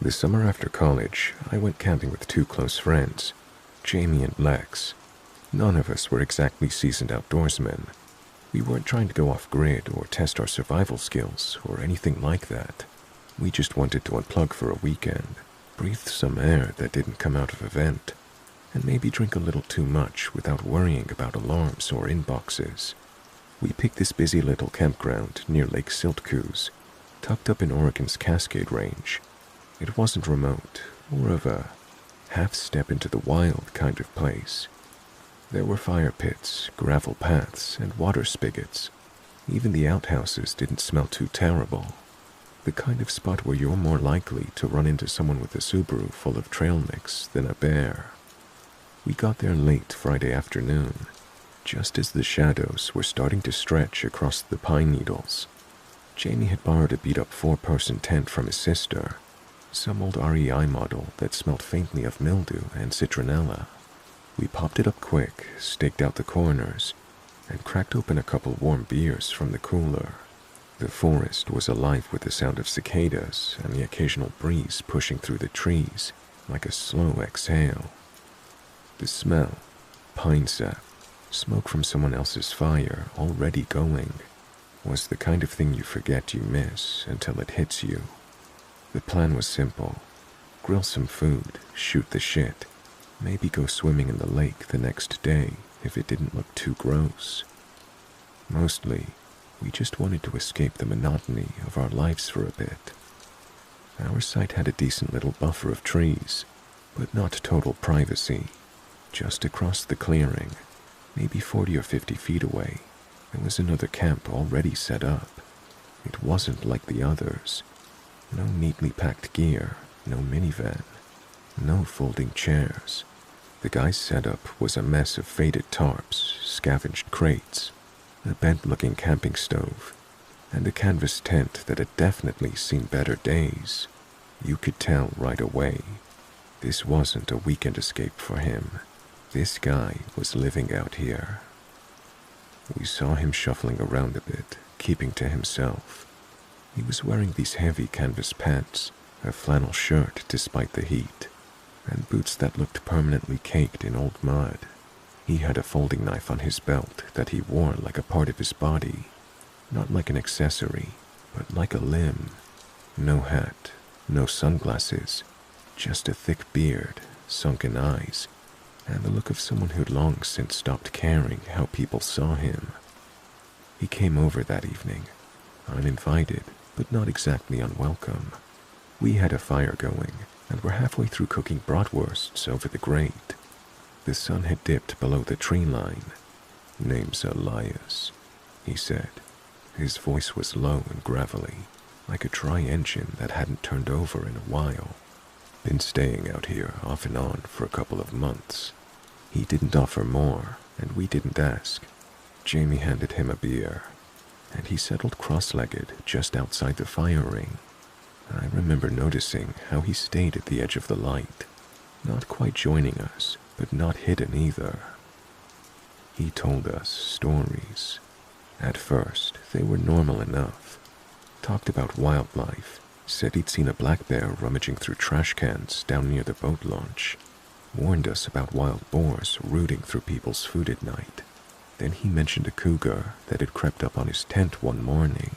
The summer after college, I went camping with two close friends, Jamie and Lex. None of us were exactly seasoned outdoorsmen. We weren't trying to go off-grid or test our survival skills or anything like that. We just wanted to unplug for a weekend, breathe some air that didn't come out of a vent, and maybe drink a little too much without worrying about alarms or inboxes. We picked this busy little campground near Lake Siltcoos, tucked up in Oregon's Cascade Range. It wasn't remote, more of a half-step into the wild kind of place. There were fire pits, gravel paths, and water spigots. Even the outhouses didn't smell too terrible. The kind of spot where you're more likely to run into someone with a Subaru full of trail mix than a bear. We got there late Friday afternoon, just as the shadows were starting to stretch across the pine needles. Jamie had borrowed a beat-up 4-person tent from his sister, some old REI model that smelled faintly of mildew and citronella. We popped it up quick, staked out the corners, and cracked open a couple warm beers from the cooler. The forest was alive with the sound of cicadas and the occasional breeze pushing through the trees like a slow exhale. The smell, pine sap, smoke from someone else's fire already going, was the kind of thing you forget you miss until it hits you. The plan was simple: grill some food, shoot the shit, maybe go swimming in the lake the next day if it didn't look too gross. Mostly, we just wanted to escape the monotony of our lives for a bit. Our site had a decent little buffer of trees, but not total privacy. Just across the clearing, maybe 40 or 50 feet away, there was another camp already set up. It wasn't like the others. No neatly packed gear, no minivan, no folding chairs. The guy's setup was a mess of faded tarps, scavenged crates, a bent-looking camping stove, and a canvas tent that had definitely seen better days. You could tell right away. This wasn't a weekend escape for him. This guy was living out here. We saw him shuffling around a bit, keeping to himself. He was wearing these heavy canvas pants, a flannel shirt despite the heat, and boots that looked permanently caked in old mud. He had a folding knife on his belt that he wore like a part of his body, not like an accessory, but like a limb. No hat, no sunglasses, just a thick beard, sunken eyes, and the look of someone who'd long since stopped caring how people saw him. He came over that evening, uninvited, but not exactly unwelcome. We had a fire going, and were halfway through cooking bratwursts over the grate. The sun had dipped below the tree line. "Name's Elias," he said. His voice was low and gravelly, like a dry engine that hadn't turned over in a while. "Been staying out here off and on for a couple of months." He didn't offer more, and we didn't ask. Jamie handed him a beer, and he settled cross-legged just outside the fire ring. I remember noticing how he stayed at the edge of the light, not quite joining us, but not hidden either. He told us stories. At first, they were normal enough. Talked about wildlife, said he'd seen a black bear rummaging through trash cans down near the boat launch, warned us about wild boars rooting through people's food at night. Then he mentioned a cougar that had crept up on his tent one morning.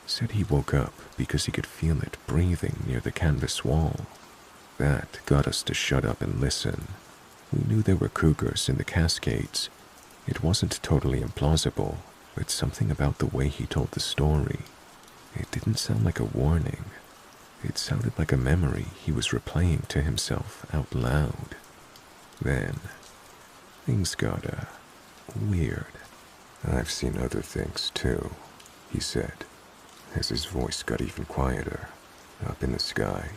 Said he woke up because he could feel it breathing near the canvas wall. That got us to shut up and listen. We knew there were cougars in the Cascades. It wasn't totally implausible, but something about the way he told the story. It didn't sound like a warning. It sounded like a memory he was replaying to himself out loud. Then, things got, weird. "I've seen other things, too," he said, as his voice got even quieter. "Up in the sky,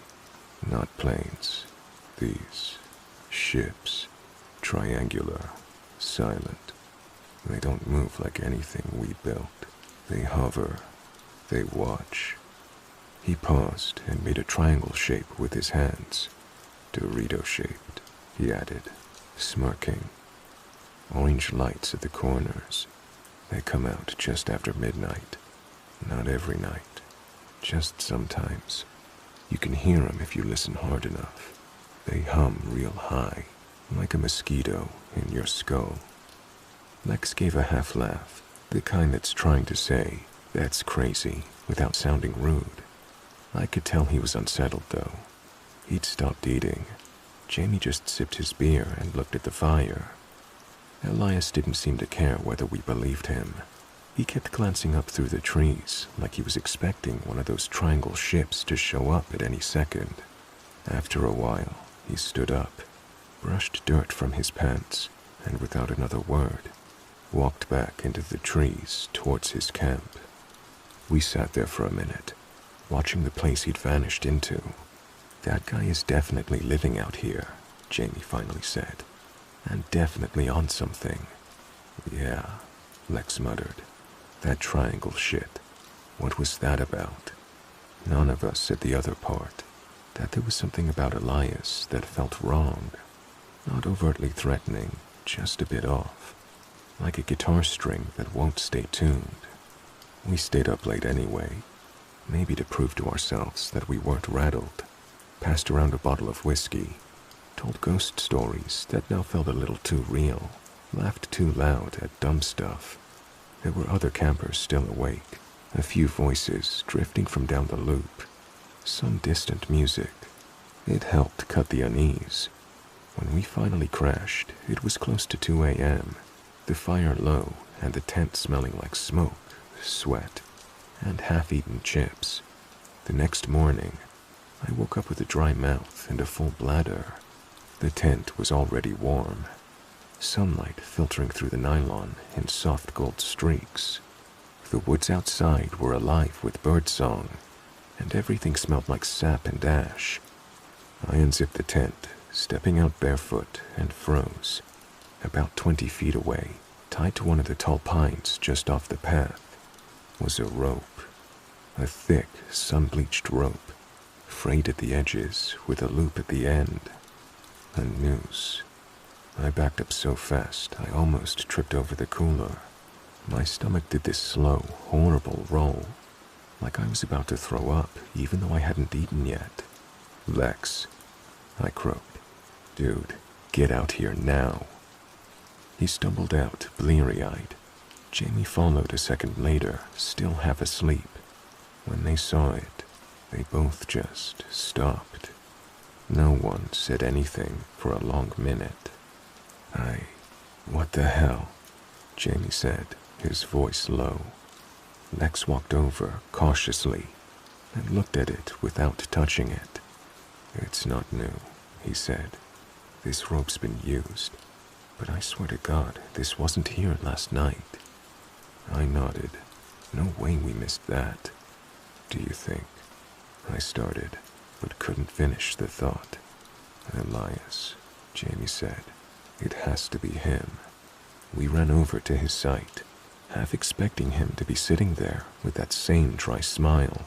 not planes. These ships, triangular, silent. They don't move like anything we built. They hover, they watch." He paused and made a triangle shape with his hands. "Dorito-shaped," he added, smirking. "Orange lights at the corners. They come out just after midnight. Not every night, just sometimes. You can hear 'em if you listen hard enough. They hum real high, like a mosquito in your skull. Lex gave a half laugh, the kind that's trying to say, "That's crazy," without sounding rude. I could tell he was unsettled, though. He'd stopped eating. Jamie just sipped his beer and looked at the fire. Elias didn't seem to care whether we believed him. He kept glancing up through the trees like he was expecting one of those triangle ships to show up at any second. After a while, he stood up, brushed dirt from his pants, and without another word, walked back into the trees towards his camp. We sat there for a minute, watching the place he'd vanished into. "That guy is definitely living out here," Jamie finally said, "and definitely on something." "Yeah," Lex muttered. "That triangle shit. What was that about?" None of us said the other part, that there was something about Elias that felt wrong. Not overtly threatening, just a bit off. Like a guitar string that won't stay tuned. We stayed up late anyway, maybe to prove to ourselves that we weren't rattled. Passed around a bottle of whiskey, told ghost stories that now felt a little too real, laughed too loud at dumb stuff. There were other campers still awake, a few voices drifting from down the loop, some distant music. It helped cut the unease. When we finally crashed, it was close to 2 a.m., the fire low and the tent smelling like smoke, sweat, and half-eaten chips. The next morning, I woke up with a dry mouth and a full bladder. The tent was already warm, sunlight filtering through the nylon in soft gold streaks. The woods outside were alive with birdsong, and everything smelled like sap and ash. I unzipped the tent, stepping out barefoot, and froze. About 20 feet away, tied to one of the tall pines just off the path, was a rope. A thick, sun-bleached rope, frayed at the edges with a loop at the end. A noose. I backed up so fast I almost tripped over the cooler. My stomach did this slow, horrible roll, like I was about to throw up even though I hadn't eaten yet. "Lex," I croaked. "Dude, get out here now." He stumbled out, bleary-eyed. Jamie followed a second later, still half asleep. When they saw it, they both just stopped. No one said anything for a long minute. What the hell?" Jamie said, his voice low. Lex walked over, cautiously, and looked at it without touching it. "It's not new," he said. "This rope's been used, but I swear to God, this wasn't here last night." I nodded. "No way we missed that." "Do you think?" I started, but couldn't finish the thought. "Elias," Jamie said. "It has to be him." We ran over to his site, half expecting him to be sitting there with that same dry smile.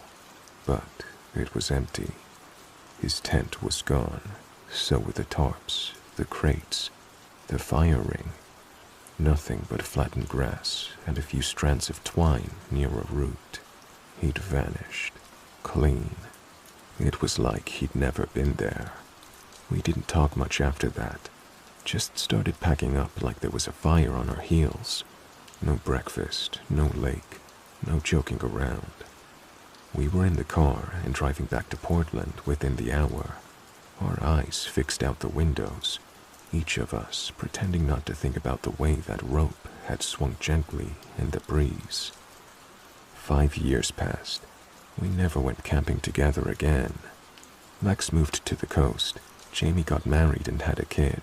But it was empty. His tent was gone, so were the tarps, the crates, the fire ring. Nothing but flattened grass and a few strands of twine near a root. He'd vanished, clean. It was like he'd never been there. We didn't talk much after that. Just started packing up like there was a fire on our heels. No breakfast, no lake, no joking around. We were in the car and driving back to Portland within the hour, our eyes fixed out the windows, each of us pretending not to think about the way that rope had swung gently in the breeze. 5 years passed. We never went camping together again. Lex moved to the coast. Jamie got married and had a kid.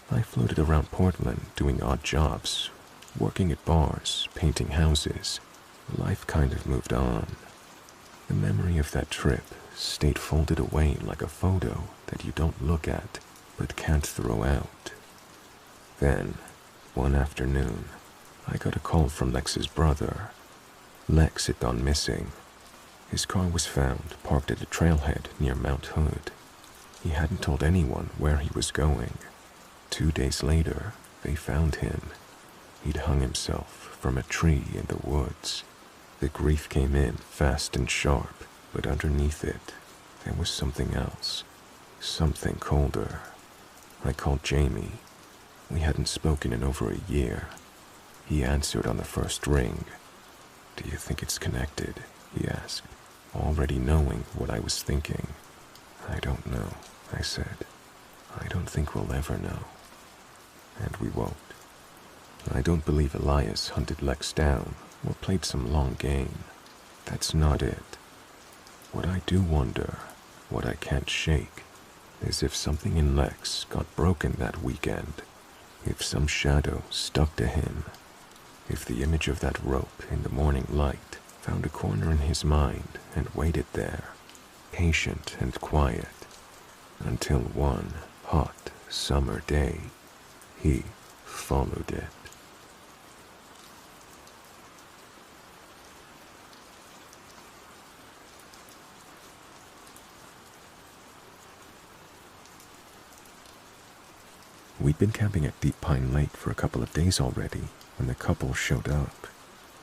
I floated around Portland doing odd jobs, working at bars, painting houses. Life kind of moved on. The memory of that trip stayed folded away like a photo that you don't look at but can't throw out. Then, one afternoon, I got a call from Lex's brother. Lex had gone missing. His car was found parked at a trailhead near Mount Hood. He hadn't told anyone where he was going. 2 days later, they found him. He'd hung himself from a tree in the woods. The grief came in fast and sharp, but underneath it, there was something else. Something colder. I called Jamie. We hadn't spoken in over a year. He answered on the first ring. "Do you think it's connected?" he asked, already knowing what I was thinking. "I don't know," I said. "I don't think we'll ever know." And we won't. I don't believe Elias hunted Lex down or played some long game. That's not it. What I do wonder, what I can't shake, is if something in Lex got broken that weekend, if some shadow stuck to him, if the image of that rope in the morning light found a corner in his mind and waited there, patient and quiet, until one hot summer day, he followed it. We'd been camping at Deep Pine Lake for a couple of days already when the couple showed up.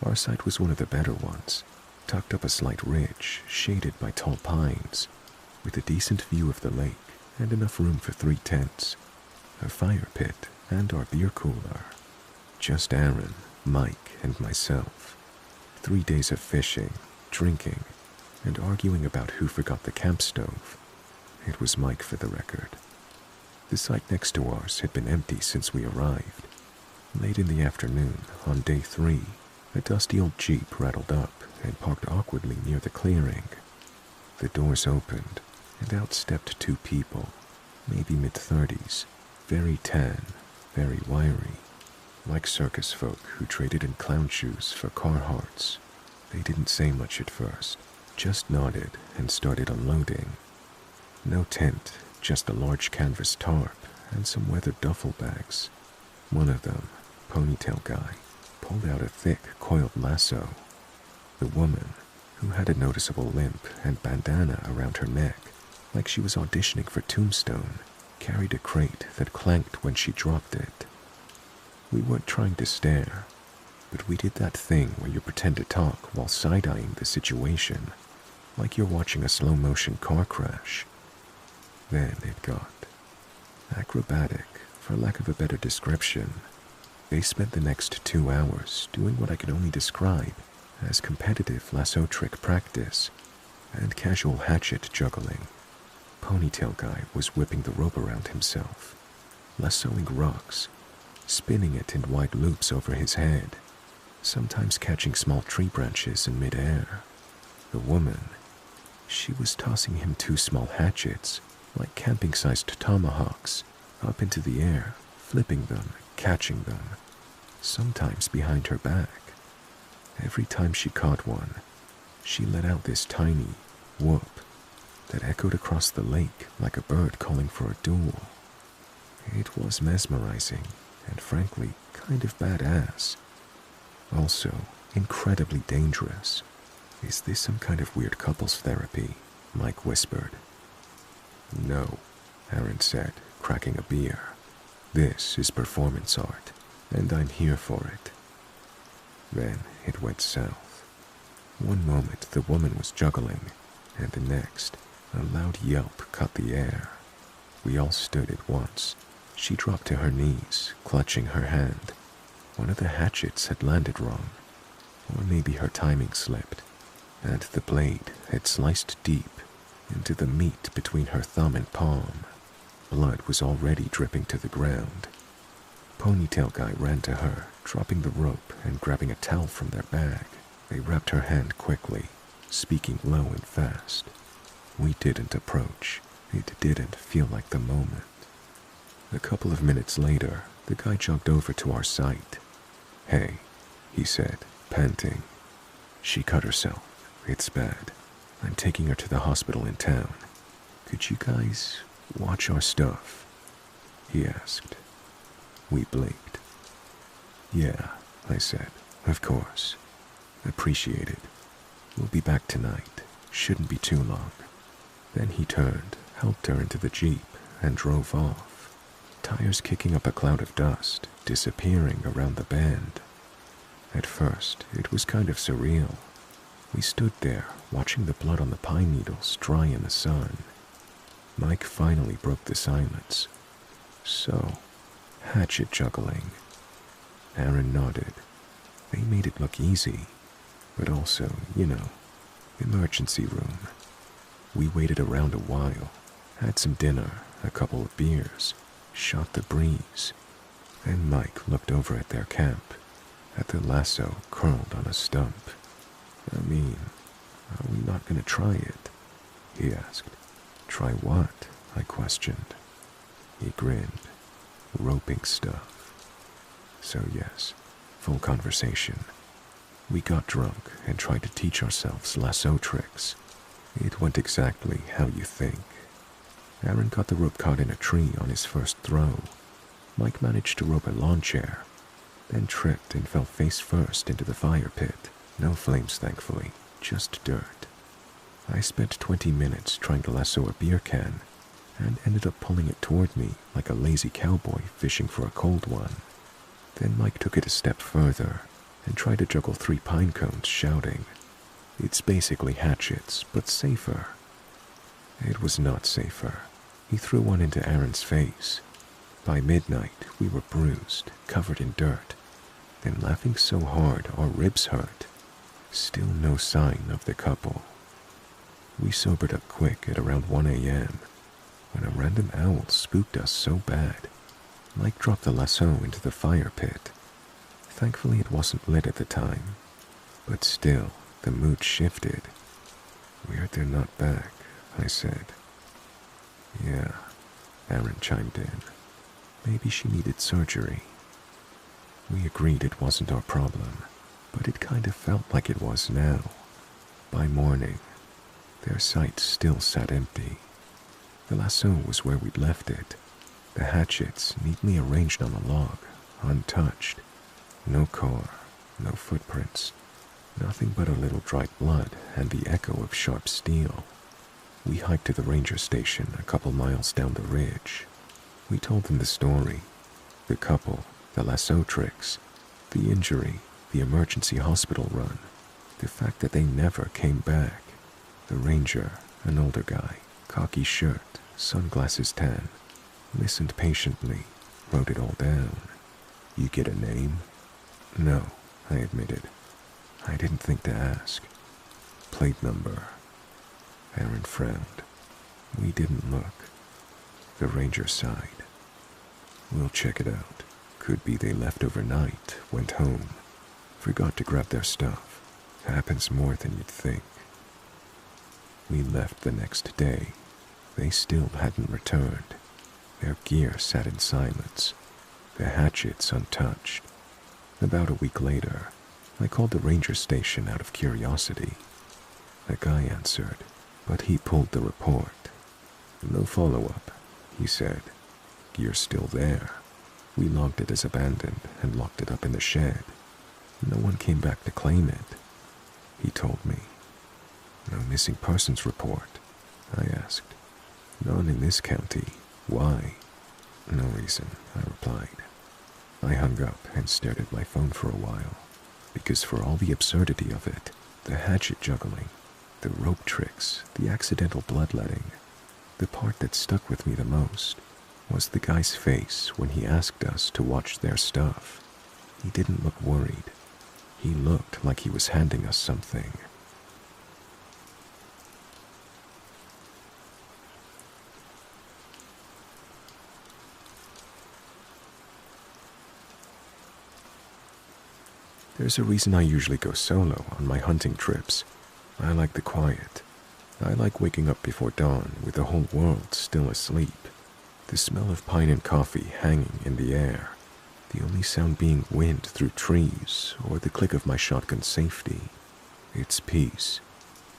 Our site was one of the better ones, tucked up a slight ridge, shaded by tall pines, with a decent view of the lake and enough room for 3 tents, a fire pit, and our beer cooler. Just Aaron, Mike, and myself. 3 days of fishing, drinking, and arguing about who forgot the camp stove. It was Mike for the record. The site next to ours had been empty since we arrived. Late in the afternoon, on day 3, a dusty old Jeep rattled up and parked awkwardly near the clearing. The doors opened, and out stepped 2 people, maybe mid-30s, very tan, very wiry, like circus folk who traded in clown shoes for Carhartts. They didn't say much at first, just nodded and started unloading. No tent, just a large canvas tarp and some weathered duffel bags. One of them, ponytail guy, pulled out a thick, coiled lasso. The woman, who had a noticeable limp and bandana around her neck, like she was auditioning for Tombstone, carried a crate that clanked when she dropped it. We weren't trying to stare, but we did that thing where you pretend to talk while side-eyeing the situation, like you're watching a slow-motion car crash. Then it got acrobatic, for lack of a better description. They spent the next 2 hours doing what I can only describe as competitive lasso trick practice and casual hatchet juggling. Ponytail guy was whipping the rope around himself, lassoing rocks, spinning it in wide loops over his head, sometimes catching small tree branches in midair. The woman, she was tossing him 2 small hatchets, like camping-sized tomahawks, up into the air, flipping them, catching them, sometimes behind her back. Every time she caught one, she let out this tiny whoop that echoed across the lake like a bird calling for a duel. It was mesmerizing and frankly kind of badass. Also, incredibly dangerous. "Is this some kind of weird couples therapy?" Mike whispered. "No," Aaron said, cracking a beer. "This is performance art, and I'm here for it." Then it went south. One moment the woman was juggling, and the next, a loud yelp cut the air. We all stood at once. She dropped to her knees, clutching her hand. One of the hatchets had landed wrong, or maybe her timing slipped, and the blade had sliced deep into the meat between her thumb and palm. Blood was already dripping to the ground. Ponytail guy ran to her, dropping the rope and grabbing a towel from their bag. They wrapped her hand quickly, speaking low and fast. We didn't approach. It didn't feel like the moment. A couple of minutes later, the guy jogged over to our site. "Hey," he said, panting. "She cut herself. It's bad. I'm taking her to the hospital in town. Could you guys watch our stuff?" he asked. We blinked. "Yeah," I said. "Of course. Appreciate it. We'll be back tonight. Shouldn't be too long." Then he turned, helped her into the Jeep, and drove off, tires kicking up a cloud of dust, disappearing around the bend. At first, it was kind of surreal. We stood there, watching the blood on the pine needles dry in the sun. Mike finally broke the silence. "So, hatchet juggling." Aaron nodded. "They made it look easy, but also, emergency room." We waited around a while, had some dinner, a couple of beers, shot the breeze. Then Mike looked over at their camp, at the lasso curled on a stump. "I mean, are we not going to try it?" he asked. "Try what?" I questioned. He grinned. "Roping stuff." So yes, full conversation. We got drunk and tried to teach ourselves lasso tricks. It went exactly how you think. Aaron got the rope caught in a tree on his first throw. Mike managed to rope a lawn chair, then tripped and fell face first into the fire pit. No flames, thankfully, just dirt. I spent 20 minutes trying to lasso a beer can and ended up pulling it toward me like a lazy cowboy fishing for a cold one. Then Mike took it a step further and tried to juggle 3 pine cones, shouting, "It's basically hatchets, but safer." It was not safer. He threw one into Aaron's face. By midnight, we were bruised, covered in dirt, and laughing so hard our ribs hurt. Still no sign of the couple. We sobered up quick at around 1 a.m. when a random owl spooked us so bad. Mike dropped the lasso into the fire pit. Thankfully it wasn't lit at the time, but still, the mood shifted. "Weird they're not back," I said. "Yeah," Aaron chimed in. "Maybe she needed surgery." We agreed it wasn't our problem, but it kind of felt like it was now. By morning, their site still sat empty. The lasso was where we'd left it, the hatchets neatly arranged on a log, untouched. No car, no footprints, nothing but a little dried blood and the echo of sharp steel. We hiked to the ranger station a couple miles down the ridge. We told them the story, the couple, the lasso tricks, the injury, the emergency hospital run, the fact that they never came back. The ranger, an older guy, khaki shirt, sunglasses tan, listened patiently, wrote it all down. "You get a name?" "No," I admitted. I didn't think to ask. "Plate number?" Aaron frowned. We didn't look. The ranger sighed. "We'll check it out. Could be they left overnight, went home, forgot to grab their stuff. Happens more than you'd think." We left the next day. They still hadn't returned. Their gear sat in silence, the hatchets untouched. About a week later, I called the ranger station out of curiosity. A guy answered, but he pulled the report. "No follow-up," he said. "Gear's still there. We logged it as abandoned and locked it up in the shed. No one came back to claim it." He told me. "No missing persons report?" I asked. "None in this county. Why?" "No reason," I replied. I hung up and stared at my phone for a while, because for all the absurdity of it, the hatchet juggling, the rope tricks, the accidental bloodletting, the part that stuck with me the most was the guy's face when he asked us to watch their stuff. He didn't look worried. He looked like he was handing us something. There's a reason I usually go solo on my hunting trips. I like the quiet. I like waking up before dawn with the whole world still asleep. The smell of pine and coffee hanging in the air. The only sound being wind through trees or the click of my shotgun safety. It's peace,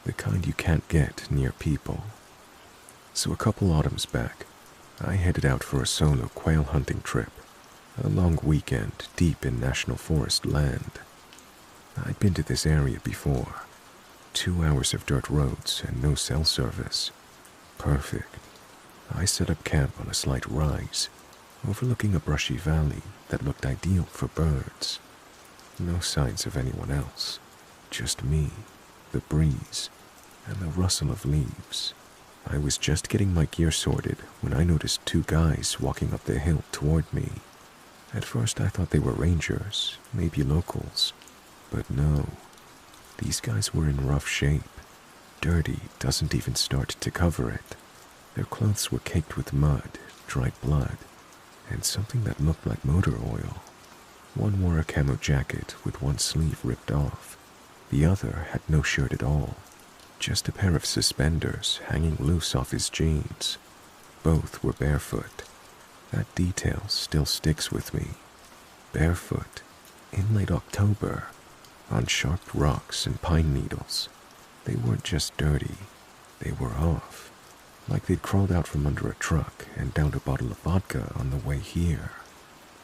the kind you can't get near people. So a couple autumns back, I headed out for a solo quail hunting trip. A long weekend deep in national forest land. I'd been to this area before. 2 hours of dirt roads and no cell service. Perfect. I set up camp on a slight rise, overlooking a brushy valley that looked ideal for birds. No signs of anyone else, just me, the breeze, and the rustle of leaves. I was just getting my gear sorted when I noticed two guys walking up the hill toward me. At first I thought they were rangers, maybe locals, but no. These guys were in rough shape. Dirty doesn't even start to cover it. Their clothes were caked with mud, dried blood, and something that looked like motor oil. One wore a camo jacket with one sleeve ripped off. The other had no shirt at all, just a pair of suspenders hanging loose off his jeans. Both were barefoot. That detail still sticks with me. Barefoot, in late October, on sharp rocks and pine needles. They weren't just dirty, they were off, like they'd crawled out from under a truck and downed a bottle of vodka on the way here.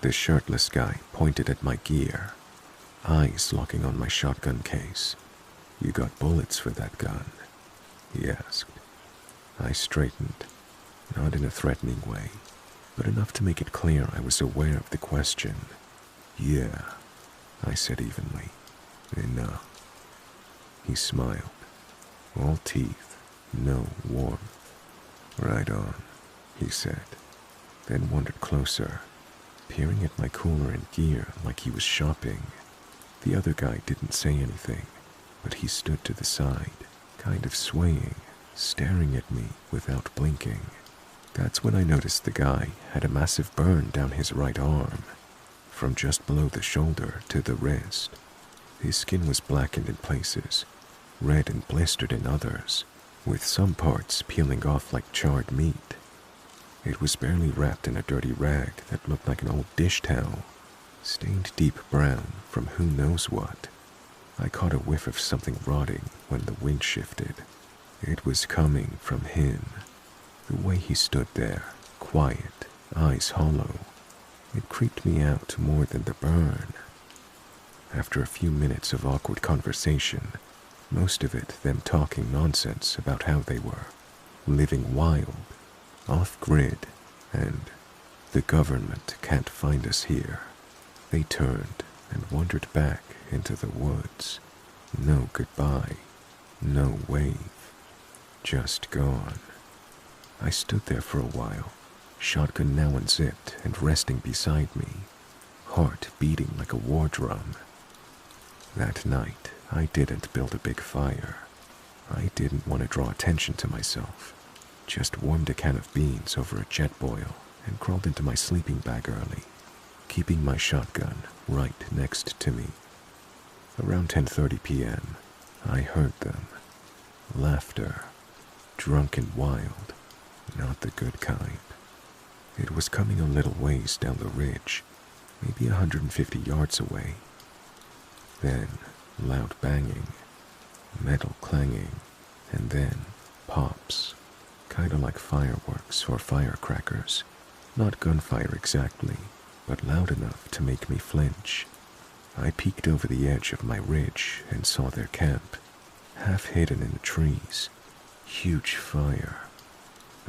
The shirtless guy pointed at my gear, eyes locking on my shotgun case. "You got bullets for that gun?" he asked. I straightened, not in a threatening way, but enough to make it clear I was aware of the question. "Yeah," I said evenly. "Enough." He smiled. All teeth, no warmth. "Right on," he said, then wandered closer, peering at my cooler and gear like he was shopping. The other guy didn't say anything, but he stood to the side, kind of swaying, staring at me without blinking. That's when I noticed the guy had a massive burn down his right arm, from just below the shoulder to the wrist. His skin was blackened in places, red and blistered in others, with some parts peeling off like charred meat. It was barely wrapped in a dirty rag that looked like an old dish towel, stained deep brown from who knows what. I caught a whiff of something rotting when the wind shifted. It was coming from him. The way he stood there, quiet, eyes hollow, it creeped me out more than the burn. After a few minutes of awkward conversation, most of it them talking nonsense about how they were living wild, off-grid, and the government can't find us here, they turned and wandered back into the woods. No goodbye, no wave, just gone. I stood there for a while, shotgun now unzipped and resting beside me, heart beating like a war drum. That night, I didn't build a big fire. I didn't want to draw attention to myself. Just warmed a can of beans over a jet boil and crawled into my sleeping bag early, keeping my shotgun right next to me. Around 10:30 p.m., I heard them. Laughter, drunk and wild, not the good kind. It was coming a little ways down the ridge, maybe 150 yards away. Then, loud banging, metal clanging, and then pops, kinda like fireworks or firecrackers. Not gunfire exactly, but loud enough to make me flinch. I peeked over the edge of my ridge and saw their camp, half hidden in the trees. Huge fire.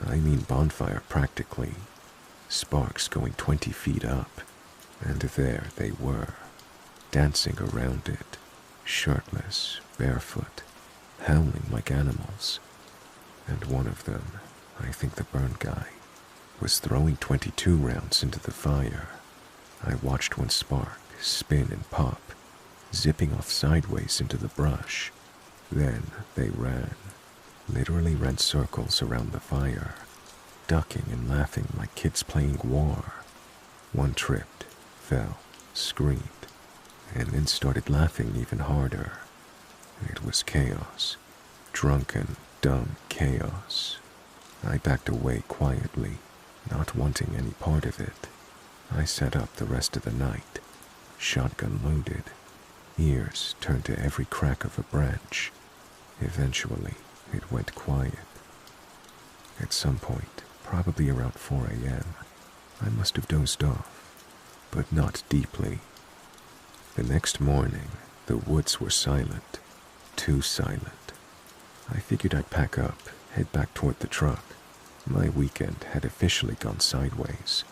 I mean bonfire practically. Sparks going 20 feet up, and there they were, dancing around it, shirtless, barefoot, howling like animals. And one of them, I think the burn guy, was throwing 22 rounds into the fire. I watched one spark spin and pop, zipping off sideways into the brush. Then they ran, literally ran circles around the fire, ducking and laughing like kids playing war. One tripped, fell, screamed, and then started laughing even harder. It was chaos, drunken, dumb chaos. I backed away quietly, not wanting any part of it. I sat up the rest of the night, shotgun loaded, ears turned to every crack of a branch. Eventually, it went quiet. At some point, probably around 4 a.m., I must have dozed off, but not deeply. The next morning, the woods were silent, too silent. I figured I'd pack up, head back toward the truck. My weekend had officially gone sideways,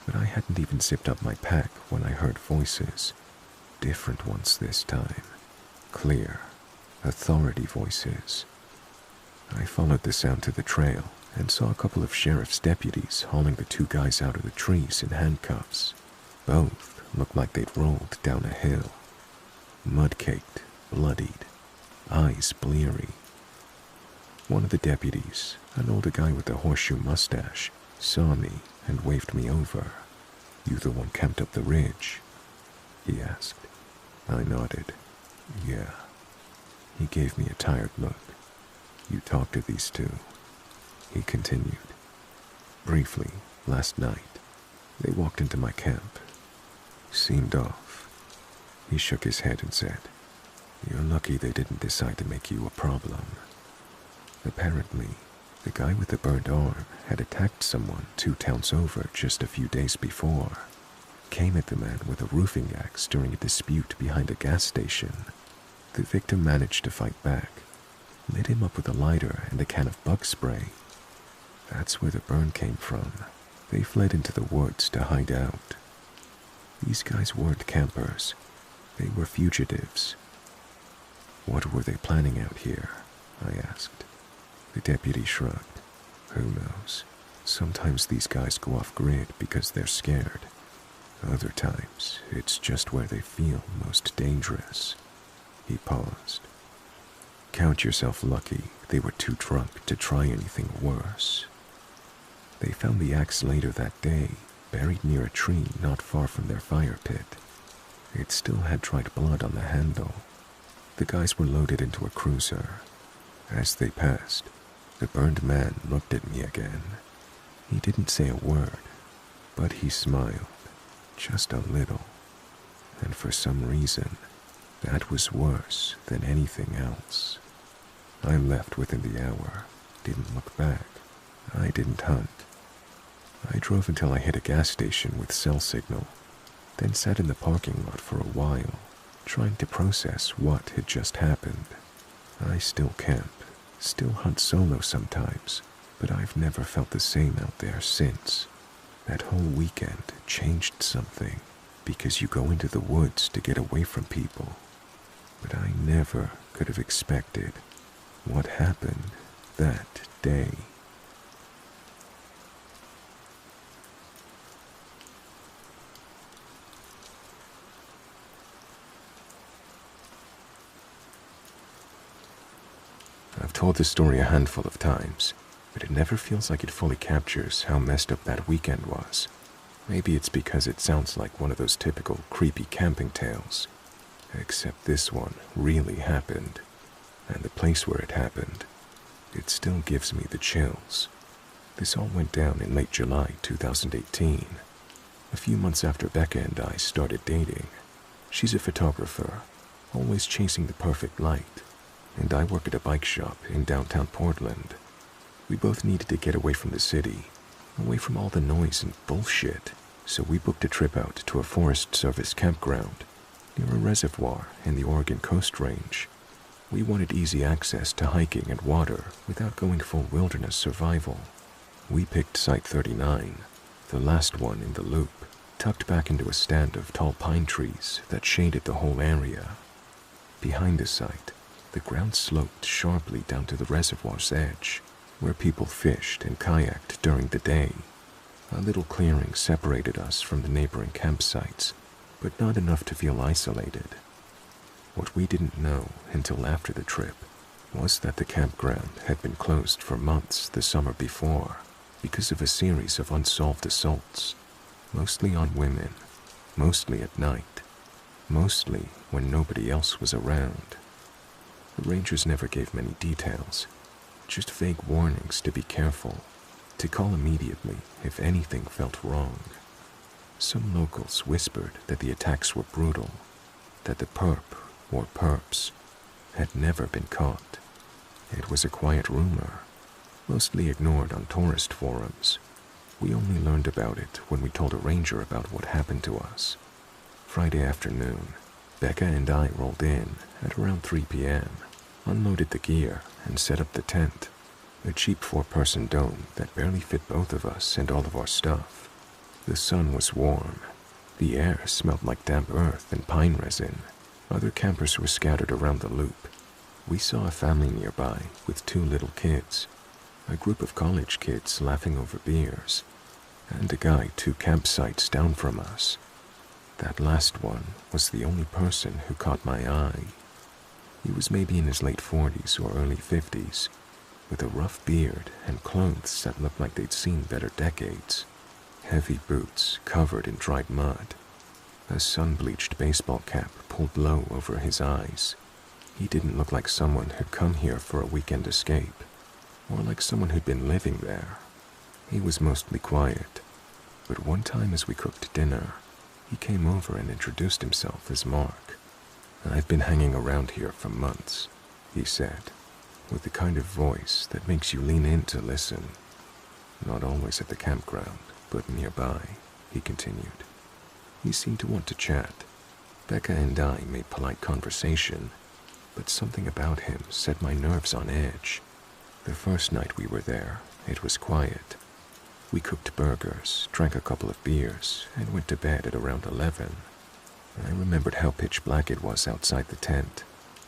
but I hadn't even zipped up my pack when I heard voices. Different ones this time. Clear, Authority voices. I followed the sound to the trail and saw a couple of sheriff's deputies hauling the two guys out of the trees in handcuffs. Both looked like they'd rolled down a hill. Mud-caked, bloodied, eyes bleary. One of the deputies, an older guy with a horseshoe mustache, saw me and waved me over. "You the one camped up the ridge?" he asked. I nodded. "Yeah." He gave me a tired look. "You talked to these two?" He continued. "Briefly, last night, they walked into my camp. Seemed off." He shook his head and said, "You're lucky they didn't decide to make you a problem." Apparently, the guy with the burnt arm had attacked someone 2 towns over just a few days before. Came at the man with a roofing axe during a dispute behind a gas station. The victim managed to fight back, lit him up with a lighter and a can of bug spray. That's where the burn came from. They fled into the woods to hide out. These guys weren't campers. They were fugitives. "What were they planning out here?" I asked. The deputy shrugged. "Who knows? Sometimes these guys go off grid because they're scared. Other times, it's just where they feel most dangerous." He paused. "Count yourself lucky they were too drunk to try anything worse." They found the axe later that day, buried near a tree not far from their fire pit. It still had dried blood on the handle. The guys were loaded into a cruiser. As they passed, the burned man looked at me again. He didn't say a word, but he smiled, just a little. And for some reason, that was worse than anything else. I left within the hour, didn't look back. I didn't hunt. I drove until I hit a gas station with cell signal, then sat in the parking lot for a while, trying to process what had just happened. I still camp, still hunt solo sometimes, but I've never felt the same out there since. That whole weekend changed something, because you go into the woods to get away from people. But I never could have expected what happened that day. I've told this story a handful of times, but it never feels like it fully captures how messed up that weekend was. Maybe it's because it sounds like one of those typical creepy camping tales. Except this one really happened, and the place where it happened, it still gives me the chills. This all went down in late July 2018, a few months after Becca and I started dating. She's a photographer, always chasing the perfect light, and I work at a bike shop in downtown Portland. We both needed to get away from the city, away from all the noise and bullshit, so we booked a trip out to a Forest Service campground near a reservoir in the Oregon Coast Range. We wanted easy access to hiking and water without going full wilderness survival. We picked Site 39, the last one in the loop, tucked back into a stand of tall pine trees that shaded the whole area. Behind the site, the ground sloped sharply down to the reservoir's edge, where people fished and kayaked during the day. A little clearing separated us from the neighboring campsites, but not enough to feel isolated. What we didn't know until after the trip was that the campground had been closed for months the summer before because of a series of unsolved assaults, mostly on women, mostly at night, mostly when nobody else was around. The rangers never gave many details, just vague warnings to be careful, to call immediately if anything felt wrong. Some locals whispered that the attacks were brutal, that the perp or perps had never been caught. It was a quiet rumor, mostly ignored on tourist forums. We only learned about it when we told a ranger about what happened to us. Friday afternoon, Becca and I rolled in at around 3 p.m., unloaded the gear, and set up the tent, a cheap 4-person dome that barely fit both of us and all of our stuff. The sun was warm. The air smelled like damp earth and pine resin. Other campers were scattered around the loop. We saw a family nearby with 2 little kids, a group of college kids laughing over beers, and a guy 2 campsites down from us. That last one was the only person who caught my eye. He was maybe in his late 40s or early 50s, with a rough beard and clothes that looked like they'd seen better decades. Heavy boots covered in dried mud. A sun-bleached baseball cap pulled low over his eyes. He didn't look like someone who'd come here for a weekend escape, or like someone who'd been living there. He was mostly quiet, but one time as we cooked dinner, he came over and introduced himself as Mark. "I've been hanging around here for months," he said, with the kind of voice that makes you lean in to listen. "Not always at the campground, but nearby," he continued. He seemed to want to chat. Becca and I made polite conversation, but something about him set my nerves on edge. The first night we were there, it was quiet. We cooked burgers, drank a couple of beers, and went to bed at around 11. I remembered how pitch black it was outside the tent,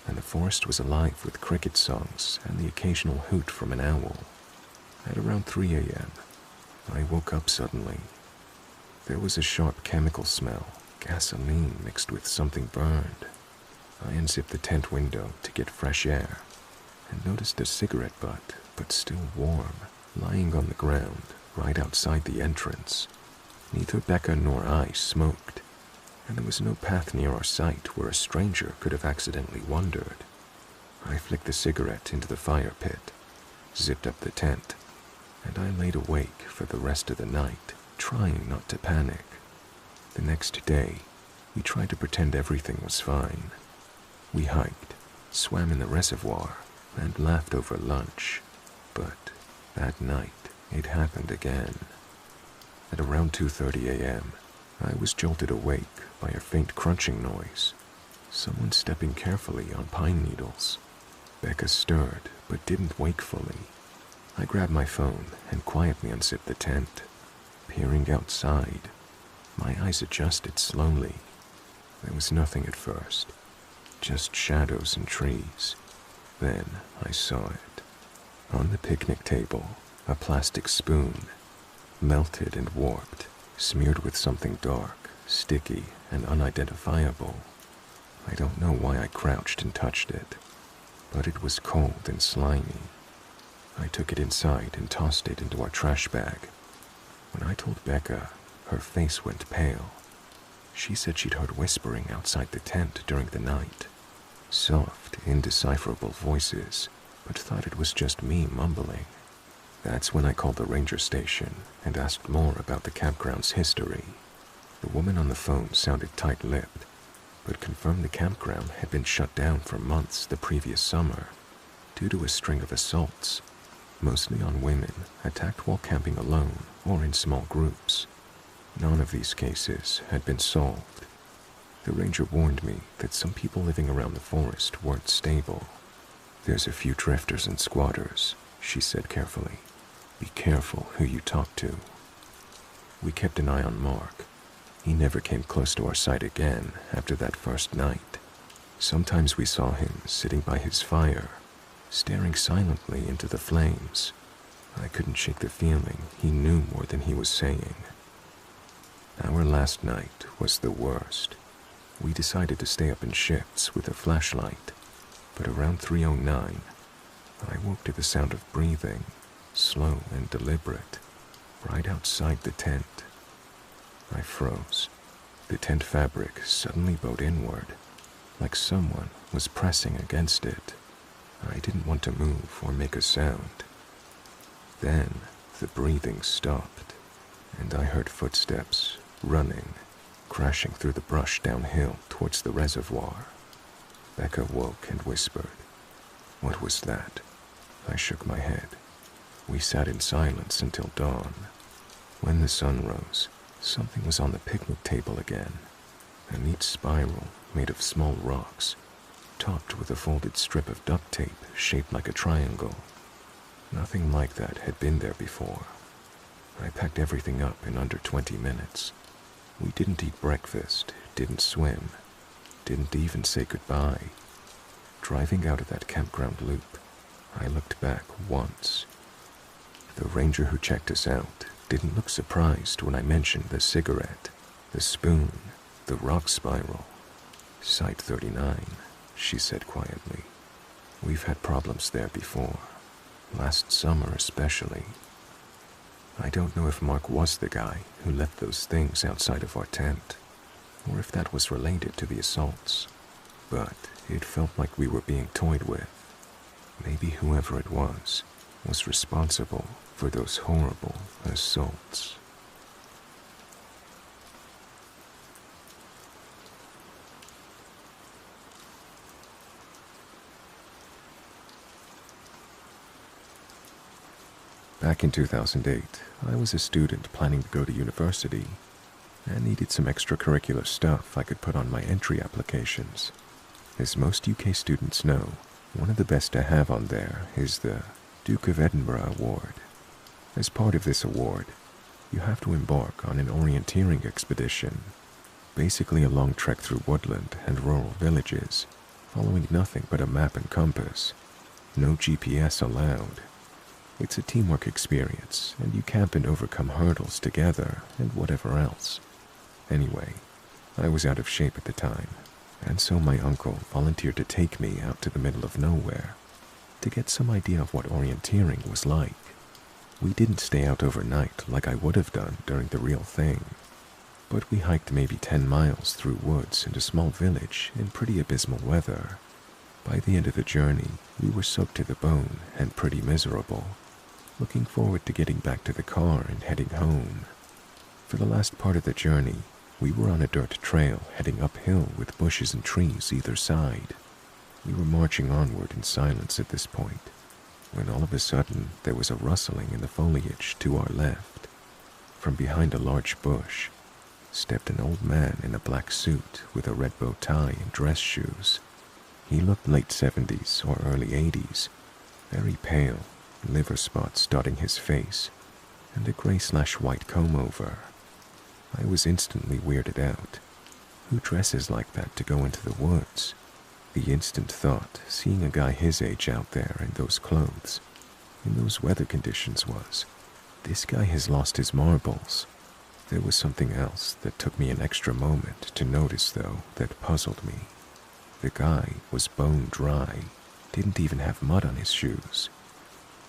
and the forest was alive with cricket songs and the occasional hoot from an owl. At around 3 a.m., I woke up suddenly. There was a sharp chemical smell, gasoline mixed with something burned. I unzipped the tent window to get fresh air and noticed a cigarette butt, but still warm, lying on the ground right outside the entrance. Neither Becca nor I smoked, and there was no path near our site where a stranger could have accidentally wandered. I flicked the cigarette into the fire pit, zipped up the tent, and I laid awake for the rest of the night, trying not to panic. The next day, we tried to pretend everything was fine. We hiked, swam in the reservoir, and laughed over lunch. But that night, it happened again. At around 2:30 a.m., I was jolted awake by a faint crunching noise. Someone stepping carefully on pine needles. Becca stirred, but didn't wake fully. I grabbed my phone and quietly unzipped the tent. Peering outside, my eyes adjusted slowly. There was nothing at first, just shadows and trees. Then I saw it. On the picnic table, a plastic spoon, melted and warped, smeared with something dark, sticky, and unidentifiable. I don't know why I crouched and touched it, but it was cold and slimy. I took it inside and tossed it into our trash bag. When I told Becca, her face went pale. She said she'd heard whispering outside the tent during the night. Soft, indecipherable voices, but thought it was just me mumbling. That's when I called the ranger station and asked more about the campground's history. The woman on the phone sounded tight-lipped, but confirmed the campground had been shut down for months the previous summer due to a string of assaults, mostly on women attacked while camping alone or in small groups. None of these cases had been solved. The ranger warned me that some people living around the forest weren't stable. "There's a few drifters and squatters," she said carefully. "Be careful who you talk to." We kept an eye on Mark. He never came close to our site again after that first night. Sometimes we saw him sitting by his fire, staring silently into the flames. I couldn't shake the feeling he knew more than he was saying. Our last night was the worst. We decided to stay up in shifts with a flashlight, but around 3:09, I woke to the sound of breathing, slow and deliberate, right outside the tent. I froze. The tent fabric suddenly bowed inward, like someone was pressing against it. I didn't want to move or make a sound. Then the breathing stopped, and I heard footsteps, running, crashing through the brush downhill towards the reservoir. Becca woke and whispered, "What was that?" I shook my head. We sat in silence until dawn. When the sun rose, something was on the picnic table again, a neat spiral made of small rocks, topped with a folded strip of duct tape shaped like a triangle. Nothing like that had been there before. I packed everything up in under 20 minutes. We didn't eat breakfast, didn't swim, didn't even say goodbye. Driving out of that campground loop, I looked back once. The ranger who checked us out didn't look surprised when I mentioned the cigarette, the spoon, the rock spiral. Site 39, she said quietly. We've had problems there before, last summer especially. I don't know if Mark was the guy who left those things outside of our tent, or if that was related to the assaults, but it felt like we were being toyed with. Maybe whoever it was responsible for those horrible assaults. Back in 2008, I was a student planning to go to university and needed some extracurricular stuff I could put on my entry applications. As most UK students know, one of the best to have on there is the Duke of Edinburgh Award. As part of this award, you have to embark on an orienteering expedition, basically a long trek through woodland and rural villages, following nothing but a map and compass. No GPS allowed. It's a teamwork experience, and you camp and overcome hurdles together and whatever else. Anyway, I was out of shape at the time, and so my uncle volunteered to take me out to the middle of nowhere to get some idea of what orienteering was like. We didn't stay out overnight like I would have done during the real thing, but we hiked maybe 10 miles through woods and a small village in pretty abysmal weather. By the end of the journey, we were soaked to the bone and pretty miserable, looking forward to getting back to the car and heading home. For the last part of the journey, we were on a dirt trail heading uphill with bushes and trees either side. We were marching onward in silence at this point, when all of a sudden there was a rustling in the foliage to our left. From behind a large bush stepped an old man in a black suit with a red bow tie and dress shoes. He looked late 70s or early 80s, very pale, liver spots dotting his face, and a gray/white comb-over. I was instantly weirded out. Who dresses like that to go into the woods? The instant thought, seeing a guy his age out there in those clothes, in those weather conditions was, this guy has lost his marbles. There was something else that took me an extra moment to notice, though, that puzzled me. The guy was bone dry, didn't even have mud on his shoes.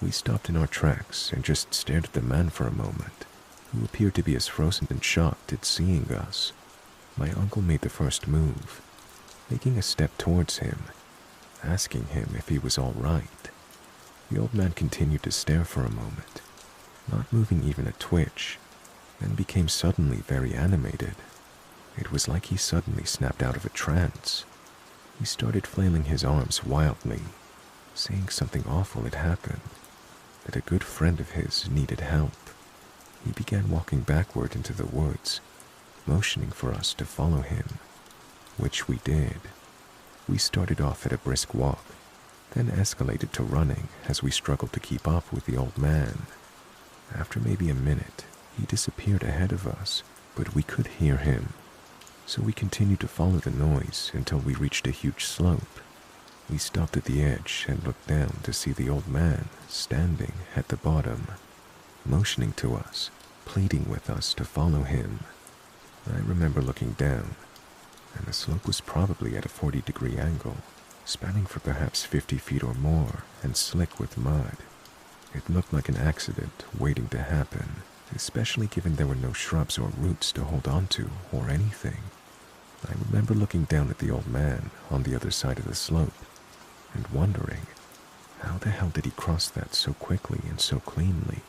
We stopped in our tracks and just stared at the man for a moment, who appeared to be as frozen and shocked at seeing us. My uncle made the first move, making a step towards him, asking him if he was all right. The old man continued to stare for a moment, not moving even a twitch, then became suddenly very animated. It was like he suddenly snapped out of a trance. He started flailing his arms wildly, saying something awful had happened, that a good friend of his needed help. He began walking backward into the woods, motioning for us to follow him, which we did. We started off at a brisk walk, then escalated to running as we struggled to keep up with the old man. After maybe a minute, he disappeared ahead of us, but we could hear him, so we continued to follow the noise until we reached a huge slope. We stopped at the edge and looked down to see the old man standing at the bottom, motioning to us, pleading with us to follow him. I remember looking down, and the slope was probably at a 40-degree angle, spanning for perhaps 50 feet or more and slick with mud. It looked like an accident waiting to happen, especially given there were no shrubs or roots to hold onto or anything. I remember looking down at the old man on the other side of the slope and wondering, how the hell did he cross that so quickly and so cleanly?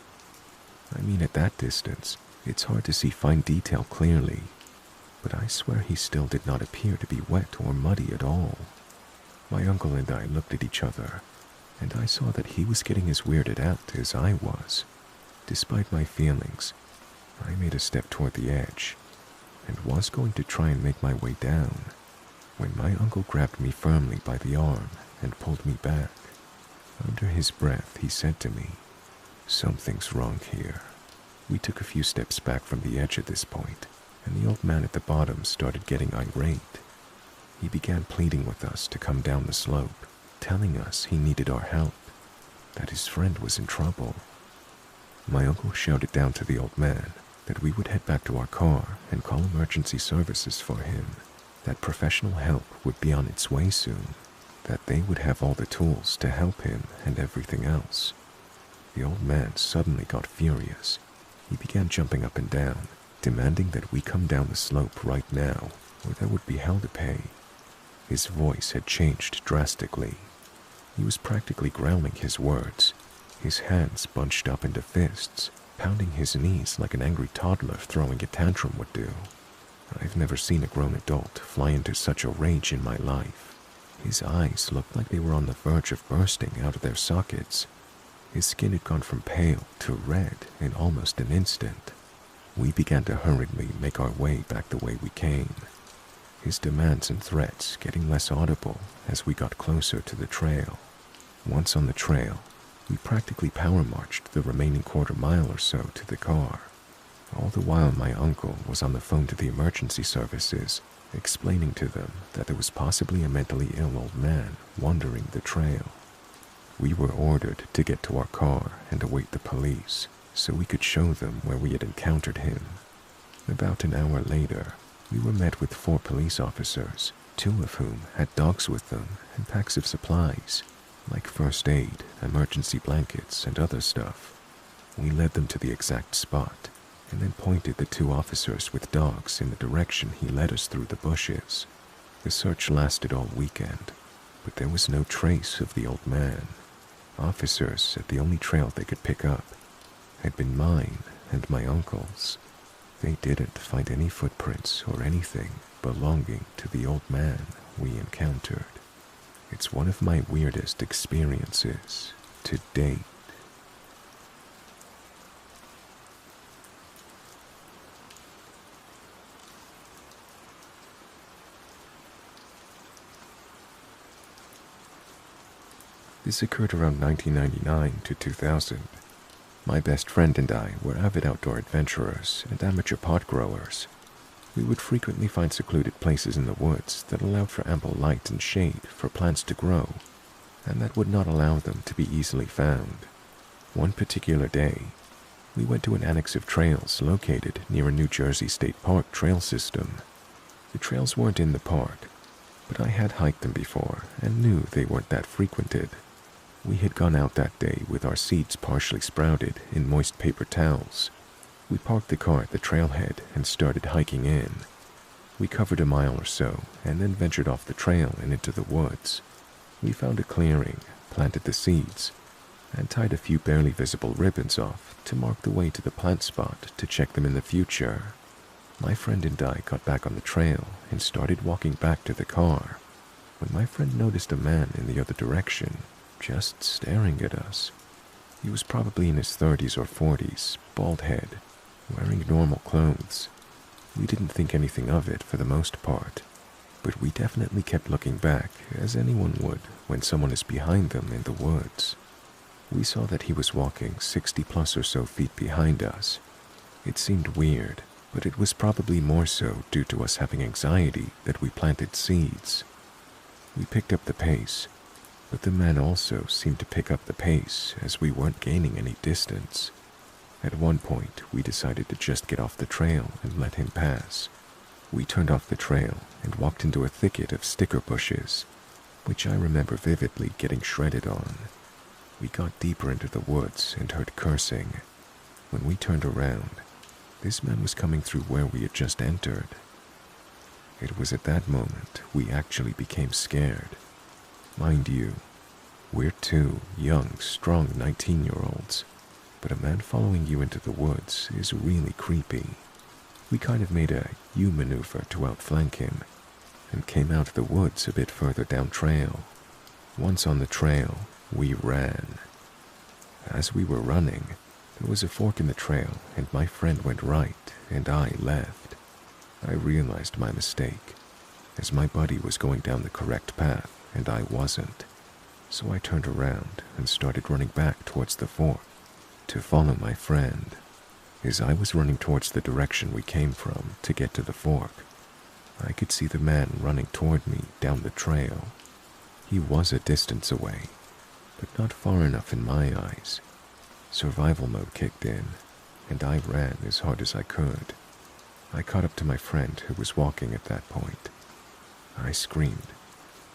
I mean, at that distance, it's hard to see fine detail clearly, but I swear he still did not appear to be wet or muddy at all. My uncle and I looked at each other, and I saw that he was getting as weirded out as I was. Despite my feelings, I made a step toward the edge, and was going to try and make my way down, when my uncle grabbed me firmly by the arm and pulled me back. Under his breath, he said to me, "Something's wrong here." We took a few steps back from the edge at this point, and the old man at the bottom started getting irate. He began pleading with us to come down the slope, telling us he needed our help, that his friend was in trouble. My uncle shouted down to the old man that we would head back to our car and call emergency services for him, that professional help would be on its way soon, that they would have all the tools to help him and everything else. The old man suddenly got furious. He began jumping up and down, demanding that we come down the slope right now, or there would be hell to pay. His voice had changed drastically. He was practically growling his words, his hands bunched up into fists, pounding his knees like an angry toddler throwing a tantrum would do. I've never seen a grown adult fly into such a rage in my life. His eyes looked like they were on the verge of bursting out of their sockets. His skin had gone from pale to red in almost an instant. We began to hurriedly make our way back the way we came, his demands and threats getting less audible as we got closer to the trail. Once on the trail, we practically power marched the remaining quarter-mile or so to the car. All the while my uncle was on the phone to the emergency services, explaining to them that there was possibly a mentally ill old man wandering the trail. We were ordered to get to our car and await the police, so we could show them where we had encountered him. About an hour later, we were met with 4 police officers, 2 of whom had dogs with them and packs of supplies, like first aid, emergency blankets, and other stuff. We led them to the exact spot, and then pointed the 2 officers with dogs in the direction he led us through the bushes. The search lasted all weekend, but there was no trace of the old man. Officers said the only trail they could pick up had been mine and my uncle's. They didn't find any footprints or anything belonging to the old man we encountered. It's one of my weirdest experiences to date. This occurred around 1999 to 2000. My best friend and I were avid outdoor adventurers and amateur pot growers. We would frequently find secluded places in the woods that allowed for ample light and shade for plants to grow, and that would not allow them to be easily found. One particular day, we went to an annex of trails located near a New Jersey State Park trail system. The trails weren't in the park, but I had hiked them before and knew they weren't that frequented. We had gone out that day with our seeds partially sprouted in moist paper towels. We parked the car at the trailhead and started hiking in. We covered a mile or so and then ventured off the trail and into the woods. We found a clearing, planted the seeds, and tied a few barely visible ribbons off to mark the way to the plant spot to check them in the future. My friend and I got back on the trail and started walking back to the car, when my friend noticed a man in the other direction, just staring at us. He was probably in his 30s or 40s, bald head, wearing normal clothes. We didn't think anything of it for the most part, but we definitely kept looking back, as anyone would when someone is behind them in the woods. We saw that he was walking 60 plus or so feet behind us. It seemed weird, but it was probably more so due to us having anxiety that we planted seeds. We picked up the pace, but the man also seemed to pick up the pace as we weren't gaining any distance. At one point, we decided to just get off the trail and let him pass. We turned off the trail and walked into a thicket of sticker bushes, which I remember vividly getting shredded on. We got deeper into the woods and heard cursing. When we turned around, this man was coming through where we had just entered. It was at that moment we actually became scared. Mind you, we're 2 young, strong 19-year-olds, but a man following you into the woods is really creepy. We kind of made a U maneuver to outflank him, and came out of the woods a bit further down trail. Once on the trail, we ran. As we were running, there was a fork in the trail, and my friend went right, and I left. I realized my mistake, as my buddy was going down the correct path, and I wasn't. So I turned around and started running back towards the fork to follow my friend. As I was running towards the direction we came from to get to the fork, I could see the man running toward me down the trail. He was a distance away, but not far enough in my eyes. Survival mode kicked in, and I ran as hard as I could. I caught up to my friend who was walking at that point. I screamed,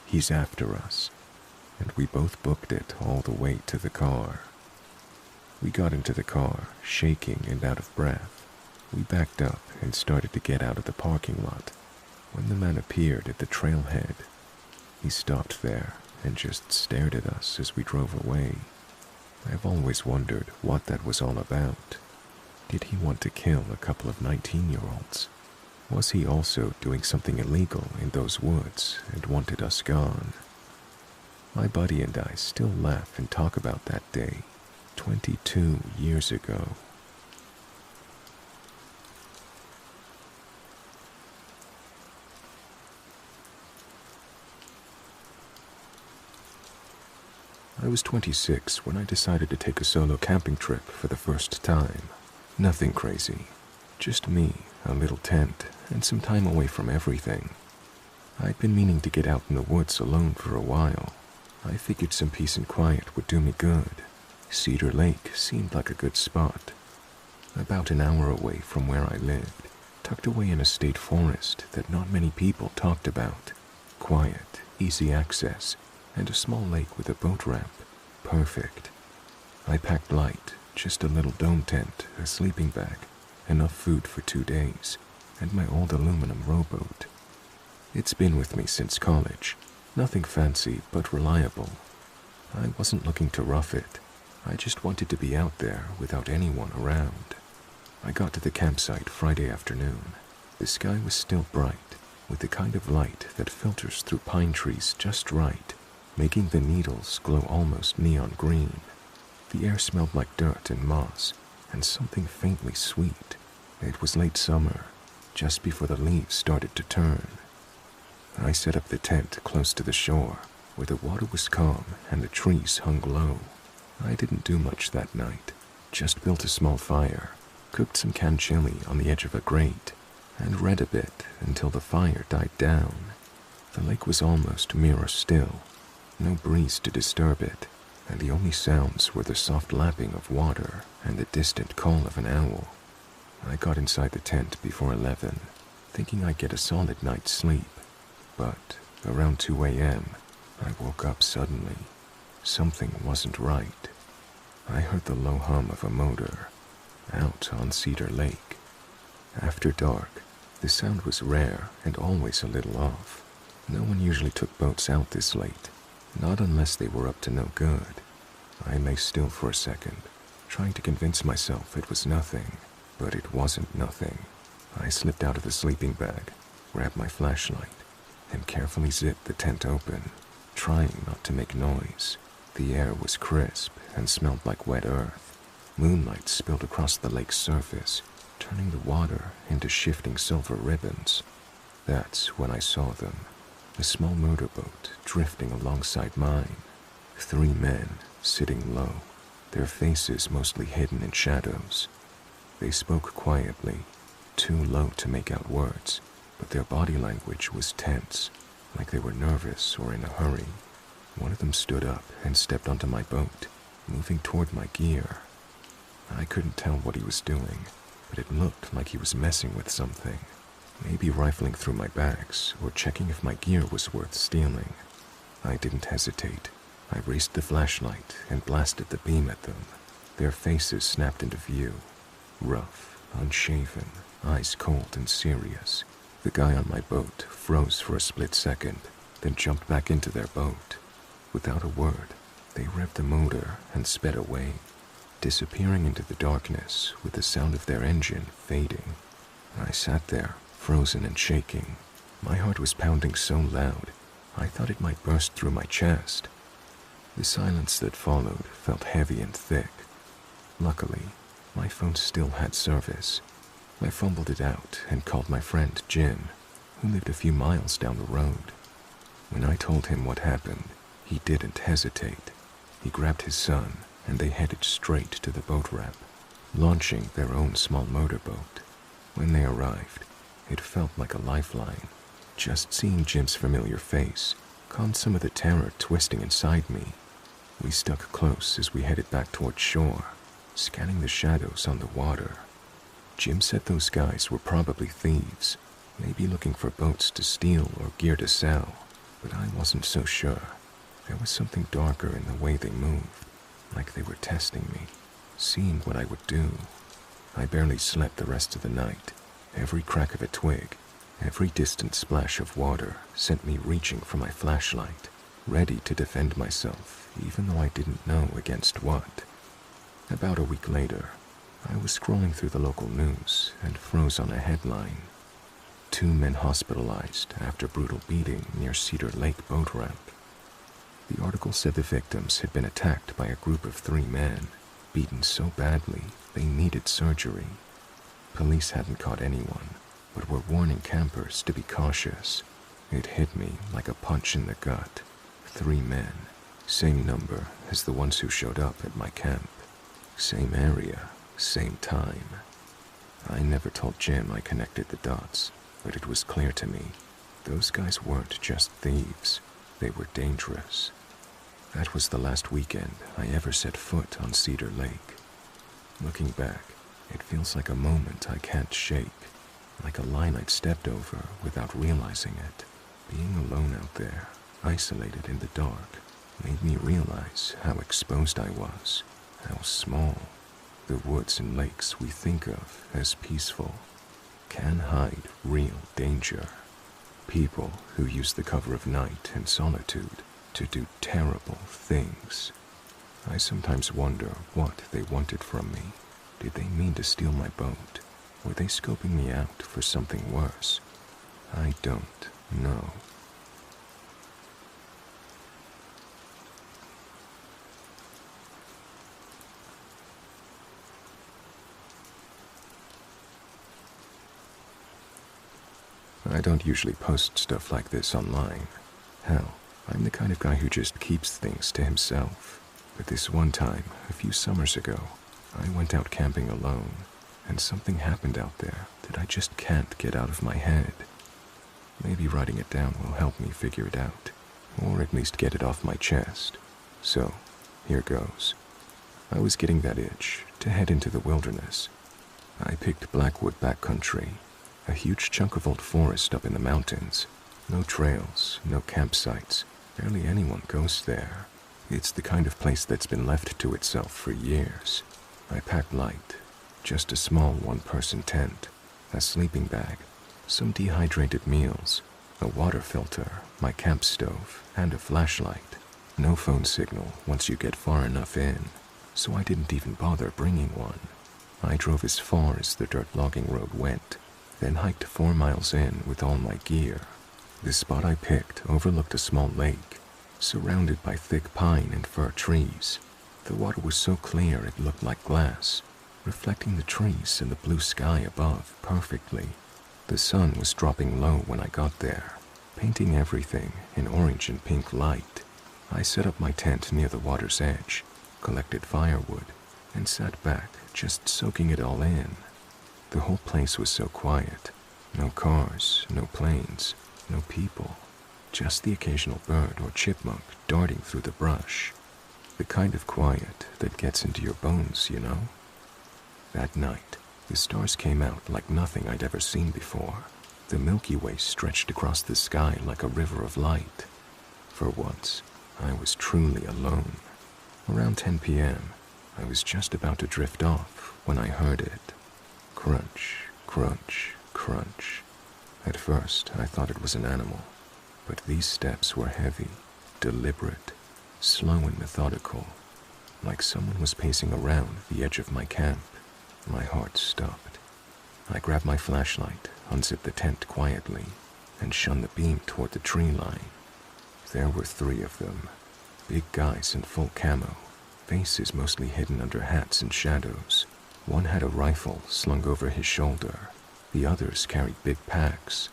"He's after us," and we both booked it all the way to the car. We got into the car, shaking and out of breath. We backed up and started to get out of the parking lot when the man appeared at the trailhead. He stopped there and just stared at us as we drove away. I've always wondered what that was all about. Did he want to kill a couple of 19-year-olds? Was he also doing something illegal in those woods and wanted us gone? My buddy and I still laugh and talk about that day, 22 years ago. I was 26 when I decided to take a solo camping trip for the first time. Nothing crazy, just me, a little tent, and some time away from everything. I'd been meaning to get out in the woods alone for a while. I figured some peace and quiet would do me good. Cedar Lake seemed like a good spot. About an hour away from where I lived, tucked away in a state forest that not many people talked about. Quiet, easy access, and a small lake with a boat ramp. Perfect. I packed light, just a little dome tent, a sleeping bag, enough food for 2 days, and my old aluminum rowboat. It's been with me since college. Nothing fancy, but reliable. I wasn't looking to rough it. I just wanted to be out there without anyone around. I got to the campsite Friday afternoon. The sky was still bright, with the kind of light that filters through pine trees just right, making the needles glow almost neon green. The air smelled like dirt and moss, and something faintly sweet. It was late summer, just before the leaves started to turn. I set up the tent close to the shore, where the water was calm and the trees hung low. I didn't do much that night, just built a small fire, cooked some canned chili on the edge of a grate, and read a bit until the fire died down. The lake was almost mirror still, no breeze to disturb it, and the only sounds were the soft lapping of water and the distant call of an owl. I got inside the tent before 11, thinking I'd get a solid night's sleep. But around 2 a.m., I woke up suddenly. Something wasn't right. I heard the low hum of a motor out on Cedar Lake. After dark, the sound was rare and always a little off. No one usually took boats out this late, not unless they were up to no good. I lay still for a second, trying to convince myself it was nothing, but it wasn't nothing. I slipped out of the sleeping bag, grabbed my flashlight, and carefully zipped the tent open, trying not to make noise. The air was crisp and smelled like wet earth. Moonlight spilled across the lake's surface, turning the water into shifting silver ribbons. That's when I saw them, a small motorboat drifting alongside mine. 3 men sitting low, their faces mostly hidden in shadows. They spoke quietly, too low to make out words, but their body language was tense, like they were nervous or in a hurry. One of them stood up and stepped onto my boat, moving toward my gear. I couldn't tell what he was doing, but it looked like he was messing with something, maybe rifling through my bags or checking if my gear was worth stealing. I didn't hesitate. I raised the flashlight and blasted the beam at them. Their faces snapped into view, rough, unshaven, eyes cold and serious. The guy on my boat froze for a split second, then jumped back into their boat. Without a word, they revved the motor and sped away, disappearing into the darkness with the sound of their engine fading. I sat there, frozen and shaking. My heart was pounding so loud, I thought it might burst through my chest. The silence that followed felt heavy and thick. Luckily, my phone still had service. I fumbled it out and called my friend Jim, who lived a few miles down the road. When I told him what happened, he didn't hesitate. He grabbed his son, and they headed straight to the boat ramp, launching their own small motorboat. When they arrived, it felt like a lifeline. Just seeing Jim's familiar face, calmed some of the terror twisting inside me. We stuck close as we headed back toward shore, scanning the shadows on the water. Jim said those guys were probably thieves, maybe looking for boats to steal or gear to sell, but I wasn't so sure. There was something darker in the way they moved, like they were testing me, seeing what I would do. I barely slept the rest of the night. Every crack of a twig, every distant splash of water sent me reaching for my flashlight, ready to defend myself, even though I didn't know against what. About a week later, I was scrolling through the local news and froze on a headline. 2 men hospitalized after brutal beating near Cedar Lake boat ramp. The article said the victims had been attacked by a group of 3 men, beaten so badly they needed surgery. Police hadn't caught anyone, but were warning campers to be cautious. It hit me like a punch in the gut. 3 men, same number as the ones who showed up at my camp. Same area, same time. I never told Jim I connected the dots, but it was clear to me. Those guys weren't just thieves, they were dangerous. That was the last weekend I ever set foot on Cedar Lake. Looking back, it feels like a moment I can't shake, like a line I'd stepped over without realizing it. Being alone out there, isolated in the dark, made me realize how exposed I was, how small. The woods and lakes we think of as peaceful can hide real danger. People who use the cover of night and solitude to do terrible things. I sometimes wonder what they wanted from me. Did they mean to steal my boat? Were they scoping me out for something worse? I don't know. I don't usually post stuff like this online. Hell, I'm the kind of guy who just keeps things to himself. But this one time, a few summers ago, I went out camping alone, and something happened out there that I just can't get out of my head. Maybe writing it down will help me figure it out, or at least get it off my chest. So, here goes. I was getting that itch to head into the wilderness. I picked Blackwood backcountry, a huge chunk of old forest up in the mountains. No trails, no campsites, barely anyone goes there. It's the kind of place that's been left to itself for years. I packed light, just a small 1-person tent, a sleeping bag, some dehydrated meals, a water filter, my camp stove, and a flashlight. No phone signal once you get far enough in, so I didn't even bother bringing one. I drove as far as the dirt logging road went, then hiked 4 miles in with all my gear. The spot I picked overlooked a small lake, surrounded by thick pine and fir trees. The water was so clear it looked like glass, reflecting the trees and the blue sky above perfectly. The sun was dropping low when I got there, painting everything in orange and pink light. I set up my tent near the water's edge, collected firewood, and sat back, just soaking it all in. The whole place was so quiet. No cars, no planes, no people. Just the occasional bird or chipmunk darting through the brush. The kind of quiet that gets into your bones, you know? That night, the stars came out like nothing I'd ever seen before. The Milky Way stretched across the sky like a river of light. For once, I was truly alone. Around 10 p.m., I was just about to drift off when I heard it. Crunch, crunch, crunch. At first, I thought it was an animal, but these steps were heavy, deliberate, slow and methodical, like someone was pacing around the edge of my camp. My heart stopped. I grabbed my flashlight, unzipped the tent quietly, and shone the beam toward the tree line. There were 3 of them, big guys in full camo, faces mostly hidden under hats and shadows. One had a rifle slung over his shoulder. The others carried big packs.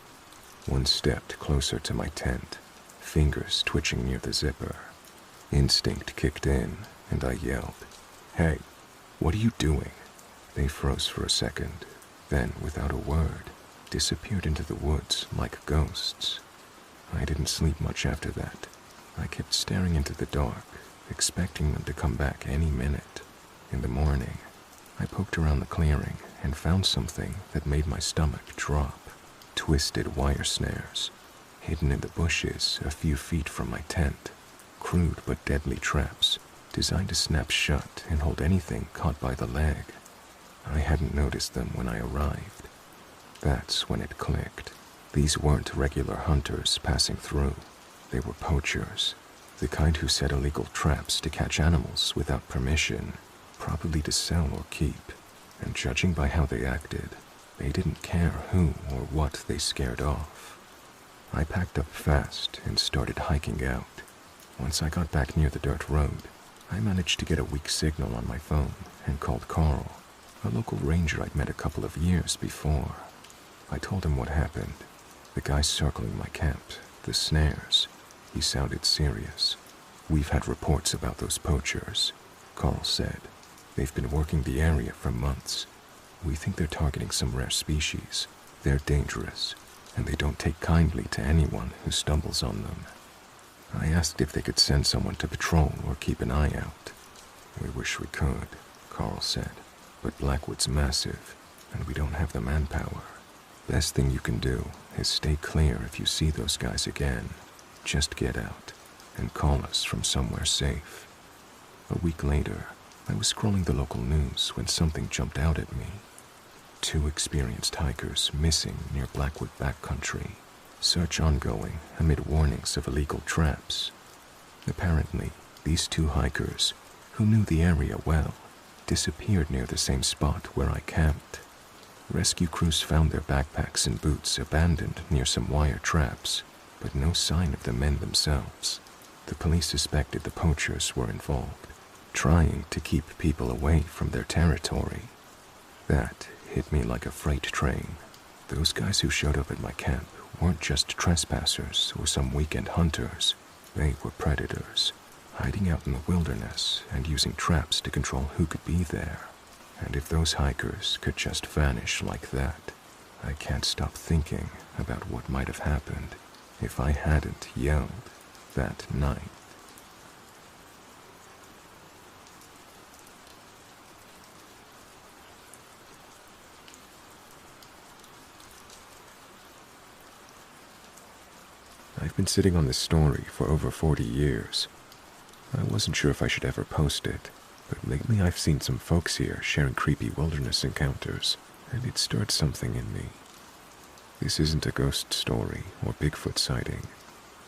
One stepped closer to my tent, fingers twitching near the zipper. Instinct kicked in, and I yelled, "Hey, what are you doing?" They froze for a second, then, without a word, disappeared into the woods like ghosts. I didn't sleep much after that. I kept staring into the dark, expecting them to come back any minute. In the morning, I poked around the clearing and found something that made my stomach drop. Twisted wire snares, hidden in the bushes a few feet from my tent. Crude but deadly traps, designed to snap shut and hold anything caught by the leg. I hadn't noticed them when I arrived. That's when it clicked. These weren't regular hunters passing through. They were poachers, the kind who set illegal traps to catch animals without permission, probably to sell or keep. And judging by how they acted, they didn't care who or what they scared off. I packed up fast and started hiking out. Once I got back near the dirt road, I managed to get a weak signal on my phone and called Carl, a local ranger I'd met a couple of years before. I told him what happened. The guys circling my camp, the snares. He sounded serious. "We've had reports about those poachers," Carl said. "They've been working the area for months. We think they're targeting some rare species. They're dangerous, and they don't take kindly to anyone who stumbles on them." I asked if they could send someone to patrol or keep an eye out. "We wish we could," Carl said, "but Blackwood's massive, and we don't have the manpower. Best thing you can do is stay clear if you see those guys again. Just get out and call us from somewhere safe." A week later, I was scrolling the local news when something jumped out at me. 2 experienced hikers missing near Blackwood backcountry. Search ongoing amid warnings of illegal traps. Apparently, these 2 hikers, who knew the area well, disappeared near the same spot where I camped. Rescue crews found their backpacks and boots abandoned near some wire traps, but no sign of the men themselves. The police suspected the poachers were involved, trying to keep people away from their territory. That hit me like a freight train. Those guys who showed up at my camp weren't just trespassers or some weekend hunters. They were predators, hiding out in the wilderness and using traps to control who could be there. And if those hikers could just vanish like that, I can't stop thinking about what might have happened if I hadn't yelled that night. I've been sitting on this story for over 40 years. I wasn't sure if I should ever post it, but lately I've seen some folks here sharing creepy wilderness encounters, and it stirred something in me. This isn't a ghost story or Bigfoot sighting,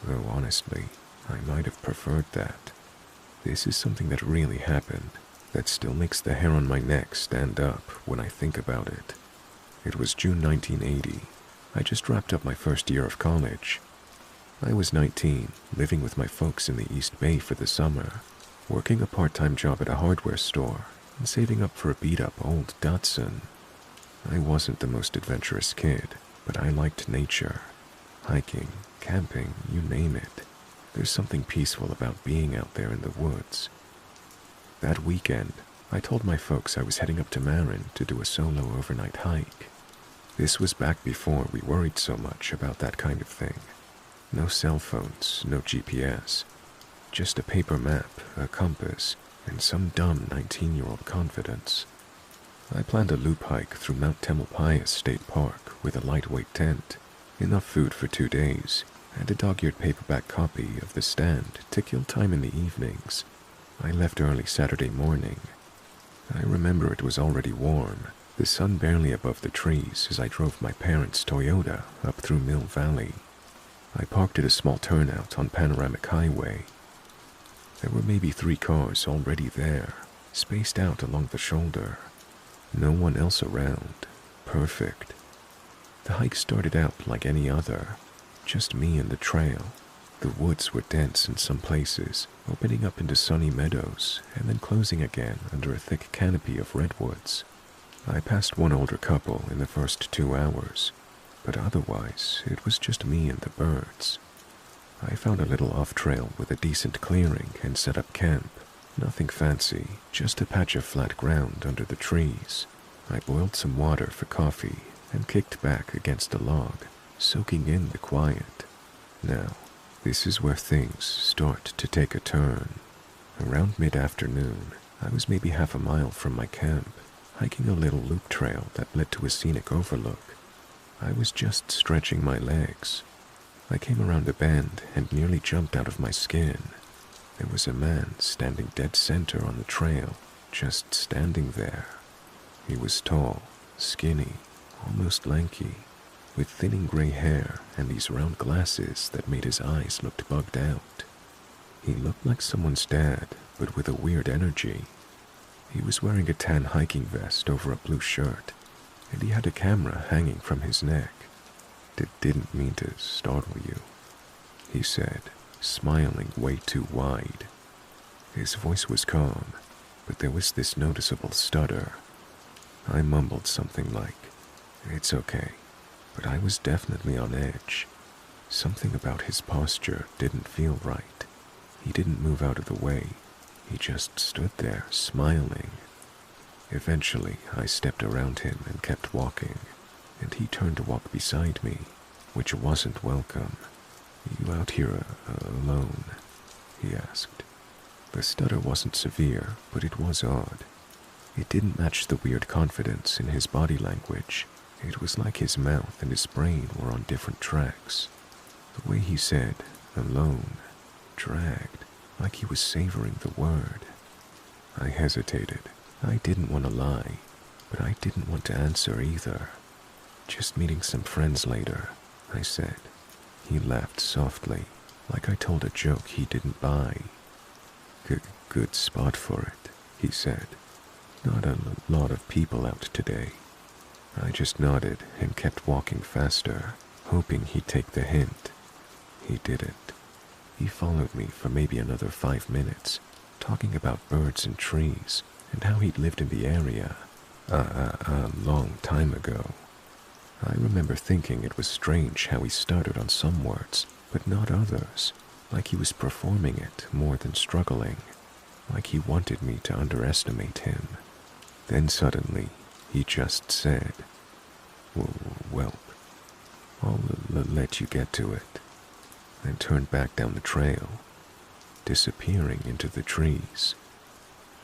though honestly, I might have preferred that. This is something that really happened, that still makes the hair on my neck stand up when I think about it. It was June 1980. I just wrapped up my first year of college. I was 19, living with my folks in the East Bay for the summer, working a part-time job at a hardware store, and saving up for a beat-up old Datsun. I wasn't the most adventurous kid, but I liked nature. Hiking, camping, you name it. There's something peaceful about being out there in the woods. That weekend, I told my folks I was heading up to Marin to do a solo overnight hike. This was back before we worried so much about that kind of thing. No cell phones, no GPS. Just a paper map, a compass, and some dumb 19-year-old confidence. I planned a loop hike through Mount Tamalpais State Park with a lightweight tent, enough food for 2 days, and a dog-eared paperback copy of The Stand to kill time in the evenings. I left early Saturday morning. I remember it was already warm, the sun barely above the trees as I drove my parents' Toyota up through Mill Valley. I parked at a small turnout on Panoramic Highway. There were maybe 3 cars already there, spaced out along the shoulder. No one else around. Perfect. The hike started out like any other, just me and the trail. The woods were dense in some places, opening up into sunny meadows and then closing again under a thick canopy of redwoods. I passed one older couple in the first 2 hours, but otherwise it was just me and the birds. I found a little off-trail with a decent clearing and set up camp. Nothing fancy, just a patch of flat ground under the trees. I boiled some water for coffee and kicked back against a log, soaking in the quiet. Now, this is where things start to take a turn. Around mid-afternoon, I was maybe half a mile from my camp, hiking a little loop trail that led to a scenic overlook. I was just stretching my legs. I came around a bend and nearly jumped out of my skin. There was a man standing dead center on the trail, just standing there. He was tall, skinny, almost lanky, with thinning gray hair and these round glasses that made his eyes look bugged out. He looked like someone's dad, but with a weird energy. He was wearing a tan hiking vest over a blue shirt, and he had a camera hanging from his neck. Didn't mean to startle you, he said, smiling way too wide. His voice was calm, but there was this noticeable stutter. I mumbled something like, "It's okay," but I was definitely on edge. Something about his posture didn't feel right. He didn't move out of the way. He just stood there, smiling. Eventually, I stepped around him and kept walking, and he turned to walk beside me, which wasn't welcome. "You out here alone?" he asked. The stutter wasn't severe, but it was odd. It didn't match the weird confidence in his body language. It was like his mouth and his brain were on different tracks. The way he said, "alone," dragged, like he was savoring the word. I hesitated. I didn't want to lie, but I didn't want to answer either. "Just meeting some friends later," I said. He laughed softly, like I told a joke he didn't buy. Good spot for it," he said. "Not a lot of people out today." I just nodded and kept walking faster, hoping he'd take the hint. He didn't. He followed me for maybe another 5 minutes, talking about birds and trees and how he'd lived in the area a long time ago. I remember thinking it was strange how he stuttered on some words, but not others, like he was performing it more than struggling, like he wanted me to underestimate him. Then suddenly, he just said, "Well, I'll let you get to it," and turned back down the trail, disappearing into the trees.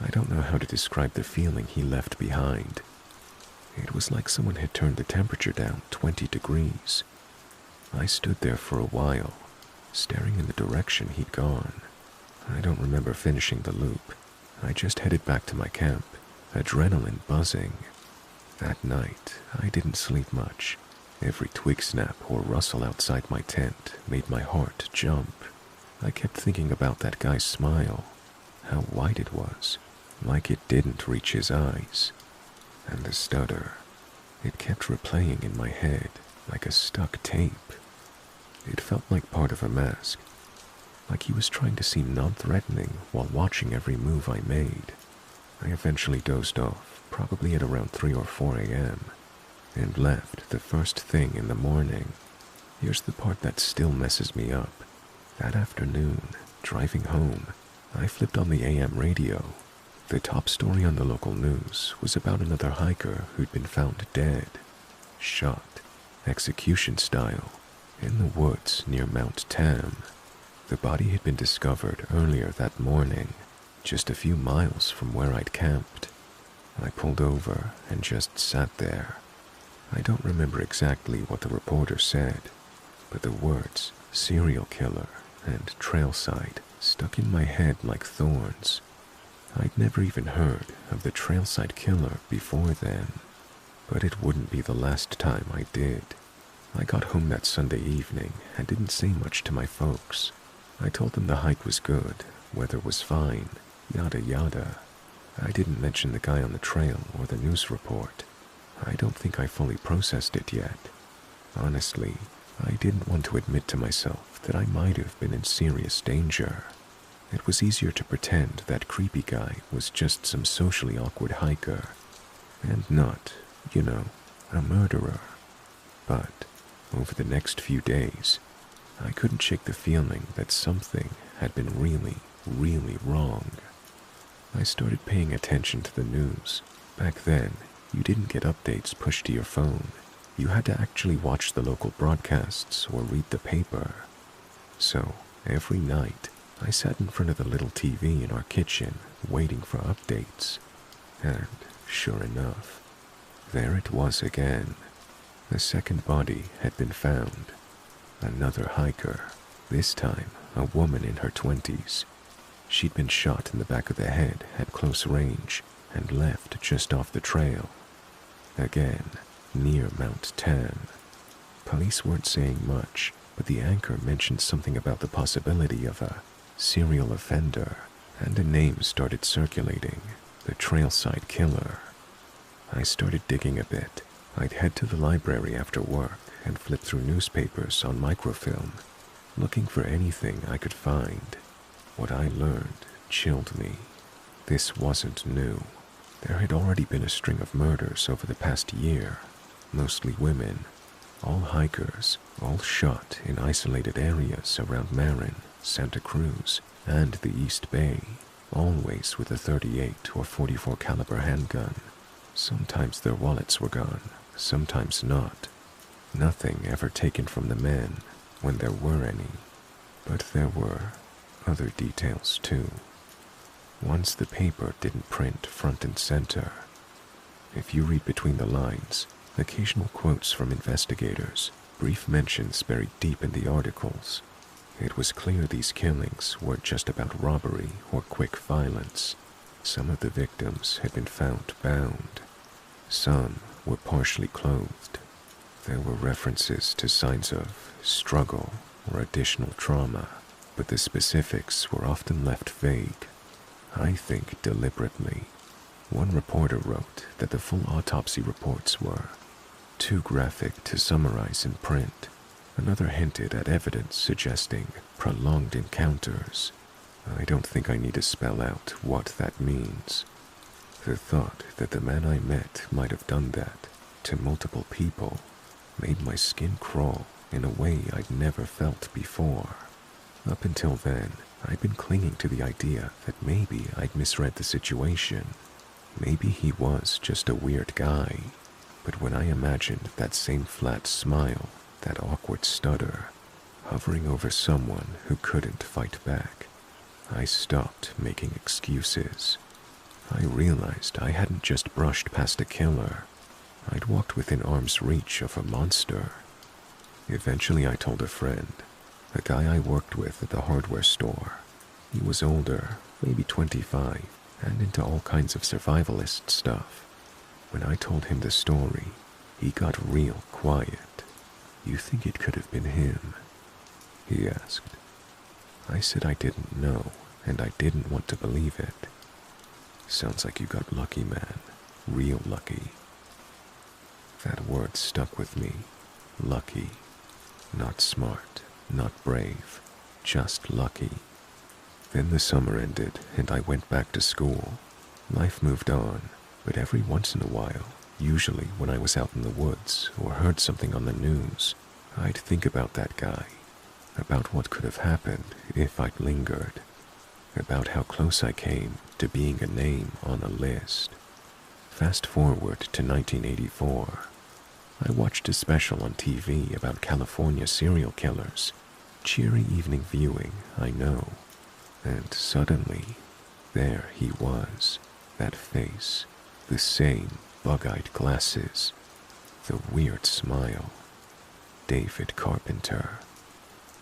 I don't know how to describe the feeling he left behind. It was like someone had turned the temperature down 20 degrees. I stood there for a while, staring in the direction he'd gone. I don't remember finishing the loop. I just headed back to my camp, adrenaline buzzing. That night, I didn't sleep much. Every twig snap or rustle outside my tent made my heart jump. I kept thinking about that guy's smile, how wide it was, like it didn't reach his eyes. And the stutter, it kept replaying in my head like a stuck tape. It felt like part of a mask, like he was trying to seem non-threatening while watching every move I made. I eventually dozed off, probably at around 3 or 4 a.m., and left the first thing in the morning. Here's the part that still messes me up. That afternoon, driving home, I flipped on the AM radio. The top story on the local news was about another hiker who'd been found dead, shot, execution style, in the woods near Mount Tam. The body had been discovered earlier that morning, just a few miles from where I'd camped. I pulled over and just sat there. I don't remember exactly what the reporter said, but the words serial killer and trailside stuck in my head like thorns. I'd never even heard of the trailside killer before then, but it wouldn't be the last time I did. I got home that Sunday evening and didn't say much to my folks. I told them the hike was good, weather was fine, yada yada. I didn't mention the guy on the trail or the news report. I don't think I fully processed it yet. Honestly, I didn't want to admit to myself that I might have been in serious danger. It was easier to pretend that creepy guy was just some socially awkward hiker, and not, a murderer. But over the next few days, I couldn't shake the feeling that something had been really, really wrong. I started paying attention to the news. Back then, you didn't get updates pushed to your phone. You had to actually watch the local broadcasts or read the paper. So, every night, I sat in front of the little TV in our kitchen, waiting for updates. And, sure enough, there it was again. The second body had been found. Another hiker, this time a woman in her 20s. She'd been shot in the back of the head at close range and left just off the trail. Again, near Mount Tan. Police weren't saying much, but the anchor mentioned something about the possibility of a serial offender, and a name started circulating, the Trailside Killer. I started digging a bit. I'd head to the library after work and flip through newspapers on microfilm, looking for anything I could find. What I learned chilled me. This wasn't new. There had already been a string of murders over the past year, mostly women, all hikers, all shot in isolated areas around Marin, Santa Cruz, and the East Bay, always with a 38 or 44 caliber handgun. Sometimes their wallets were gone, sometimes not. Nothing ever taken from the men, when there were any. But there were other details too. Once the paper didn't print front and center. If you read between the lines, occasional quotes from investigators, brief mentions buried deep in the articles, it was clear these killings weren't just about robbery or quick violence. Some of the victims had been found bound. Some were partially clothed. There were references to signs of struggle or additional trauma, but the specifics were often left vague. I think deliberately. One reporter wrote that the full autopsy reports were too graphic to summarize in print. Another hinted at evidence suggesting prolonged encounters. I don't think I need to spell out what that means. The thought that the man I met might have done that to multiple people made my skin crawl in a way I'd never felt before. Up until then, I'd been clinging to the idea that maybe I'd misread the situation. Maybe he was just a weird guy. But when I imagined that same flat smile, that awkward stutter, hovering over someone who couldn't fight back, I stopped making excuses. I realized I hadn't just brushed past a killer. I'd walked within arm's reach of a monster. Eventually I told a friend, a guy I worked with at the hardware store. He was older, maybe 25, and into all kinds of survivalist stuff. When I told him the story, he got real quiet. "You think it could have been him?" he asked. I said I didn't know, and I didn't want to believe it. "Sounds like you got lucky, man. Real lucky." That word stuck with me. Lucky. Not smart, not brave, just lucky. Then the summer ended and I went back to school. Life moved on, but every once in a while, usually when I was out in the woods or heard something on the news, I'd think about that guy, about what could have happened if I'd lingered, about how close I came to being a name on a list. Fast forward to 1984. I watched a special on TV about California serial killers. Cheery evening viewing, I know. And suddenly, there he was. That face, the same bug-eyed glasses, the weird smile. David Carpenter,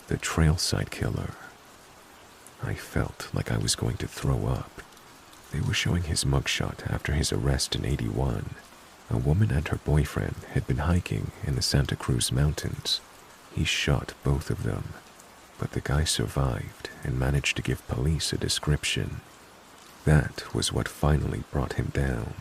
the Trailside Killer. I felt like I was going to throw up. They were showing his mugshot after his arrest in '81. A woman and her boyfriend had been hiking in the Santa Cruz Mountains. He shot both of them, but the guy survived and managed to give police a description. That was what finally brought him down.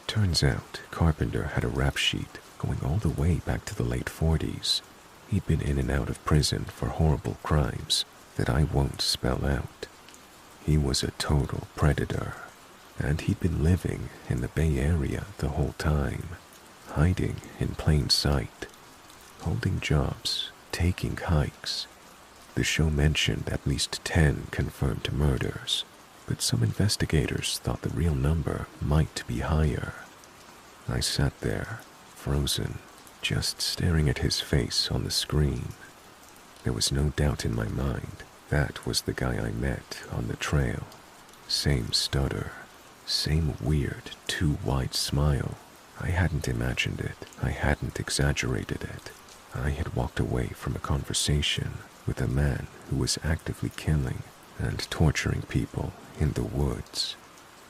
Turns out Carpenter had a rap sheet going all the way back to the late 40s. He'd been in and out of prison for horrible crimes that I won't spell out. He was a total predator, and he'd been living in the Bay Area the whole time, hiding in plain sight, holding jobs, taking hikes. The show mentioned at least 10 confirmed murders, but some investigators thought the real number might be higher. I sat there, frozen, just staring at his face on the screen. There was no doubt in my mind that was the guy I met on the trail. Same stutter, same weird, too wide smile. I hadn't imagined it. I hadn't exaggerated it. I had walked away from a conversation with a man who was actively killing and torturing people in the woods.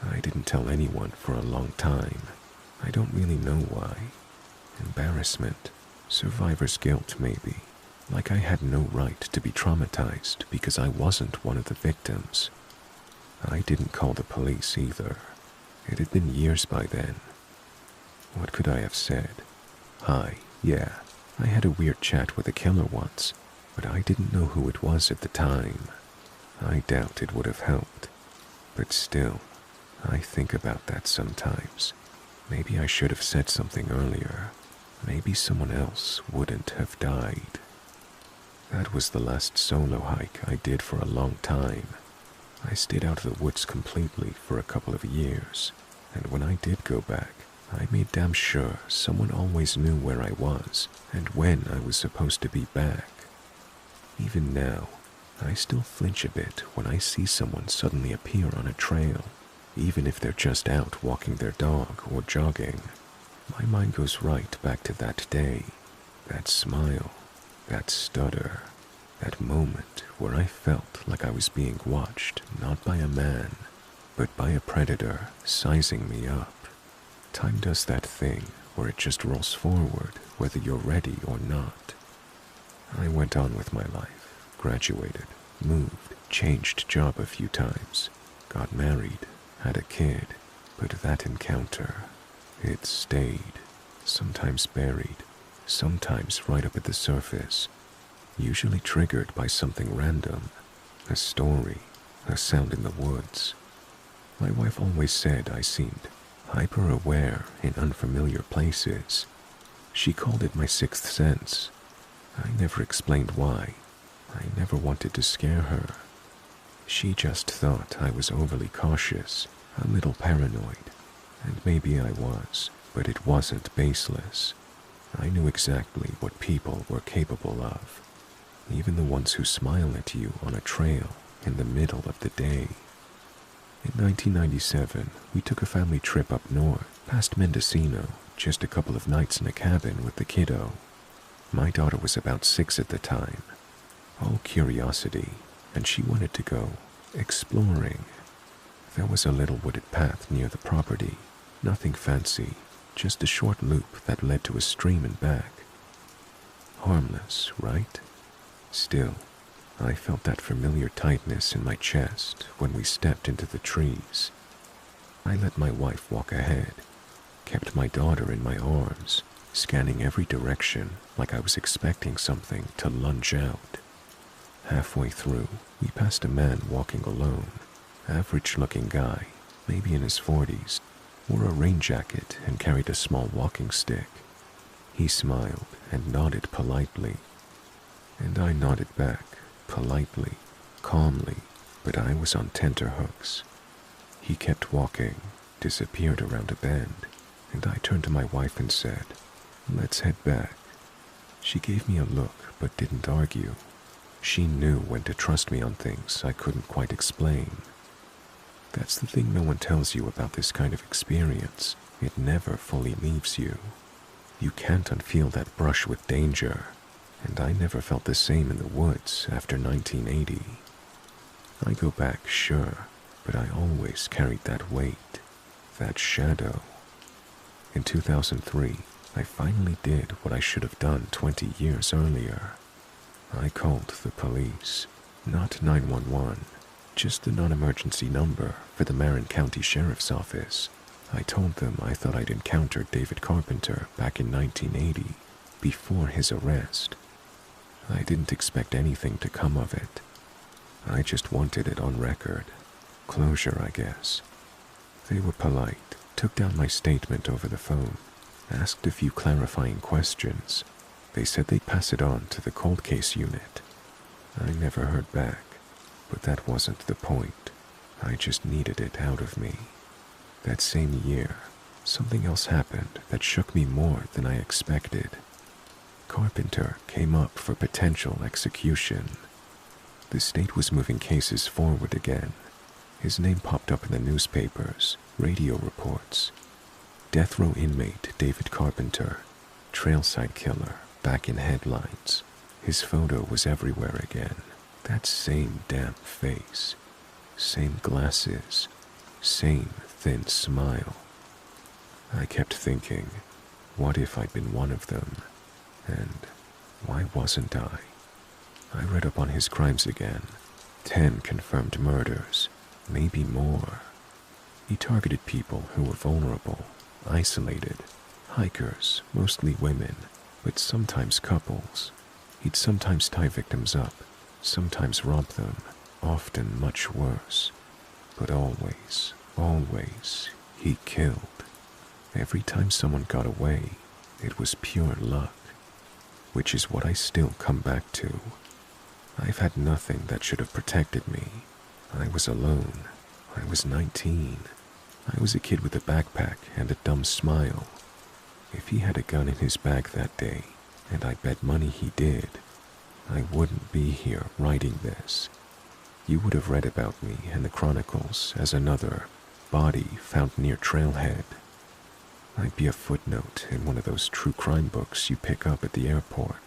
I didn't tell anyone for a long time. I don't really know why. Embarrassment, survivor's guilt maybe. Like I had no right to be traumatized because I wasn't one of the victims. I didn't call the police either. It had been years by then. What could I have said? Hi, yeah, I had a weird chat with a killer once, but I didn't know who it was at the time. I doubt it would have helped. But still, I think about that sometimes. Maybe I should have said something earlier. Maybe someone else wouldn't have died. That was the last solo hike I did for a long time. I stayed out of the woods completely for a couple of years, and when I did go back, I made damn sure someone always knew where I was and when I was supposed to be back. Even now, I still flinch a bit when I see someone suddenly appear on a trail, even if they're just out walking their dog or jogging. My mind goes right back to that day, that smile, that stutter, that moment where I felt like I was being watched not by a man, but by a predator sizing me up. Time does that thing where it just rolls forward whether you're ready or not. I went on with my life, graduated, moved, changed job a few times, got married, had a kid, but that encounter, it stayed, sometimes buried, sometimes right up at the surface, usually triggered by something random, a story, a sound in the woods. My wife always said I seemed hyper-aware in unfamiliar places. She called it my sixth sense. I never explained why. I never wanted to scare her. She just thought I was overly cautious, a little paranoid, and maybe I was, but it wasn't baseless. I knew exactly what people were capable of, even the ones who smile at you on a trail in the middle of the day. In 1997, we took a family trip up north, past Mendocino, just a couple of nights in a cabin with the kiddo. My daughter was about 6 at the time. All curiosity, and she wanted to go exploring. There was a little wooded path near the property, nothing fancy, just a short loop that led to a stream and back. Harmless, right? Still, I felt that familiar tightness in my chest when we stepped into the trees. I let my wife walk ahead, kept my daughter in my arms, scanning every direction like I was expecting something to lunge out. Halfway through, we passed a man walking alone, average-looking guy, maybe in his 40s, wore a rain jacket and carried a small walking stick. He smiled and nodded politely, and I nodded back, politely, calmly, but I was on tenterhooks. He kept walking, disappeared around a bend, and I turned to my wife and said, "Let's head back." She gave me a look but didn't argue. She knew when to trust me on things I couldn't quite explain. That's the thing no one tells you about this kind of experience. It never fully leaves you. You can't unfeel that brush with danger, and I never felt the same in the woods after 1980. I go back, sure, but I always carried that weight, that shadow. In 2003, I finally did what I should have done 20 years earlier. I called the police, not 911, just the non-emergency number for the Marin County Sheriff's Office. I told them I thought I'd encountered David Carpenter back in 1980, before his arrest. I didn't expect anything to come of it. I just wanted it on record. Closure, I guess. They were polite, took down my statement over the phone, asked a few clarifying questions. They said they'd pass it on to the cold case unit. I never heard back, but that wasn't the point. I just needed it out of me. That same year, something else happened that shook me more than I expected. Carpenter came up for potential execution. The state was moving cases forward again. His name popped up in the newspapers, radio reports. Death row inmate David Carpenter, trailside killer, back in headlines. His photo was everywhere again. That same damp face, same glasses, same thin smile. I kept thinking, what if I'd been one of them? And why wasn't I? I read up on his crimes again. 10 confirmed murders, maybe more. He targeted people who were vulnerable, isolated, hikers, mostly women, but sometimes couples. He'd sometimes tie victims up, sometimes rob them, often much worse. But always, he killed. Every time someone got away, it was pure luck, which is what I still come back to. I've had nothing that should have protected me. I was alone. I was 19. I was a kid with a backpack and a dumb smile. If he had a gun in his bag that day, and I bet money he did, I wouldn't be here writing this. You would have read about me in the chronicles as another body found near trailhead. I'd be a footnote in one of those true crime books you pick up at the airport,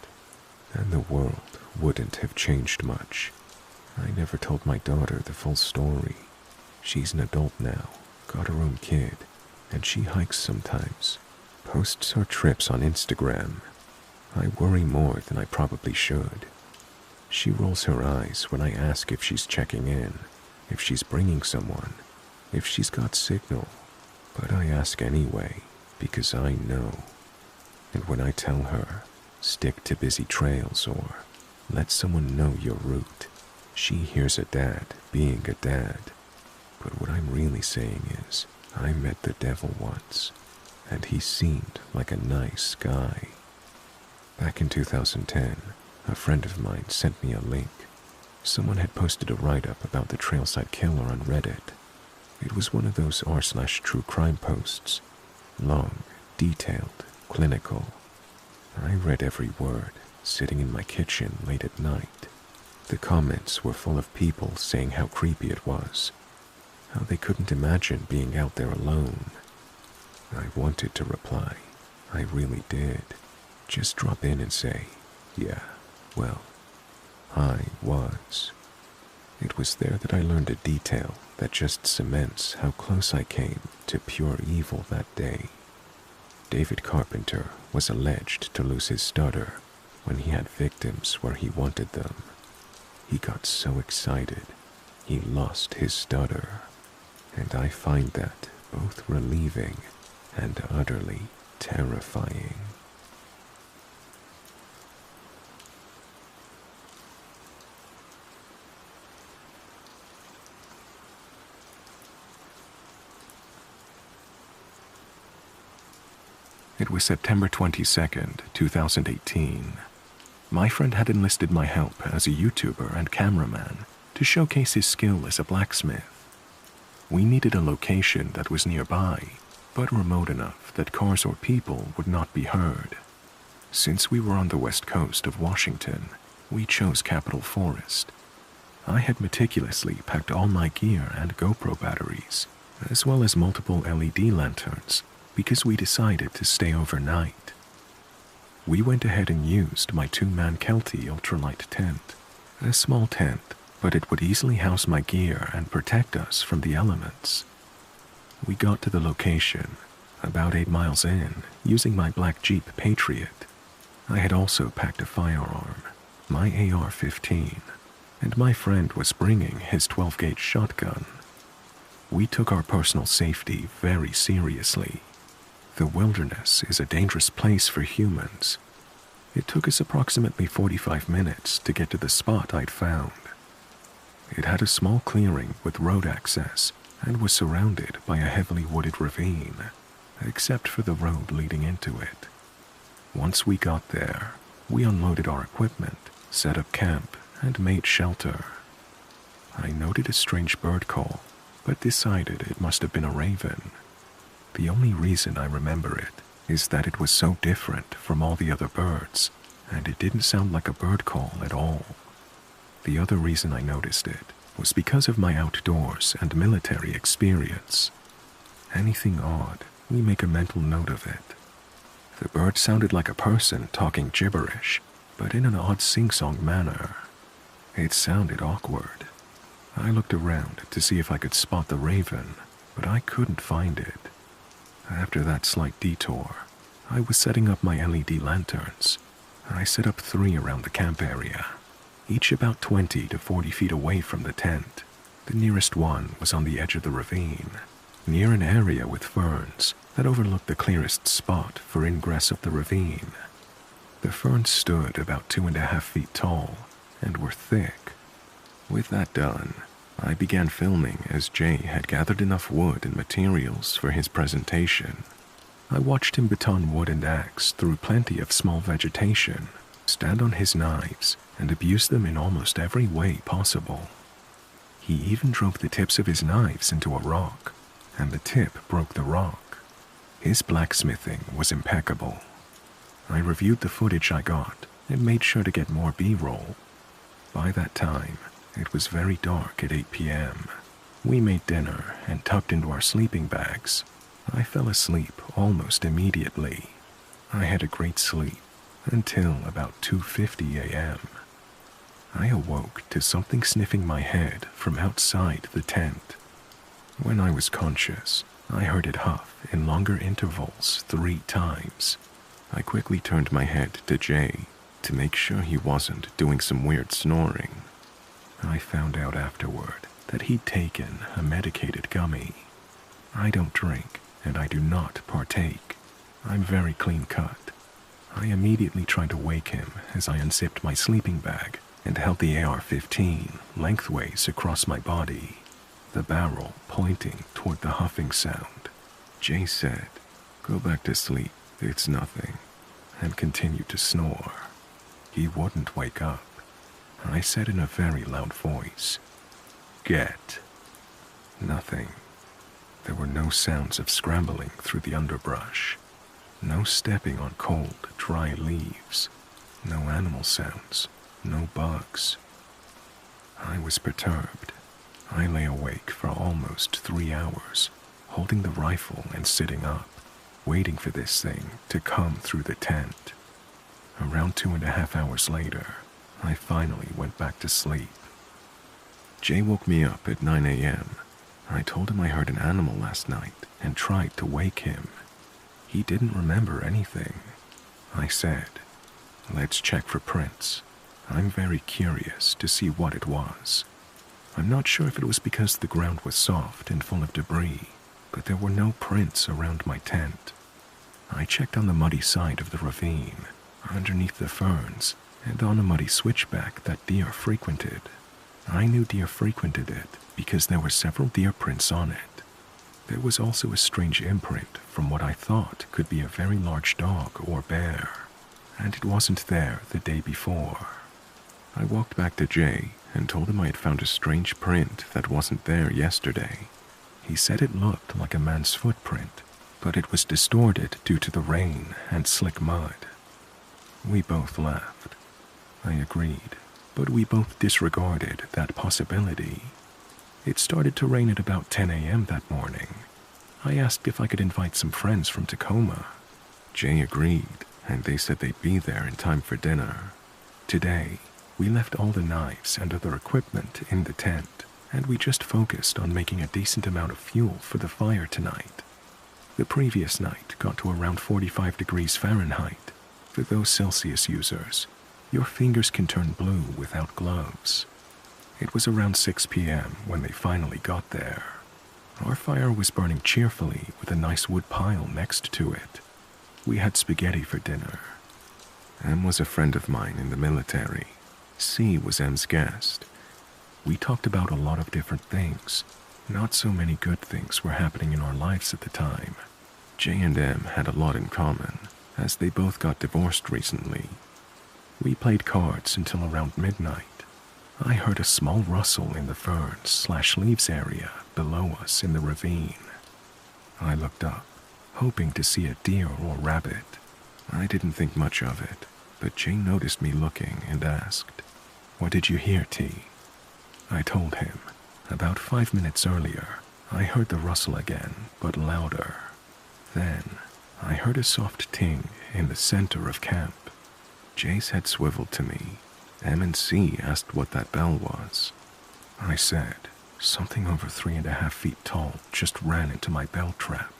and the world wouldn't have changed much. I never told my daughter the full story. She's an adult now, got her own kid, and she hikes sometimes, posts her trips on Instagram. I worry more than I probably should. She rolls her eyes when I ask if she's checking in, if she's bringing someone, if she's got signal. But I ask anyway, because I know. And when I tell her, stick to busy trails or let someone know your route, she hears a dad being a dad. But what I'm really saying is, I met the devil once, and he seemed like a nice guy. Back in 2010, a friend of mine sent me a link. Someone had posted a write-up about the trailside killer on Reddit. It was one of those r/true crime posts. Long, detailed, clinical. I read every word, sitting in my kitchen late at night. The comments were full of people saying how creepy it was, how they couldn't imagine being out there alone. I wanted to reply. I really did. Just drop in and say, yeah, well, I was. It was there that I learned a detail that just cements how close I came to pure evil that day. David Carpenter was alleged to lose his stutter when he had victims where he wanted them. He got so excited, he lost his stutter. And I find that both relieving and utterly terrifying. It was September 22nd, 2018. My friend had enlisted my help as a YouTuber and cameraman to showcase his skill as a blacksmith. We needed a location that was nearby, but remote enough that cars or people would not be heard. Since we were on the west coast of Washington, we chose Capitol Forest. I had meticulously packed all my gear and GoPro batteries, as well as multiple LED lanterns, because we decided to stay overnight. We went ahead and used my 2-man Kelty ultralight tent, a small tent, but it would easily house my gear and protect us from the elements. We got to the location, about 8 miles in, using my black Jeep Patriot. I had also packed a firearm, my AR-15, and my friend was bringing his 12-gauge shotgun. We took our personal safety very seriously. The wilderness is a dangerous place for humans. It took us approximately 45 minutes to get to the spot I'd found. It had a small clearing with road access and was surrounded by a heavily wooded ravine, except for the road leading into it. Once we got there, we unloaded our equipment, set up camp, and made shelter. I noted a strange bird call, but decided it must have been a raven. The only reason I remember it is that it was so different from all the other birds, and it didn't sound like a bird call at all. The other reason I noticed it was because of my outdoors and military experience. Anything odd, we make a mental note of it. The bird sounded like a person talking gibberish, but in an odd sing-song manner. It sounded awkward. I looked around to see if I could spot the raven, but I couldn't find it. After that slight detour, I was setting up my LED lanterns. I set up 3 around the camp area, each about 20 to 40 feet away from the tent. The nearest one was on the edge of the ravine, near an area with ferns that overlooked the clearest spot for ingress of the ravine. The ferns stood about 2.5 feet tall and were thick. With that done, I began filming as Jay had gathered enough wood and materials for his presentation. I watched him baton wood and axe through plenty of small vegetation, stand on his knives, and abuse them in almost every way possible. He even drove the tips of his knives into a rock, and the tip broke the rock. His blacksmithing was impeccable. I reviewed the footage I got and made sure to get more B-roll. By that time, it was very dark at 8 p.m. We made dinner and tucked into our sleeping bags. I fell asleep almost immediately. I had a great sleep until about 2:50 a.m. I awoke to something sniffing my head from outside the tent. When I was conscious, I heard it huff in longer intervals 3 times. I quickly turned my head to Jay to make sure he wasn't doing some weird snoring. I found out afterward that he'd taken a medicated gummy. I don't drink, and I do not partake. I'm very clean cut. I immediately tried to wake him as I unzipped my sleeping bag and held the AR-15 lengthways across my body, the barrel pointing toward the huffing sound. Jay said, "Go back to sleep, it's nothing," and continued to snore. He wouldn't wake up. I said in a very loud voice, "Get." Nothing. There were no sounds of scrambling through the underbrush, no stepping on cold, dry leaves, no animal sounds, no bugs. I was perturbed. I lay awake for almost 3 hours, holding the rifle and sitting up, waiting for this thing to come through the tent. Around 2.5 hours later, I finally went back to sleep. Jay woke me up at 9 a.m. I told him I heard an animal last night and tried to wake him. He didn't remember anything. I said, "Let's check for prints. I'm very curious to see what it was." I'm not sure if it was because the ground was soft and full of debris, but there were no prints around my tent. I checked on the muddy side of the ravine, underneath the ferns, and on a muddy switchback that deer frequented. I knew deer frequented it because there were several deer prints on it. There was also a strange imprint from what I thought could be a very large dog or bear, and it wasn't there the day before. I walked back to Jay and told him I had found a strange print that wasn't there yesterday. He said it looked like a man's footprint, but it was distorted due to the rain and slick mud. We both laughed. I agreed, but we both disregarded that possibility. It started to rain at about 10 a.m. that morning. I asked if I could invite some friends from Tacoma. Jay agreed, and they said they'd be there in time for dinner. Today, we left all the knives and other equipment in the tent, and we just focused on making a decent amount of fuel for the fire tonight. The previous night got to around 45 degrees Fahrenheit. For those Celsius users, your fingers can turn blue without gloves. It was around 6 p.m. when they finally got there. Our fire was burning cheerfully with a nice wood pile next to it. We had spaghetti for dinner. M was a friend of mine in the military. C was M's guest. We talked about a lot of different things. Not so many good things were happening in our lives at the time. J and M had a lot in common, as they both got divorced recently. We played cards until around midnight. I heard a small rustle in the ferns/leaves area below us in the ravine. I looked up, hoping to see a deer or rabbit. I didn't think much of it. but Jay noticed me looking and asked, "What did you hear, T?" I told him, about 5 minutes earlier, I heard the rustle again, but louder. Then, I heard a soft ting in the center of camp. Jay's head swiveled to me. M&C asked what that bell was. I said, something over 3.5 feet tall just ran into my bell trap.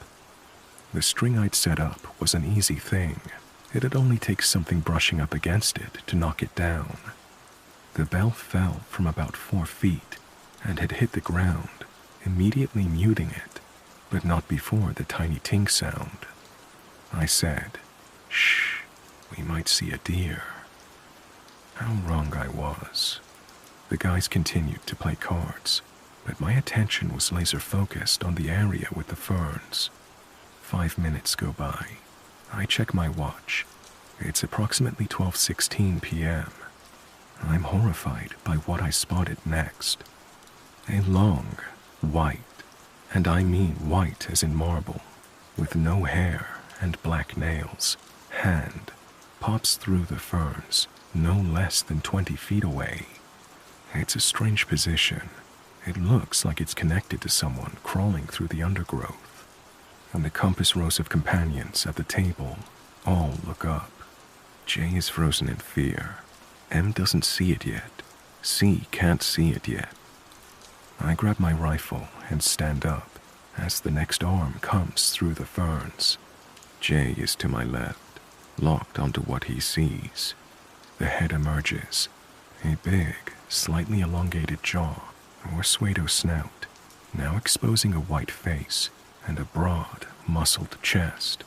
The string I'd set up was an easy thing. It'd only take something brushing up against it to knock it down. The bell fell from about 4 feet and had hit the ground, immediately muting it, but not before the tiny ting sound. I said, "Shh, we might see a deer." How wrong I was. The guys continued to play cards, but my attention was laser-focused on the area with the ferns. 5 minutes go by. I check my watch. It's approximately 12:16 p.m. I'm horrified by what I spotted next. A long, white, and I mean white as in marble, with no hair and black nails, hand pops through the ferns no less than 20 feet away. It's a strange position. It looks like it's connected to someone crawling through the undergrowth. And the compass rows of companions at the table all look up. Jay is frozen in fear. M doesn't see it yet. C can't see it yet. I grab my rifle and stand up as the next arm comes through the ferns. Jay is to my left, locked onto what he sees. The head emerges, a big, slightly elongated jaw or pseudo snout, now exposing a white face and a broad, muscled chest.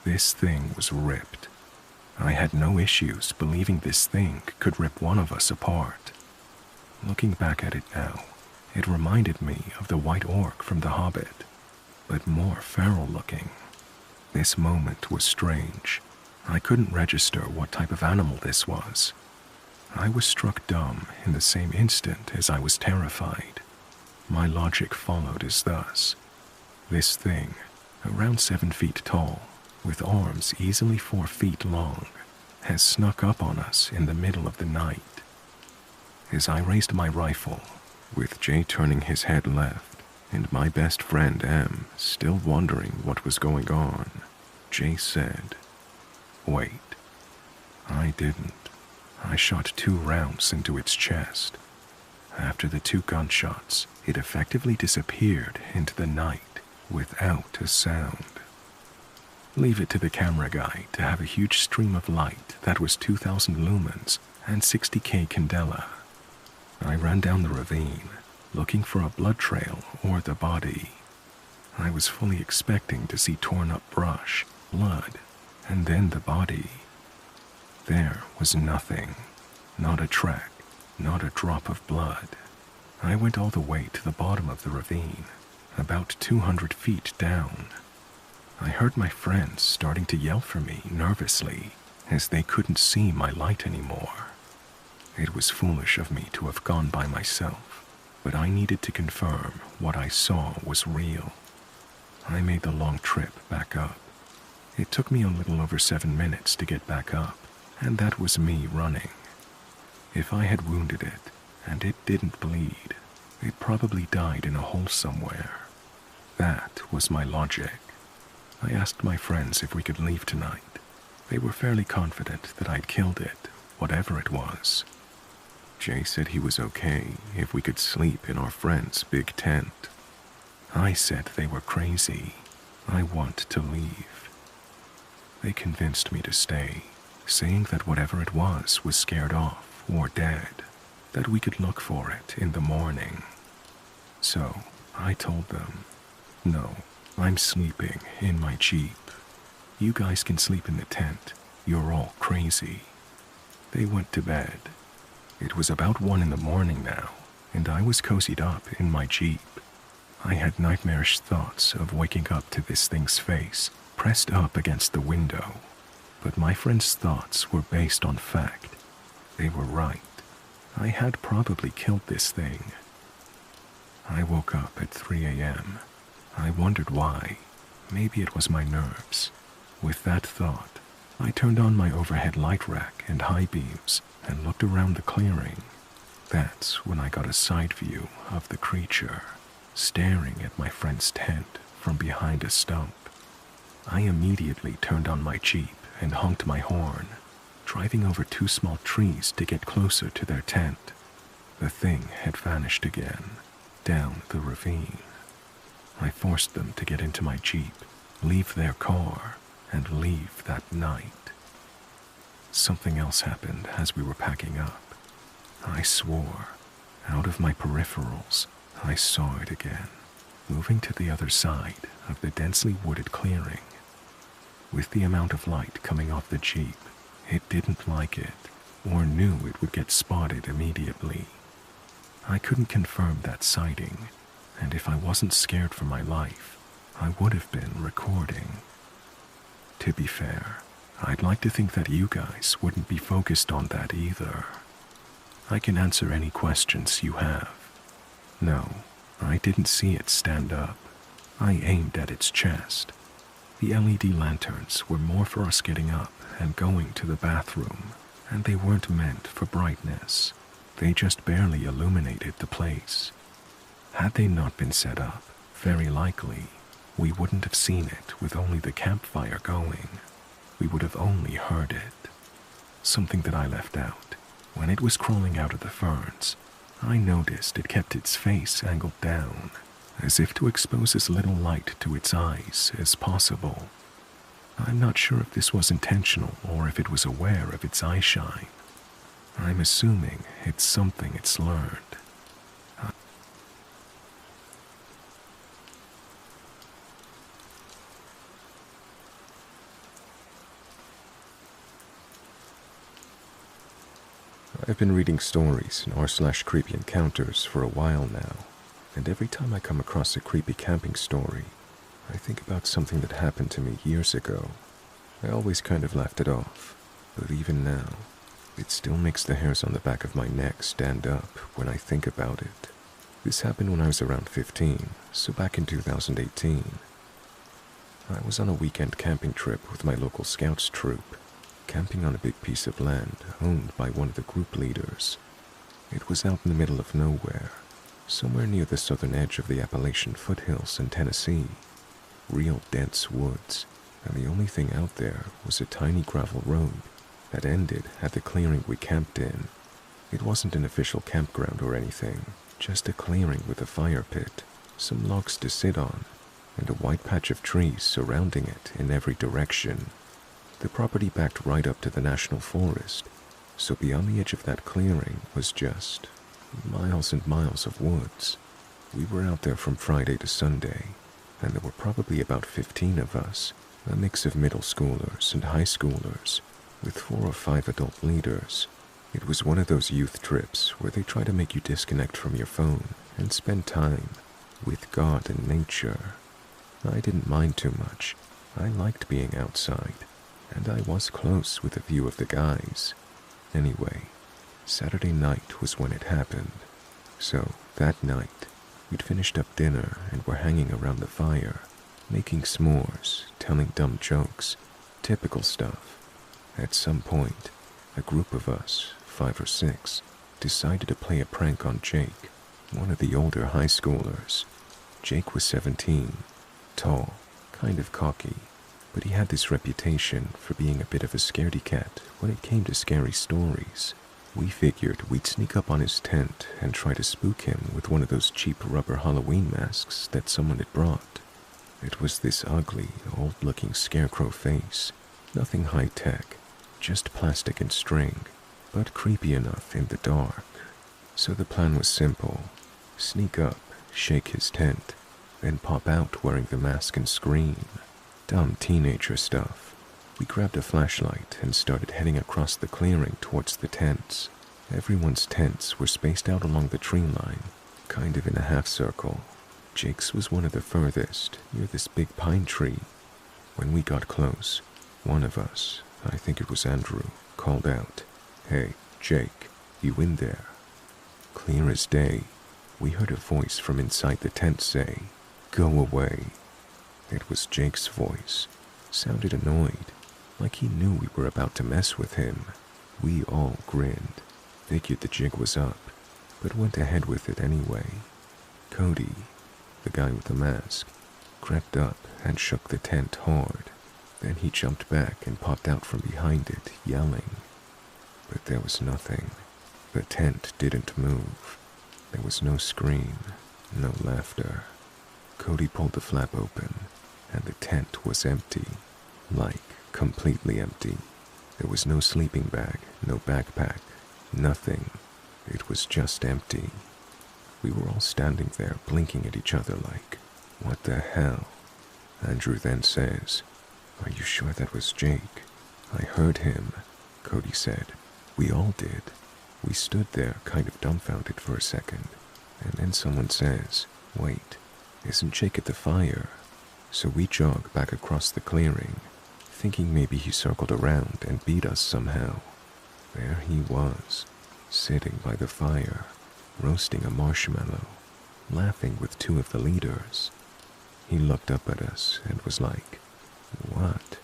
This thing was ripped. I had no issues believing this thing could rip one of us apart. Looking back at it now, it reminded me of the white orc from The Hobbit, but more feral looking. This moment was strange. I couldn't register what type of animal this was. I was struck dumb in the same instant as I was terrified. My logic followed as thus. This thing, around 7 feet tall, with arms easily 4 feet long, has snuck up on us in the middle of the night. As I raised my rifle, with Jay turning his head left, and my best friend M still wondering what was going on, Jay said, "Wait." I didn't. I shot 2 rounds into its chest. After the 2 gunshots, it effectively disappeared into the night without a sound. Leave it to the camera guy to have a huge stream of light that was 2,000 lumens and 60K candela. I ran down the ravine, looking for a blood trail or the body. I was fully expecting to see torn up brush, blood, and then the body. There was nothing. Not a track, not a drop of blood. I went all the way to the bottom of the ravine, about 200 feet down. I heard my friends starting to yell for me nervously, as they couldn't see my light anymore. It was foolish of me to have gone by myself, but I needed to confirm what I saw was real. I made the long trip back up. It took me a little over 7 minutes to get back up, and that was me running. If I had wounded it, and it didn't bleed, it probably died in a hole somewhere. That was my logic. I asked my friends if we could leave tonight. They were fairly confident that I'd killed it, whatever it was. Jay said he was okay if we could sleep in our friend's big tent. I said they were crazy. I want to leave. They convinced me to stay, saying that whatever it was scared off or dead, that we could look for it in the morning. So I told them, "No, I'm sleeping in my Jeep. You guys can sleep in the tent. You're all crazy." They went to bed. It was about 1 in the morning now, and I was cozied up in my Jeep. I had nightmarish thoughts of waking up to this thing's face pressed up against the window, but my friends' thoughts were based on fact. They were right. I had probably killed this thing. I woke up at 3 a.m. I wondered why. Maybe it was my nerves. With that thought, I turned on my overhead light rack and high beams and looked around the clearing. That's when I got a side view of the creature, staring at my friend's tent from behind a stump. I immediately turned on my Jeep and honked my horn, driving over 2 small trees to get closer to their tent. The thing had vanished again, down the ravine. I forced them to get into my Jeep, leave their car, and leave that night. Something else happened as we were packing up. I swore, out of my peripherals, I saw it again, moving to the other side of the densely wooded clearing. With the amount of light coming off the Jeep, it didn't like it, or knew it would get spotted immediately. I couldn't confirm that sighting, and if I wasn't scared for my life, I would have been recording. To be fair, I'd like to think that you guys wouldn't be focused on that either. I can answer any questions you have. No, I didn't see it stand up. I aimed at its chest. The LED lanterns were more for us getting up and going to the bathroom, and they weren't meant for brightness. They just barely illuminated the place. Had they not been set up, very likely, we wouldn't have seen it with only the campfire going. We would have only heard it. Something that I left out. When it was crawling out of the ferns, I noticed it kept its face angled down, as if to expose as little light to its eyes as possible. I'm not sure if this was intentional or if it was aware of its eye shine. I'm assuming it's something it's learned. I've been reading stories and r/creepy encounters for a while now, and every time I come across a creepy camping story, I think about something that happened to me years ago. I always kind of laughed it off, but even now, it still makes the hairs on the back of my neck stand up when I think about it. This happened when I was around 15, so back in 2018. I was on a weekend camping trip with my local scouts troop, camping on a big piece of land owned by one of the group leaders. It was out in the middle of nowhere, somewhere near the southern edge of the Appalachian foothills in Tennessee. Real dense woods, and the only thing out there was a tiny gravel road that ended at the clearing we camped in. It wasn't an official campground or anything, just a clearing with a fire pit, some logs to sit on, and a wide patch of trees surrounding it in every direction. The property backed right up to the national forest, so beyond the edge of that clearing was just miles and miles of woods. We were out there from Friday to Sunday, and there were probably about 15 of us, a mix of middle schoolers and high schoolers, with 4 or 5 adult leaders. It was one of those youth trips where they try to make you disconnect from your phone and spend time with God and nature. I didn't mind too much. I liked being outside, and I was close with a few of the guys. Anyway, Saturday night was when it happened. So, that night, we'd finished up dinner and were hanging around the fire, making s'mores, telling dumb jokes, typical stuff. At some point, a group of us, 5 or 6, decided to play a prank on Jake, one of the older high schoolers. Jake was 17, tall, kind of cocky, but he had this reputation for being a bit of a scaredy cat when it came to scary stories. We figured we'd sneak up on his tent and try to spook him with one of those cheap rubber Halloween masks that someone had brought. It was this ugly, old-looking scarecrow face, nothing high-tech, just plastic and string, but creepy enough in the dark. So the plan was simple: sneak up, shake his tent, then pop out wearing the mask and scream. Dumb teenager stuff. We grabbed a flashlight and started heading across the clearing towards the tents. Everyone's tents were spaced out along the tree line, kind of in a half circle. Jake's was one of the furthest, near this big pine tree. When we got close, one of us, I think it was Andrew, called out, "Hey, Jake, you in there?" Clear as day, we heard a voice from inside the tent say, "Go away." It was Jake's voice. Sounded annoyed. like he knew we were about to mess with him. We all grinned, figured the jig was up, but went ahead with it anyway. Cody, the guy with the mask, crept up and shook the tent hard. Then he jumped back and popped out from behind it, yelling. But there was nothing. The tent didn't move. There was no scream, no laughter. Cody pulled the flap open, and the tent was empty. Like, completely empty. There was no sleeping bag, no backpack, nothing. It was just empty. We were all standing there blinking at each other like, what the hell? Andrew then says, "Are you sure that was Jake?" "I heard him," Cody said. We all did. We stood there kind of dumbfounded for a second, and then someone says, "Wait, isn't Jake at the fire?" So we jog back across the clearing, thinking maybe he circled around and beat us somehow. There he was, sitting by the fire, roasting a marshmallow, laughing with two of the leaders. He looked up at us and was like, "What?"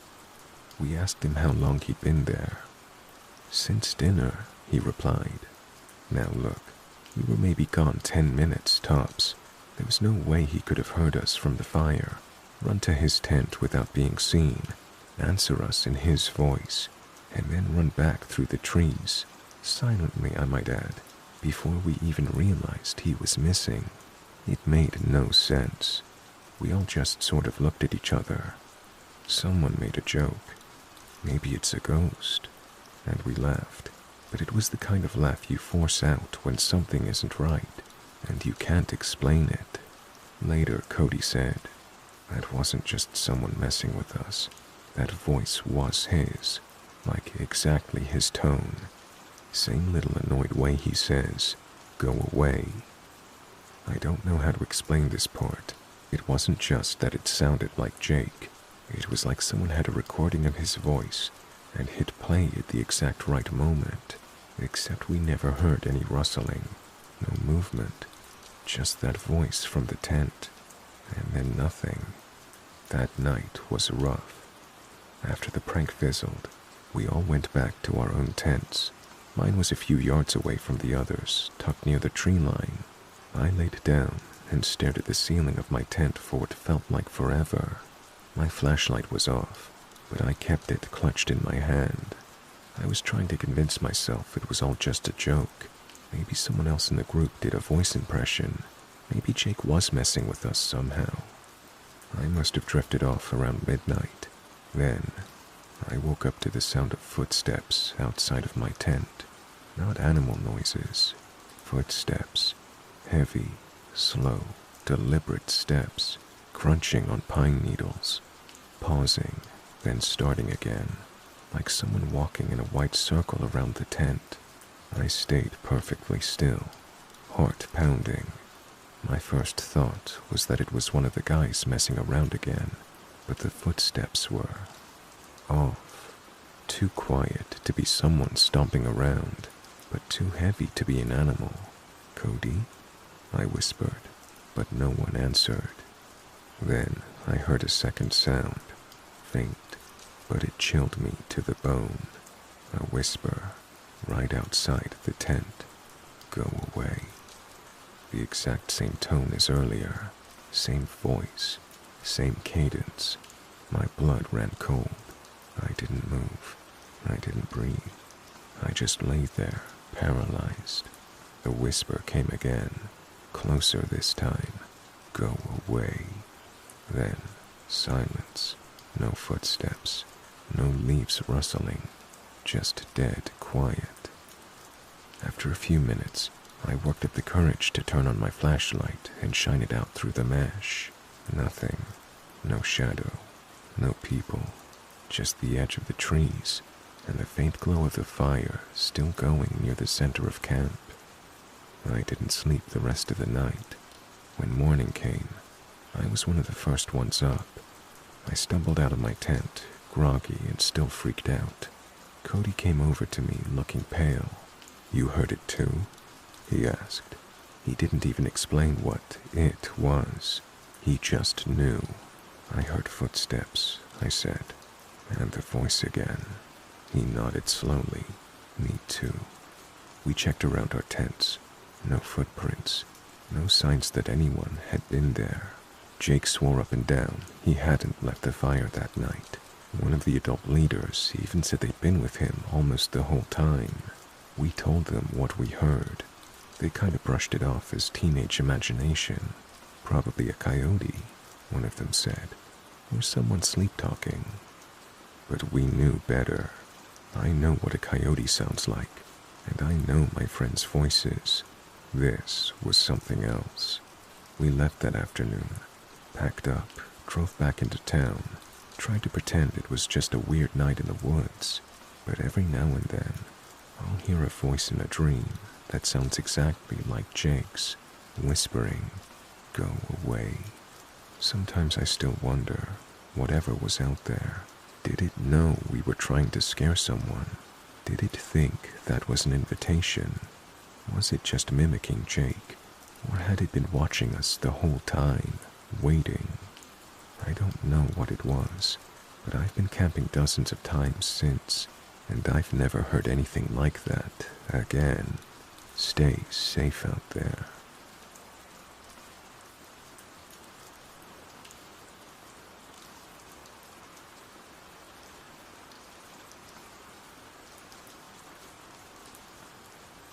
We asked him how long he'd been there. "Since dinner," he replied. Now look, we were maybe gone 10 minutes tops. There was no way he could have heard us from the fire, run to his tent without being seen, answer us in his voice, and then run back through the trees, silently I might add, before we even realized he was missing. It made no sense. We all just sort of looked at each other. Someone made a joke. Maybe it's a ghost. And we laughed, but it was the kind of laugh you force out when something isn't right, and you can't explain it. Later, Cody said, that wasn't just someone messing with us. That voice was his, like exactly his tone. Same little annoyed way he says, "Go away." I don't know how to explain this part. It wasn't just that it sounded like Jake. It was like someone had a recording of his voice and hit play at the exact right moment, except we never heard any rustling, no movement, just that voice from the tent, and then nothing. That night was rough. After the prank fizzled, we all went back to our own tents. Mine was a few yards away from the others, tucked near the tree line. I laid down and stared at the ceiling of my tent for what felt like forever. My flashlight was off, but I kept it clutched in my hand. I was trying to convince myself it was all just a joke. Maybe someone else in the group did a voice impression. Maybe Jake was messing with us somehow. I must have drifted off around midnight. Then, I woke up to the sound of footsteps outside of my tent. Not animal noises. Footsteps. Heavy, slow, deliberate steps, crunching on pine needles. Pausing, then starting again, like someone walking in a white circle around the tent. I stayed perfectly still, heart pounding. My first thought was that it was one of the guys messing around again, but the footsteps were off. Too quiet to be someone stomping around, but too heavy to be an animal. "Cody?" I whispered, but no one answered. Then I heard a second sound, faint, but it chilled me to the bone. A whisper, right outside the tent. "Go away." The exact same tone as earlier, same voice, same cadence. My blood ran cold. I didn't move. I didn't breathe. I just lay there, paralyzed. The whisper came again, closer this time. "Go away." Then, silence. No footsteps. No leaves rustling. Just dead quiet. After a few minutes, I worked up the courage to turn on my flashlight and shine it out through the mesh. Nothing. No shadow. No people. Just the edge of the trees and the faint glow of the fire still going near the center of camp. I didn't sleep the rest of the night. When morning came, I was one of the first ones up. I stumbled out of my tent, groggy and still freaked out. Cody came over to me looking pale. "You heard it too?" he asked. He didn't even explain what it was. He just knew. "I heard footsteps," I said, And the voice again. He nodded slowly. Me too. We checked around our tents. No footprints. No signs that anyone had been there. Jake swore up and down he hadn't left the fire that night. One of the adult leaders even said they'd been with him almost the whole time. We told them what we heard. They kind of brushed it off as teenage imagination. Probably a coyote, one of them said, or someone sleep-talking. But we knew better. I know what a coyote sounds like, and I know my friends' voices. This was something else. We left that afternoon, packed up, drove back into town, tried to pretend it was just a weird night in the woods, but every now and then, I'll hear a voice in a dream that sounds exactly like Jake's, whispering, "Go away." Sometimes I still wonder, whatever was out there, did it know we were trying to scare someone? Did it think that was an invitation? Was it just mimicking Jake? Or had it been watching us the whole time, waiting? I don't know what it was, but I've been camping dozens of times since, and I've never heard anything like that again. Stay safe out there.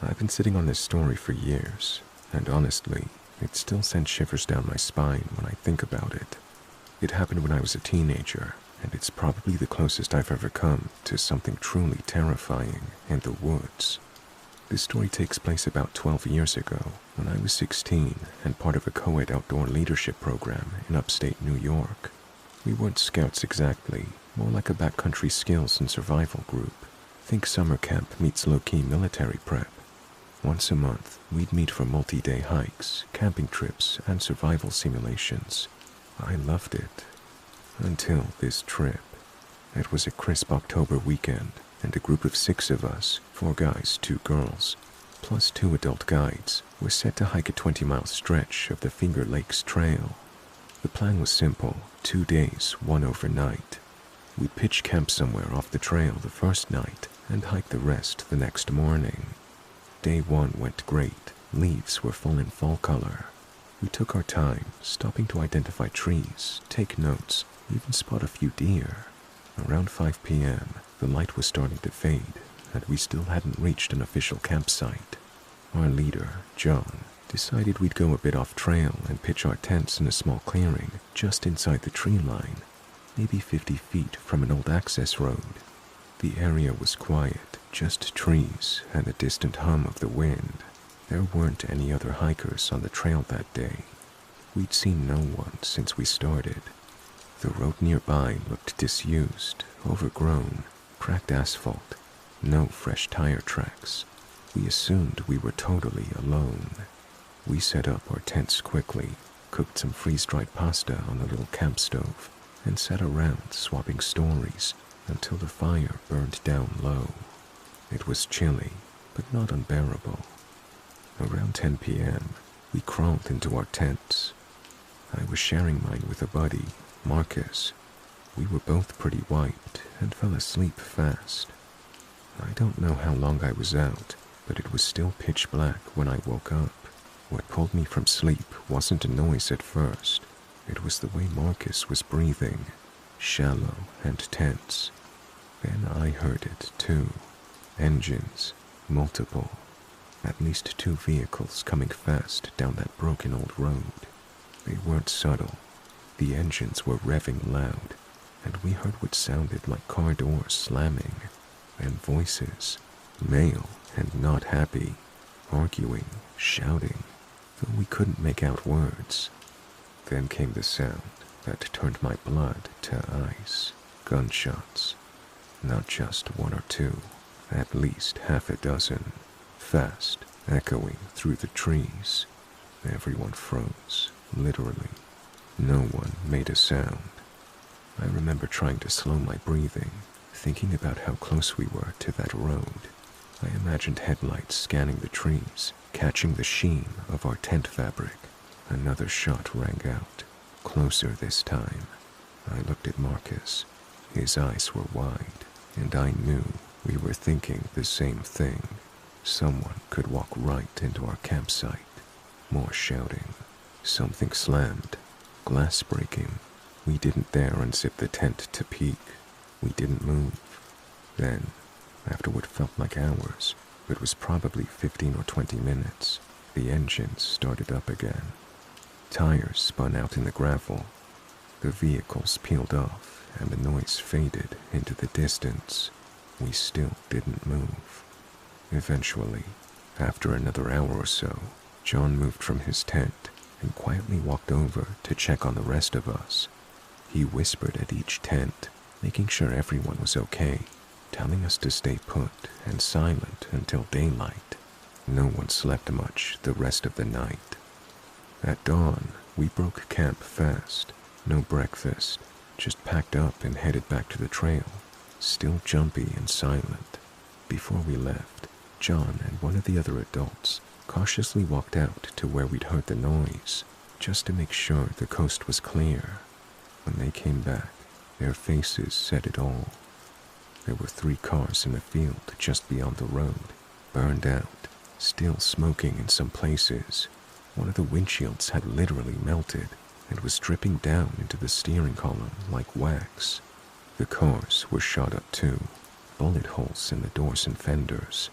I've been sitting on this story for years, and honestly, it still sends shivers down my spine when I think about it. It happened when I was a teenager, and it's probably the closest I've ever come to something truly terrifying in the woods. This story takes place about 12 years ago, when I was 16 and part of a co-ed outdoor leadership program in upstate New York. We weren't scouts exactly, more like a backcountry skills and survival group. Think summer camp meets low-key military prep. Once a month, we'd meet for multi-day hikes, camping trips, and survival simulations. I loved it. Until this trip. It was a crisp October weekend, and a group of 6 of us, 4 guys, 2 girls, plus 2 adult guides, were set to hike a 20-mile stretch of the Finger Lakes Trail. The plan was simple, 2 days, 1 overnight. We'd pitch camp somewhere off the trail the first night, and hike the rest the next morning. Day 1 went great. Leaves were full in fall color. We took our time, stopping to identify trees, take notes, even spot a few deer. Around 5 p.m., the light was starting to fade, and we still hadn't reached an official campsite. Our leader, John, decided we'd go a bit off trail and pitch our tents in a small clearing just inside the tree line, maybe 50 feet from an old access road. The area was quiet, just trees and the distant hum of the wind. There weren't any other hikers on the trail that day. We'd seen no one since we started. The road nearby looked disused, overgrown, cracked asphalt, no fresh tire tracks. We assumed we were totally alone. We set up our tents quickly, cooked some freeze-dried pasta on the little camp stove, and sat around swapping stories until the fire burned down low. It was chilly, but not unbearable. Around 10 p.m., we crawled into our tents. I was sharing mine with a buddy, Marcus. We were both pretty wiped and fell asleep fast. I don't know how long I was out, but it was still pitch black when I woke up. What pulled me from sleep wasn't a noise at first. It was the way Marcus was breathing, shallow and tense. Then I heard it too. Engines, multiple. At least 2 vehicles coming fast down that broken old road. They weren't subtle. The engines were revving loud, and we heard what sounded like car doors slamming, and voices, male and not happy, arguing, shouting, though we couldn't make out words. Then came the sound that turned my blood to ice. Gunshots. Not just 1 or 2, at least half a dozen. Fast, echoing through the trees. Everyone froze, literally. No one made a sound. I remember trying to slow my breathing, thinking about how close we were to that road. I imagined headlights scanning the trees, catching the sheen of our tent fabric. Another shot rang out, closer this time. I looked at Marcus. His eyes were wide, and I knew we were thinking the same thing. Someone could walk right into our campsite. More shouting. Something slammed. Glass breaking. We didn't dare unzip the tent to peek. We didn't move. Then, after what felt like hours, it was probably 15 or 20 minutes, the engines started up again. Tires spun out in the gravel. The vehicles peeled off, and the noise faded into the distance. We still didn't move. Eventually, after another hour or so, John moved from his tent and quietly walked over to check on the rest of us. He whispered at each tent, making sure everyone was okay, telling us to stay put and silent until daylight. No one slept much the rest of the night. At dawn, we broke camp fast. No breakfast, just packed up and headed back to the trail, still jumpy and silent. Before we left, John and one of the other adults cautiously walked out to where we'd heard the noise, just to make sure the coast was clear. When they came back, their faces said it all. There were 3 cars in the field just beyond the road, burned out, still smoking in some places. One of the windshields had literally melted and was dripping down into the steering column like wax. The cars were shot up too, bullet holes in the doors and fenders.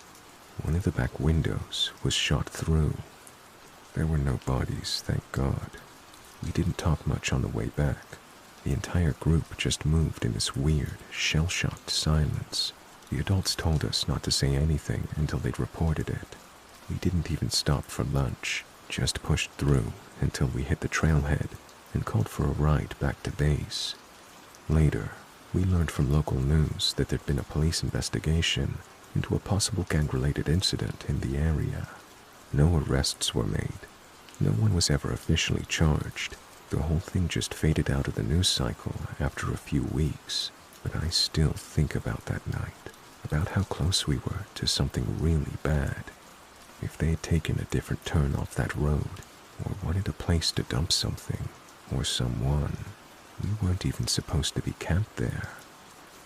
One of the back windows was shot through. There were no bodies, thank God. We didn't talk much on the way back. The entire group just moved in this weird, shell-shocked silence. The adults told us not to say anything until they'd reported it. We didn't even stop for lunch, just pushed through until we hit the trailhead and called for a ride back to base. Later, we learned from local news that there'd been a police investigation into a possible gang-related incident in the area. No arrests were made. No one was ever officially charged. The whole thing just faded out of the news cycle after a few weeks. But I still think about that night, about how close we were to something really bad. If they had taken a different turn off that road, or wanted a place to dump something, or someone, we weren't even supposed to be camped there.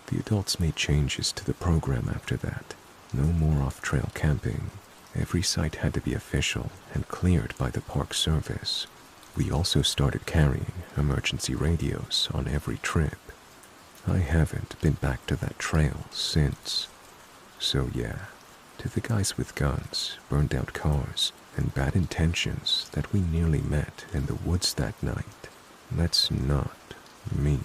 The adults made changes to the program after that. No more off-trail camping. Every site had to be official and cleared by the Park Service. We also started carrying emergency radios on every trip. I haven't been back to that trail since. So yeah, to the guys with guns, burned out cars, and bad intentions that we nearly met in the woods that night, let's not meet.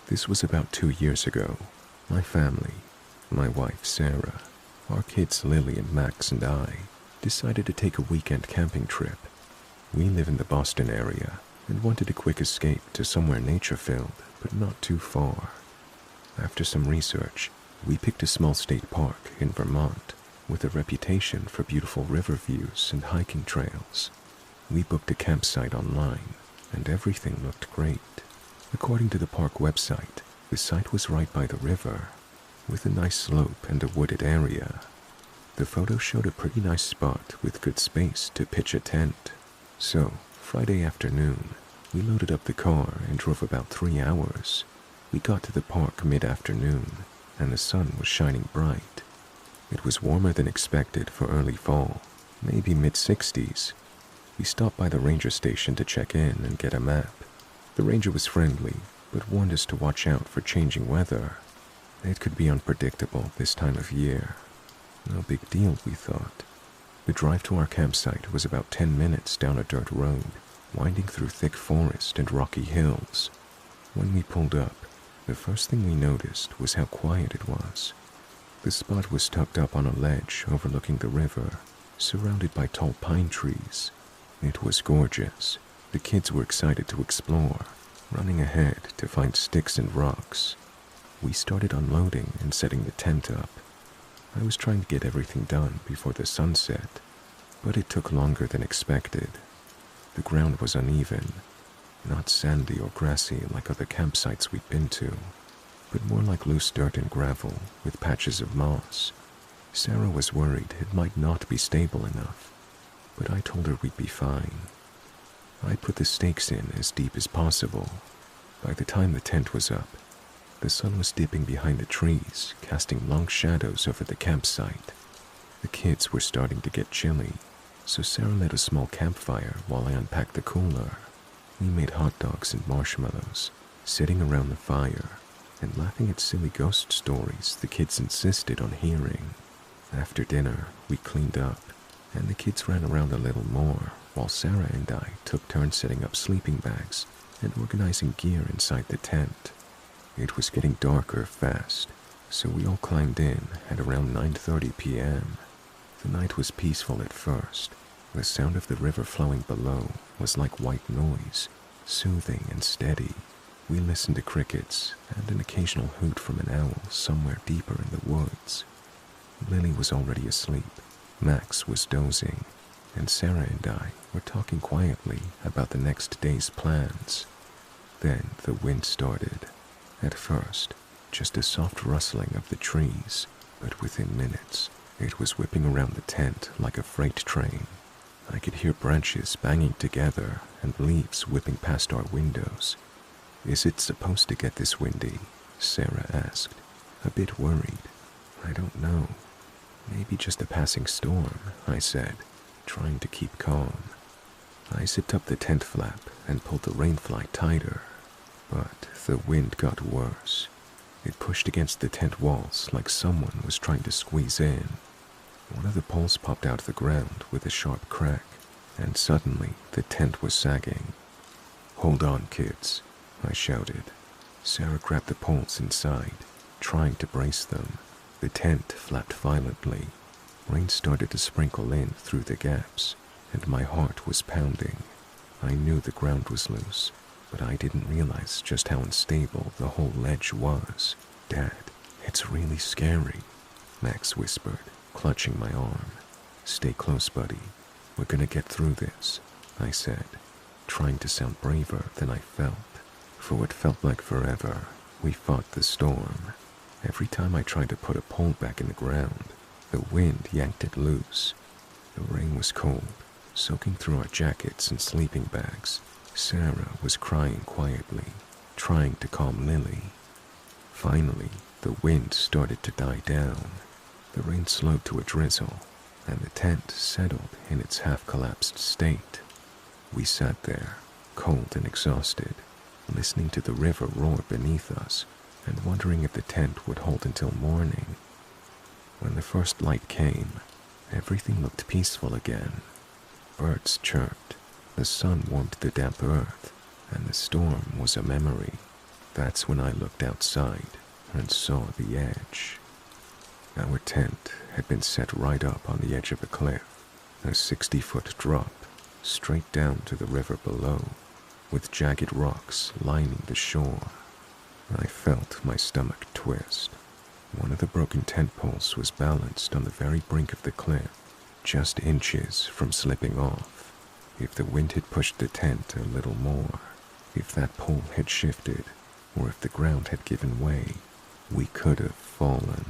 This was about 2 years ago. My family, my wife Sarah, our kids Lily and Max and I, decided to take a weekend camping trip. We live in the Boston area and wanted a quick escape to somewhere nature-filled, but not too far. After some research, we picked a small state park in Vermont with a reputation for beautiful river views and hiking trails. We booked a campsite online, and everything looked great. According to the park website, the site was right by the river, with a nice slope and a wooded area. The photo showed a pretty nice spot with good space to pitch a tent. So, Friday afternoon, we loaded up the car and drove about 3 hours. We got to the park mid-afternoon, and the sun was shining bright. It was warmer than expected for early fall, maybe mid-60s. We stopped by the ranger station to check in and get a map. The ranger was friendly, but warned us to watch out for changing weather. It could be unpredictable this time of year. No big deal, we thought. The drive to our campsite was about 10 minutes down a dirt road, winding through thick forest and rocky hills. When we pulled up, the first thing we noticed was how quiet it was. The spot was tucked up on a ledge overlooking the river, surrounded by tall pine trees. It was gorgeous. The kids were excited to explore, running ahead to find sticks and rocks. We started unloading and setting the tent up. I was trying to get everything done before the sun set, but it took longer than expected. The ground was uneven, not sandy or grassy like other campsites we'd been to. but more like loose dirt and gravel with patches of moss. Sarah was worried it might not be stable enough, but I told her we'd be fine. I put the stakes in as deep as possible. By the time the tent was up, the sun was dipping behind the trees, casting long shadows over the campsite. The kids were starting to get chilly, so Sarah lit a small campfire while I unpacked the cooler. We made hot dogs and marshmallows, sitting around the fire and laughing at silly ghost stories the kids insisted on hearing. After dinner, we cleaned up, and the kids ran around a little more, while Sarah and I took turns setting up sleeping bags and organizing gear inside the tent. It was getting darker fast, so we all climbed in at around 9:30 p.m. The night was peaceful at first. The sound of the river flowing below was like white noise, soothing and steady. We listened to crickets and an occasional hoot from an owl somewhere deeper in the woods. Lily was already asleep, Max was dozing, and Sarah and I were talking quietly about the next day's plans. Then the wind started. At first, just a soft rustling of the trees, but within minutes, it was whipping around the tent like a freight train. I could hear branches banging together and leaves whipping past our windows. "Is it supposed to get this windy?" Sarah asked, a bit worried. "I don't know. Maybe just a passing storm," I said, trying to keep calm. I zipped up the tent flap and pulled the rain fly tighter, but the wind got worse. It pushed against the tent walls like someone was trying to squeeze in. One of the poles popped out of the ground with a sharp crack, and suddenly the tent was sagging. "Hold on, kids," I shouted. Sarah grabbed the poles inside, trying to brace them. The tent flapped violently. Rain started to sprinkle in through the gaps, and my heart was pounding. I knew the ground was loose, but I didn't realize just how unstable the whole ledge was. "Dad, it's really scary," Max whispered, clutching my arm. "Stay close, buddy. We're gonna get through this," I said, trying to sound braver than I felt. For what felt like forever, we fought the storm. Every time I tried to put a pole back in the ground, the wind yanked it loose. The rain was cold, soaking through our jackets and sleeping bags. Sarah was crying quietly, trying to calm Lily. Finally, the wind started to die down. The rain slowed to a drizzle, and the tent settled in its half-collapsed state. We sat there, cold and exhausted, listening to the river roar beneath us and wondering if the tent would hold until morning. When the first light came, everything looked peaceful again. Birds chirped, the sun warmed the damp earth, and the storm was a memory. That's when I looked outside and saw the edge. Our tent had been set right up on the edge of a cliff, a 60-foot drop, straight down to the river below, with jagged rocks lining the shore. I felt my stomach twist. One of the broken tent poles was balanced on the very brink of the cliff, just inches from slipping off. If the wind had pushed the tent a little more, if that pole had shifted, or if the ground had given way, we could have fallen.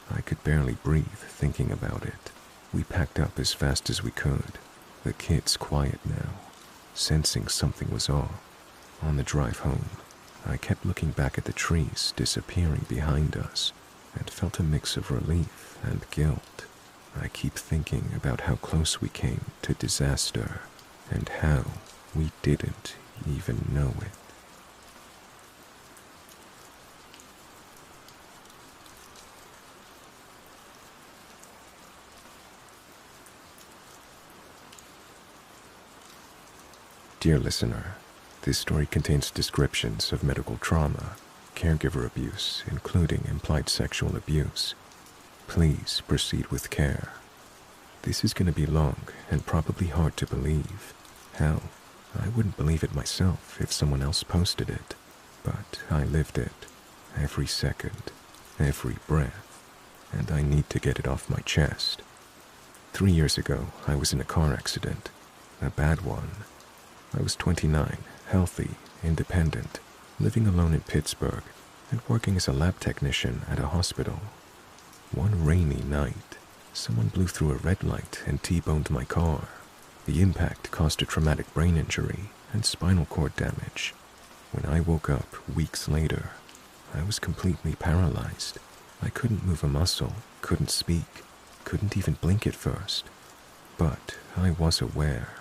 I could barely breathe thinking about it. We packed up as fast as we could, the kids quiet now, sensing something was off. On the drive home, I kept looking back at the trees disappearing behind us and felt a mix of relief and guilt. I keep thinking about how close we came to disaster and how we didn't even know it. Dear listener, this story contains descriptions of medical trauma, caregiver abuse, including implied sexual abuse. Please proceed with care. This is going to be long and probably hard to believe. Hell, I wouldn't believe it myself if someone else posted it, but I lived it, every second, every breath, and I need to get it off my chest. 3 years ago, I was in a car accident, a bad one. I was 29, healthy, independent, living alone in Pittsburgh, and working as a lab technician at a hospital. One rainy night, someone blew through a red light and T-boned my car. The impact caused a traumatic brain injury and spinal cord damage. When I woke up weeks later, I was completely paralyzed. I couldn't move a muscle, couldn't speak, couldn't even blink at first. But I was aware.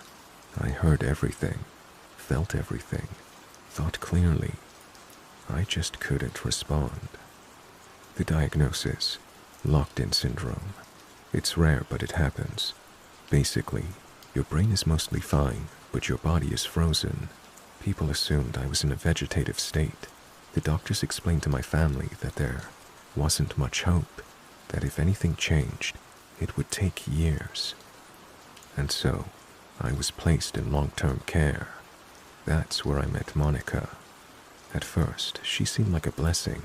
I heard everything, felt everything, thought clearly. I just couldn't respond. The diagnosis: locked-in syndrome. It's rare, but it happens. Basically, your brain is mostly fine, but your body is frozen. People assumed I was in a vegetative state. The doctors explained to my family that there wasn't much hope, that if anything changed, it would take years. And so, I was placed in long-term care. That's where I met Monica. At first, she seemed like a blessing.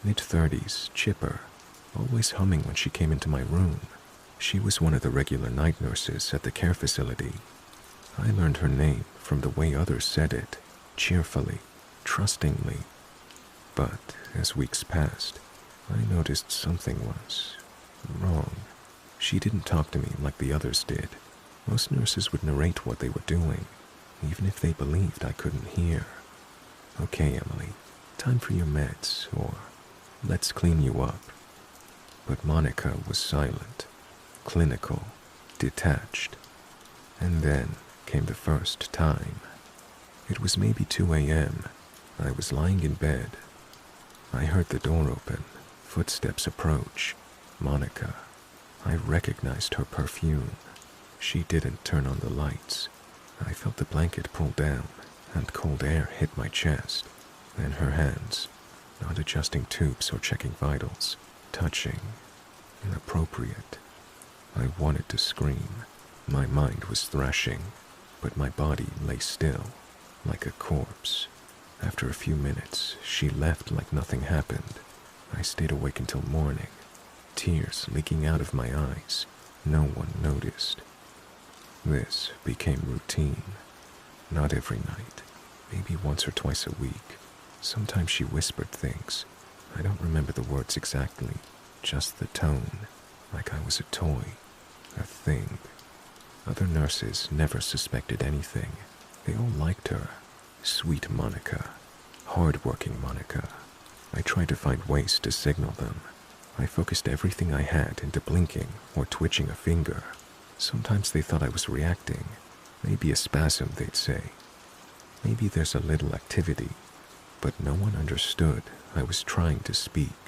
Mid-30s, chipper, always humming when she came into my room. She was one of the regular night nurses at the care facility. I learned her name from the way others said it, cheerfully, trustingly. But as weeks passed, I noticed something was wrong. She didn't talk to me like the others did. Most nurses would narrate what they were doing, even if they believed I couldn't hear. "Okay, Emily, time for your meds," or "let's clean you up." But Monica was silent, clinical, detached. And then came the first time. It was maybe 2 a.m. I was lying in bed. I heard the door open, footsteps approach. Monica. I recognized her perfume. She didn't turn on the lights. I felt the blanket pull down, and cold air hit my chest. Then her hands, not adjusting tubes or checking vitals, touching. Inappropriate. I wanted to scream. My mind was thrashing, but my body lay still, like a corpse. After a few minutes, she left like nothing happened. I stayed awake until morning, tears leaking out of my eyes. No one noticed. This became routine. Not every night, maybe once or twice a week. Sometimes she whispered things. I don't remember the words exactly, just the tone, like I was a toy, a thing. Other nurses never suspected anything. They all liked her. Sweet Monica. Hard-working Monica. I tried to find ways to signal them. I focused everything I had into blinking or twitching a finger. Sometimes they thought I was reacting. Maybe a spasm, they'd say. Maybe there's a little activity. But no one understood I was trying to speak.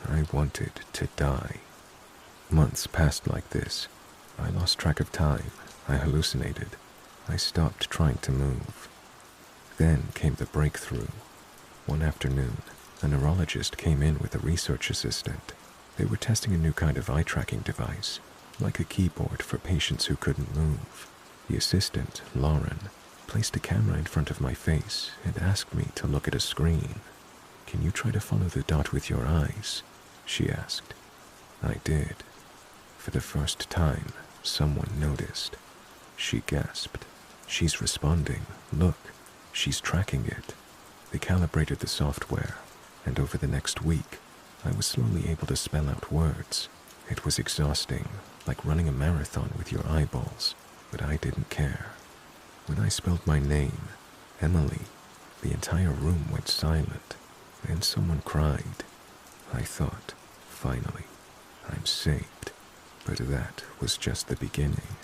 I wanted to die. Months passed like this. I lost track of time. I hallucinated. I stopped trying to move. Then came the breakthrough. One afternoon, a neurologist came in with a research assistant. They were testing a new kind of eye-tracking device, like a keyboard for patients who couldn't move. The assistant, Lauren, placed a camera in front of my face and asked me to look at a screen. "Can you try to follow the dot with your eyes?" she asked. I did. For the first time, someone noticed. She gasped. "She's responding. Look, she's tracking it." They calibrated the software, and over the next week, I was slowly able to spell out words. It was exhausting, like running a marathon with your eyeballs, but I didn't care. When I spelled my name, Emily, the entire room went silent. Then someone cried. I thought, finally, I'm saved. But that was just the beginning.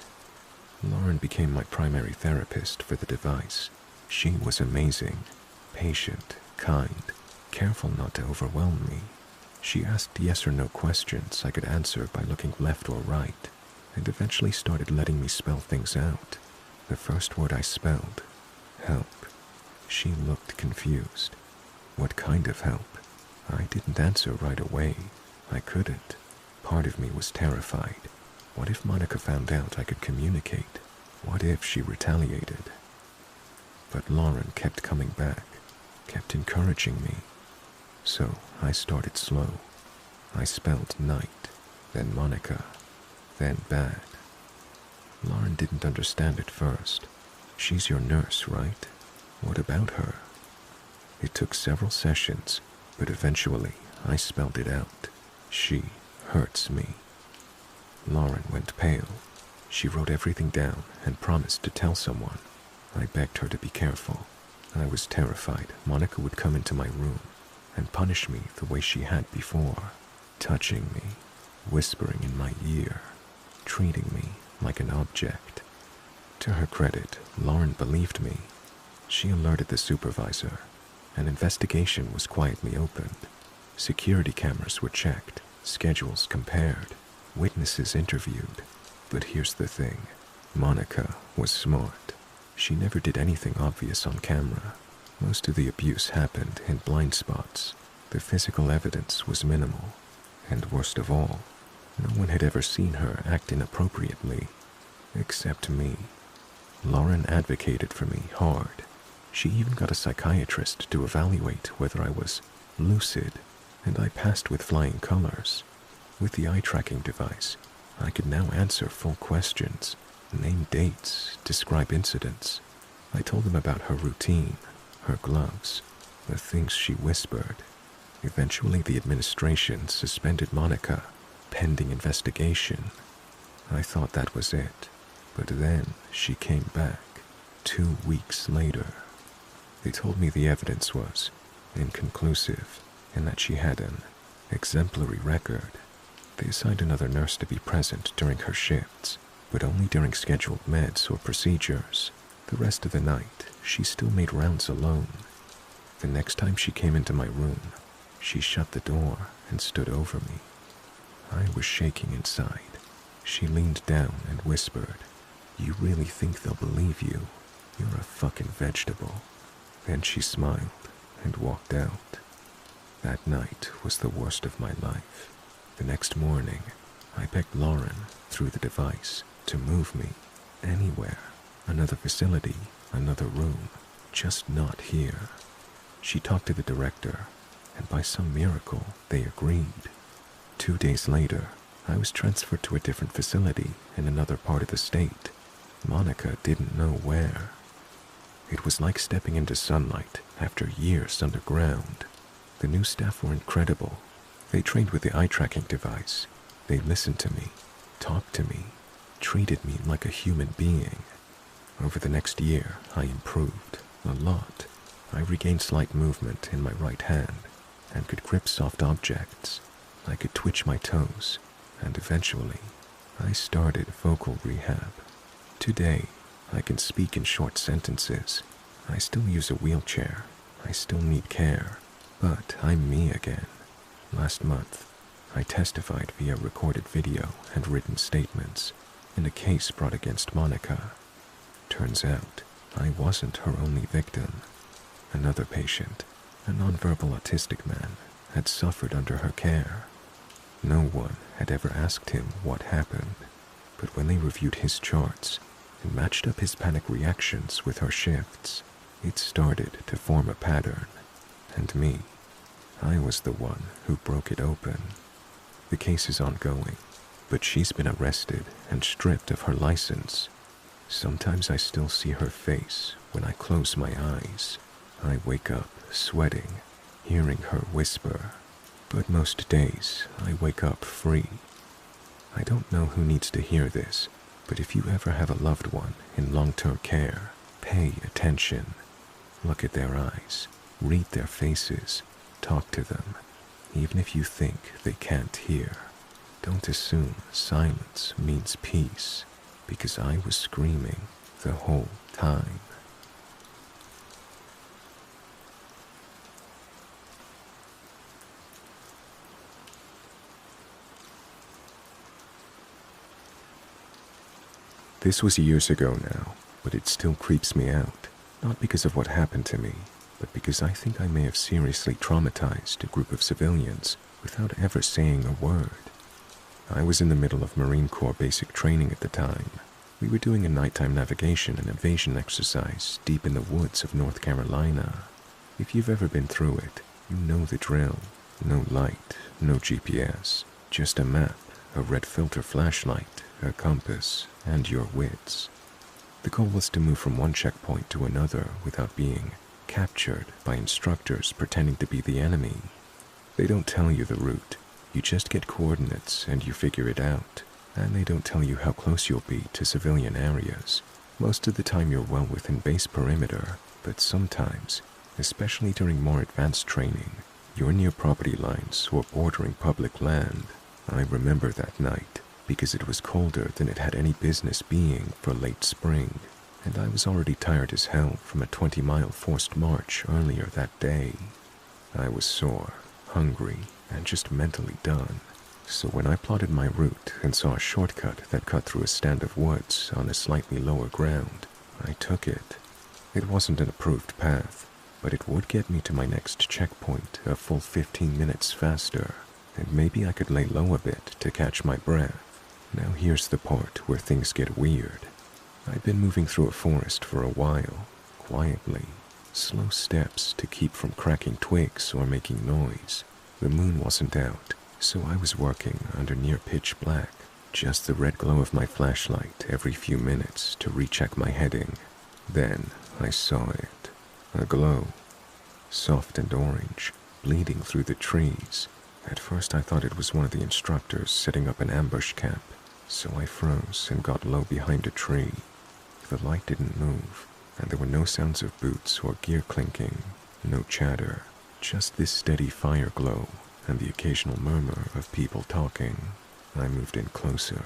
Lauren became my primary therapist for the device. She was amazing, patient, kind, careful not to overwhelm me. She asked yes or no questions I could answer by looking left or right, and eventually started letting me spell things out. The first word I spelled, help. She looked confused. What kind of help? I didn't answer right away. I couldn't. Part of me was terrified. What if Monica found out I could communicate? What if she retaliated? But Lauren kept coming back, kept encouraging me. So I started slow. I spelled night, then Monica, then bad. Lauren didn't understand at first. She's your nurse, right? What about her? It took several sessions, but eventually I spelled it out. She hurts me. Lauren went pale. She wrote everything down and promised to tell someone. I begged her to be careful. I was terrified Monica would come into my room and punish me the way she had before, touching me, whispering in my ear, treating me like an object. To her credit, Lauren believed me. She alerted the supervisor. An investigation was quietly opened. Security cameras were checked, schedules compared, witnesses interviewed. But here's the thing. Monica was smart. She never did anything obvious on camera. Most of the abuse happened in blind spots. The physical evidence was minimal. And worst of all, no one had ever seen her act inappropriately, except me. Lauren advocated for me hard. She even got a psychiatrist to evaluate whether I was lucid, and I passed with flying colors. With the eye-tracking device, I could now answer full questions, name dates, describe incidents. I told them about her routine, her gloves, the things she whispered. Eventually, the administration suspended Monica, pending investigation. I thought that was it, but then she came back 2 weeks later. They told me the evidence was inconclusive and that she had an exemplary record. They assigned another nurse to be present during her shifts, but only during scheduled meds or procedures. The rest of the night, she still made rounds alone. The next time she came into my room, she shut the door and stood over me. I was shaking inside. She leaned down and whispered, "You really think they'll believe you? You're a fucking vegetable." Then she smiled and walked out. That night was the worst of my life. The next morning, I begged Lauren, through the device, to move me anywhere. Another facility, another room, just not here. She talked to the director, and by some miracle, they agreed. 2 days later, I was transferred to a different facility in another part of the state. Monica didn't know where. It was like stepping into sunlight after years underground. The new staff were incredible. They trained with the eye-tracking device. They listened to me, talked to me, treated me like a human being. Over the next year, I improved a lot. I regained slight movement in my right hand and could grip soft objects. I could twitch my toes, and eventually, I started vocal rehab. Today, I can speak in short sentences. I still use a wheelchair. I still need care, but I'm me again. Last month, I testified via recorded video and written statements in a case brought against Monica. Turns out, I wasn't her only victim. Another patient, a nonverbal autistic man, had suffered under her care. No one had ever asked him what happened, but when they reviewed his charts and matched up his panic reactions with her shifts, it started to form a pattern. And me, I was the one who broke it open. The case is ongoing, but she's been arrested and stripped of her license. Sometimes I still see her face when I close my eyes. I wake up sweating, hearing her whisper. But most days, I wake up free. I don't know who needs to hear this, but if you ever have a loved one in long-term care, pay attention. Look at their eyes, read their faces, talk to them, even if you think they can't hear. Don't assume silence means peace, because I was screaming the whole time. This was years ago now, but it still creeps me out, not because of what happened to me, but because I think I may have seriously traumatized a group of civilians without ever saying a word. I was in the middle of Marine Corps basic training at the time. We were doing a nighttime navigation and evasion exercise deep in the woods of North Carolina. If you've ever been through it, you know the drill. No light, no GPS, just a map, a red filter flashlight, a compass, and your wits. The goal was to move from one checkpoint to another without being captured by instructors pretending to be the enemy. They don't tell you the route. You just get coordinates and you figure it out. And they don't tell you how close you'll be to civilian areas. Most of the time you're well within base perimeter, but sometimes, especially during more advanced training, you're near property lines or bordering public land. I remember that night because it was colder than it had any business being for late spring, and I was already tired as hell from a 20-mile forced march earlier that day. I was sore, hungry, and just mentally done. So when I plotted my route and saw a shortcut that cut through a stand of woods on a slightly lower ground, I took it. It wasn't an approved path, but it would get me to my next checkpoint a full 15 minutes faster, and maybe I could lay low a bit to catch my breath. Now here's the part where things get weird. I'd been moving through a forest for a while, quietly, slow steps to keep from cracking twigs or making noise. The moon wasn't out, so I was working under near pitch black, just the red glow of my flashlight every few minutes to recheck my heading. Then I saw it. A glow, soft and orange, bleeding through the trees. At first I thought it was one of the instructors setting up an ambush camp, so I froze and got low behind a tree. The light didn't move, and there were no sounds of boots or gear clinking, no chatter, just this steady fire glow and the occasional murmur of people talking. I moved in closer,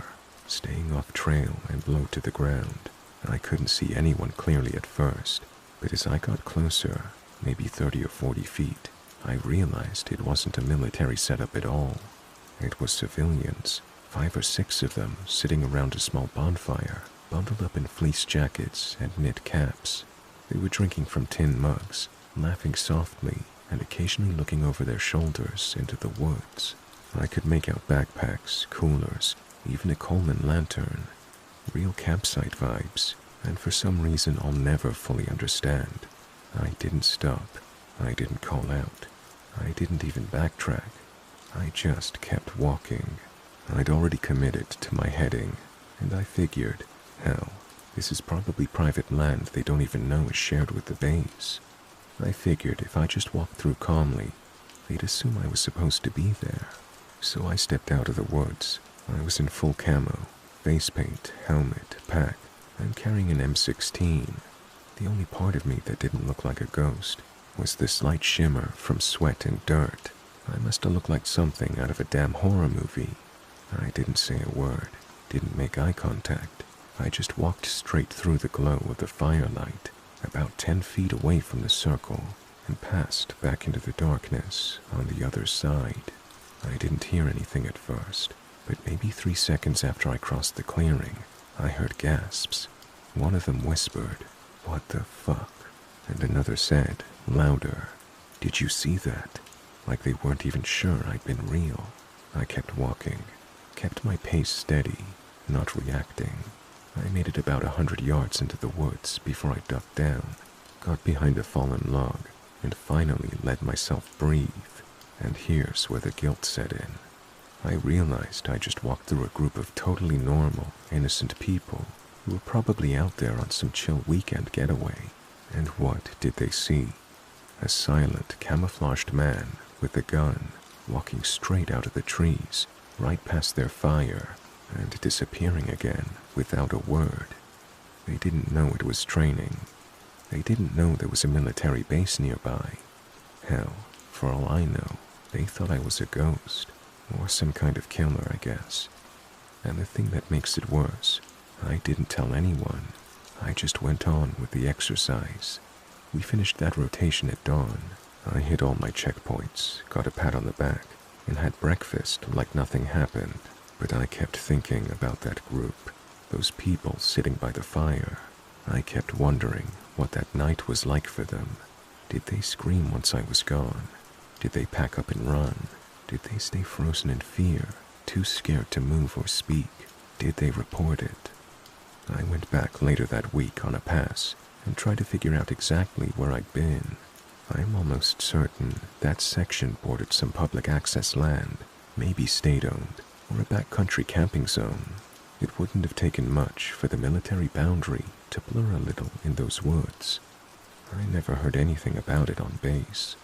staying off trail and low to the ground. I couldn't see anyone clearly at first, but as I got closer, maybe 30 or 40 feet, I realized it wasn't a military setup at all. It was civilians, 5 or 6 of them sitting around a small bonfire, bundled up in fleece jackets and knit caps. They were drinking from tin mugs, laughing softly, and occasionally looking over their shoulders into the woods. I could make out backpacks, coolers, even a Coleman lantern. Real campsite vibes, and for some reason I'll never fully understand. I didn't stop. I didn't call out. I didn't even backtrack. I just kept walking. I'd already committed to my heading, and I figured, hell, this is probably private land they don't even know is shared with the base. I figured if I just walked through calmly, they'd assume I was supposed to be there. So I stepped out of the woods. I was in full camo, face paint, helmet, pack, and carrying an M16. The only part of me that didn't look like a ghost was the slight shimmer from sweat and dirt. I must have looked like something out of a damn horror movie. I didn't say a word, didn't make eye contact. I just walked straight through the glow of the firelight, about 10 feet away from the circle, and passed back into the darkness on the other side. I didn't hear anything at first, but maybe 3 seconds after I crossed the clearing, I heard gasps. One of them whispered, "What the fuck?" And another said, louder, "Did you see that?" Like they weren't even sure I'd been real. I kept walking, kept my pace steady, not reacting. I made it about 100 yards into the woods before I ducked down, got behind a fallen log, and finally let myself breathe. And here's where the guilt set in. I realized I just walked through a group of totally normal, innocent people who were probably out there on some chill weekend getaway. And what did they see? A silent, camouflaged man with a gun, walking straight out of the trees, right past their fire, and disappearing again without a word. They didn't know it was training. They didn't know there was a military base nearby. Hell, for all I know, they thought I was a ghost, or some kind of killer, I guess. And the thing that makes it worse, I didn't tell anyone. I just went on with the exercise. We finished that rotation at dawn. I hit all my checkpoints, got a pat on the back, and had breakfast like nothing happened. But I kept thinking about that group, those people sitting by the fire. I kept wondering what that night was like for them. Did they scream once I was gone? Did they pack up and run? Did they stay frozen in fear, too scared to move or speak? Did they report it? I went back later that week on a pass and tried to figure out exactly where I'd been. I'm almost certain that section bordered some public access land, maybe state-owned, or a backcountry camping zone. It wouldn't have taken much for the military boundary to blur a little in those woods. I never heard anything about it on base.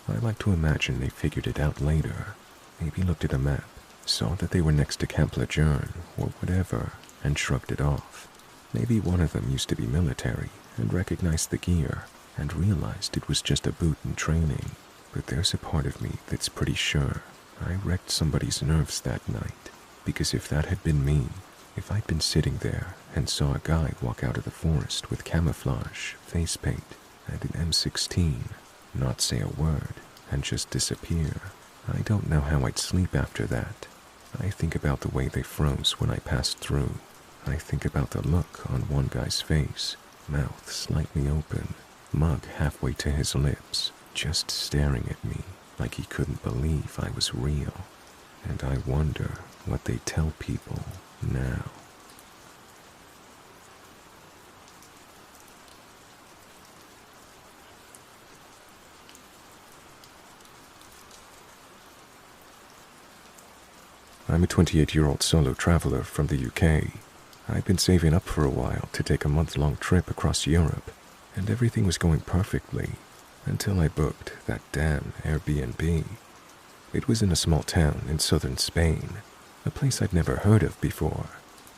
I like to imagine they figured it out later. Maybe looked at a map, saw that they were next to Camp Lejeune or whatever, and shrugged it off. Maybe one of them used to be military and recognized the gear and realized it was just a boot in training. But there's a part of me that's pretty sure I wrecked somebody's nerves that night, because if that had been me, if I'd been sitting there and saw a guy walk out of the forest with camouflage, face paint, and an M16, not say a word, and just disappear, I don't know how I'd sleep after that. I think about the way they froze when I passed through. I think about the look on one guy's face, mouth slightly open, mug halfway to his lips, just staring at me like he couldn't believe I was real. And I wonder what they tell people now. I'm a 28-year-old solo traveler from the UK. I'd been saving up for a while to take a month-long trip across Europe, and everything was going perfectly until I booked that damn Airbnb. It was in a small town in southern Spain, a place I'd never heard of before.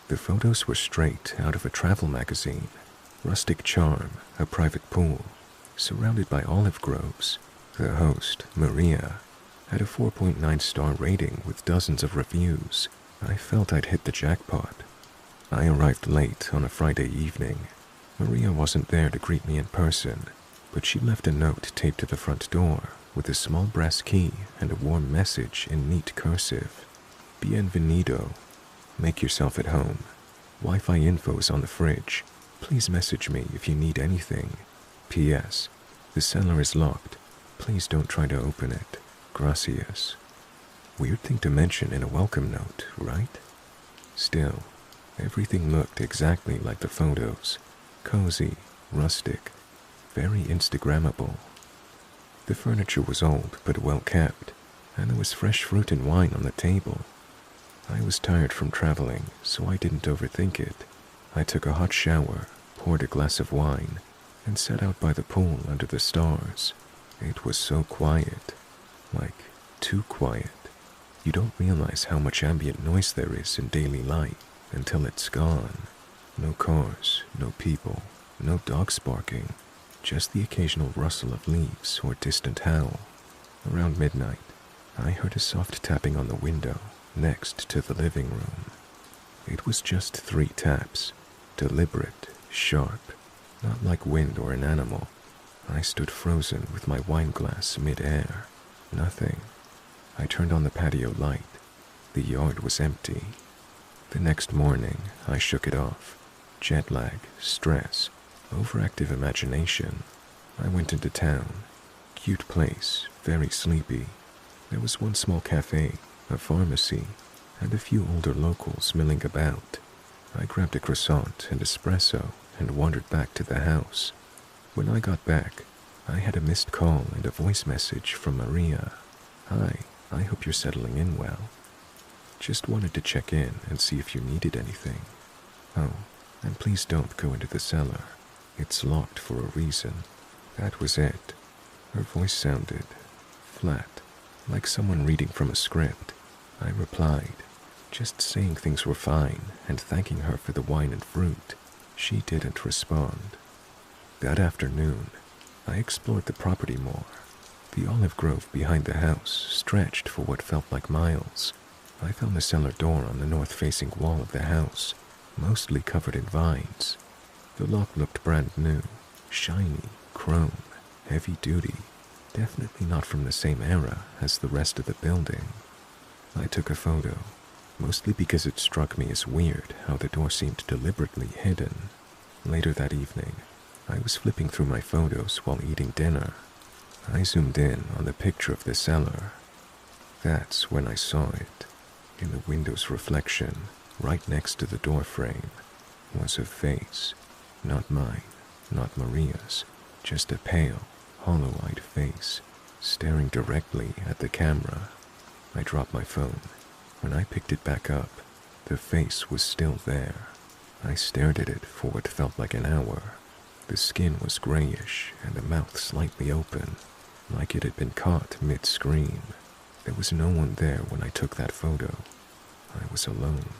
The photos were straight out of a travel magazine. Rustic charm, a private pool, surrounded by olive groves. The host, Maria, had a 4.9-star rating with dozens of reviews. I felt I'd hit the jackpot. I arrived late on a Friday evening. Maria wasn't there to greet me in person, but she left a note taped to the front door with a small brass key and a warm message in neat cursive. Bienvenido. Make yourself at home. Wi-Fi info is on the fridge. Please message me if you need anything. P.S. The cellar is locked. Please don't try to open it. Gracias. Weird thing to mention in a welcome note, right? Still, everything looked exactly like the photos. Cozy, rustic, very Instagrammable. The furniture was old but well kept, and there was fresh fruit and wine on the table. I was tired from traveling, so I didn't overthink it. I took a hot shower, poured a glass of wine, and sat out by the pool under the stars. It was so quiet. Like, too quiet. You don't realize how much ambient noise there is in daily life until it's gone. No cars, no people, no dogs barking, just the occasional rustle of leaves or distant howl. Around midnight, I heard a soft tapping on the window next to the living room. It was just 3 taps, deliberate, sharp, not like wind or an animal. I stood frozen with my wine glass mid-air. Nothing. I turned on the patio light. The yard was empty. The next morning, I shook it off. Jet lag, stress, overactive imagination. I went into town. Cute place, very sleepy. There was one small cafe, a pharmacy, and a few older locals milling about. I grabbed a croissant and espresso and wandered back to the house. When I got back, I had a missed call and a voice message from Maria. Hi, I hope you're settling in well. Just wanted to check in and see if you needed anything. Oh, and please don't go into the cellar. It's locked for a reason. That was it. Her voice sounded flat, like someone reading from a script. I replied, just saying things were fine and thanking her for the wine and fruit. She didn't respond. That afternoon, I explored the property more. The olive grove behind the house stretched for what felt like miles. I found the cellar door on the north-facing wall of the house, mostly covered in vines. The lock looked brand new, shiny, chrome, heavy-duty, definitely not from the same era as the rest of the building. I took a photo, mostly because it struck me as weird how the door seemed deliberately hidden. Later that evening, I was flipping through my photos while eating dinner. I zoomed in on the picture of the cellar. That's when I saw it. In the window's reflection, right next to the door frame, was a face. Not mine, not Maria's, just a pale, hollow-eyed face, staring directly at the camera. I dropped my phone. When I picked it back up, the face was still there. I stared at it for what felt like an hour. The skin was grayish and the mouth slightly open. like it had been caught mid-screen. There was no one there when I took that photo. I was alone.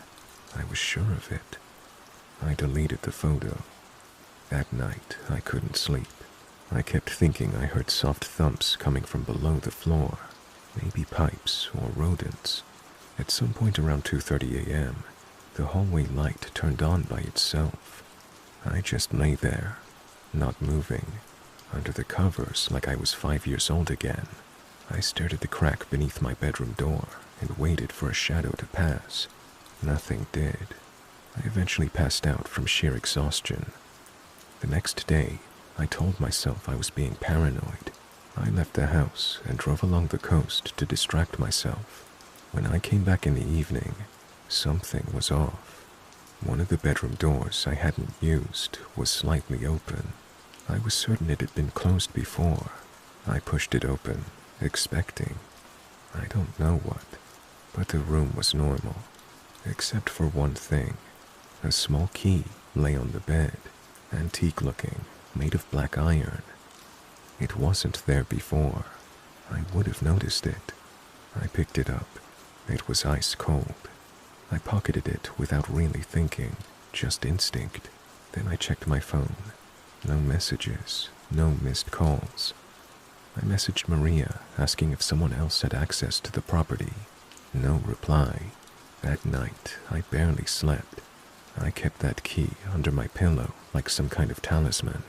I was sure of it. I deleted the photo. That night, I couldn't sleep. I kept thinking I heard soft thumps coming from below the floor, maybe pipes or rodents. At some point around 2:30 a.m., the hallway light turned on by itself. I just lay there, not moving, under the covers like I was 5 years old again. I stared at the crack beneath my bedroom door and waited for a shadow to pass. Nothing did. I eventually passed out from sheer exhaustion. The next day, I told myself I was being paranoid. I left the house and drove along the coast to distract myself. When I came back in the evening, something was off. One of the bedroom doors I hadn't used was slightly open. I was certain it had been closed before. I pushed it open, expecting, I don't know what, but the room was normal, except for one thing. A small key lay on the bed, antique looking, made of black iron. It wasn't there before. I would have noticed it. I picked it up. It was ice cold. I pocketed it without really thinking, just instinct. Then I checked my phone. No messages, no missed calls. I messaged Maria asking if someone else had access to the property. No reply. That night, I barely slept. I kept that key under my pillow like some kind of talisman.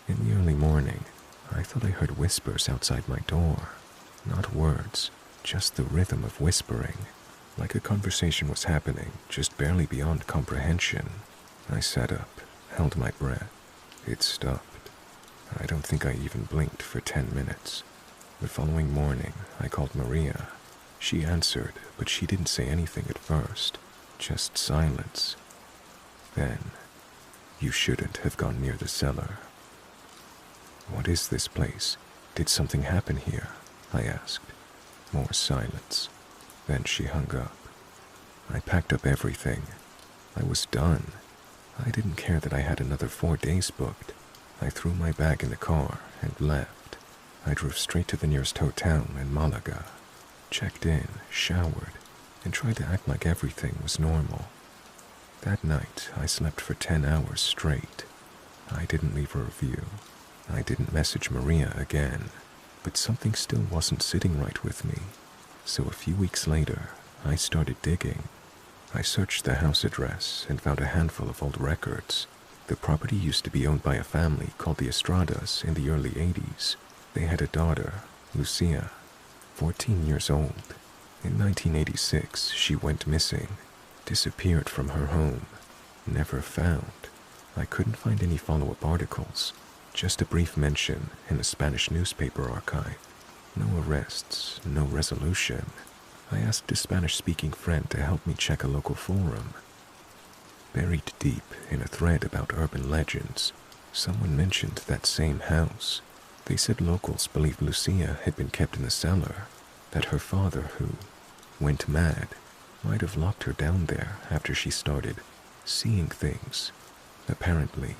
In the early morning, I thought I heard whispers outside my door. Not words, just the rhythm of whispering, like a conversation was happening just barely beyond comprehension. I sat up, held my breath. It stopped. I don't think I even blinked for 10 minutes. The following morning, I called Maria. She answered, but she didn't say anything at first, just silence. Then, "You shouldn't have gone near the cellar." "What is this place? Did something happen here?" I asked. More silence. Then she hung up. I packed up everything. I was done. I didn't care that I had another 4 days booked. I threw my bag in the car and left. I drove straight to the nearest hotel in Malaga, checked in, showered, and tried to act like everything was normal. That night, I slept for 10 hours straight. I didn't leave a review. I didn't message Maria again, but something still wasn't sitting right with me. So a few weeks later, I started digging. I searched the house address and found a handful of old records. The property used to be owned by a family called the Estradas in the early 80s. They had a daughter, Lucia, 14 years old. In 1986, she went missing, disappeared from her home, never found. I couldn't find any follow-up articles, just a brief mention in a Spanish newspaper archive. No arrests, no resolution. I asked a Spanish-speaking friend to help me check a local forum. Buried deep in a thread about urban legends, someone mentioned that same house. They said locals believed Lucia had been kept in the cellar, that her father, who went mad, might have locked her down there after she started seeing things. Apparently,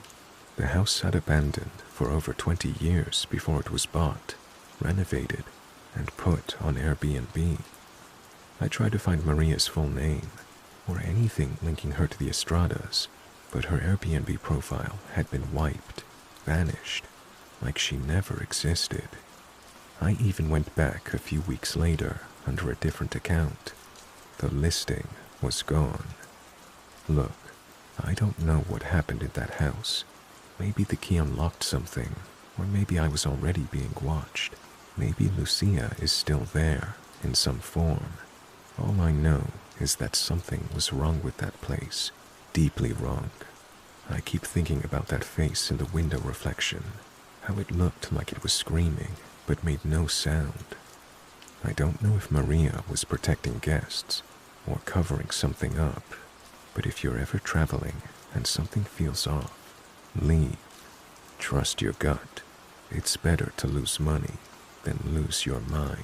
the house sat abandoned for over 20 years before it was bought, renovated, and put on Airbnb. I tried to find Maria's full name, or anything linking her to the Estradas, but her Airbnb profile had been wiped, vanished, like she never existed. I even went back a few weeks later under a different account. The listing was gone. Look, I don't know what happened in that house. Maybe the key unlocked something, or maybe I was already being watched. Maybe Lucia is still there, in some form. All I know is that something was wrong with that place, deeply wrong. I keep thinking about that face in the window reflection, how it looked like it was screaming, but made no sound. I don't know if Maria was protecting guests, or covering something up, but if you're ever traveling and something feels off, leave. Trust your gut. It's better to lose money than lose your mind.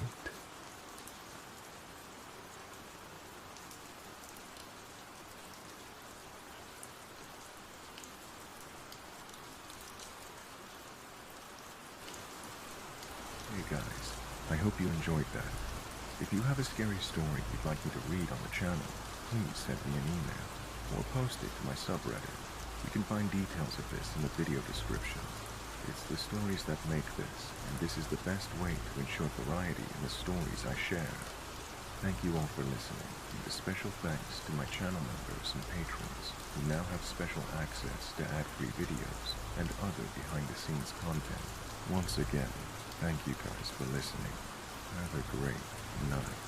guys. I hope you enjoyed that. If you have a scary story you'd like me to read on the channel, please send me an email or post it to my subreddit. You can find details of this in the video description. It's the stories that make this, and this is the best way to ensure variety in the stories I share. Thank you all for listening, and a special thanks to my channel members and patrons who now have special access to ad-free videos and other behind-the-scenes content. Once again, thank you guys for listening. Have a great night.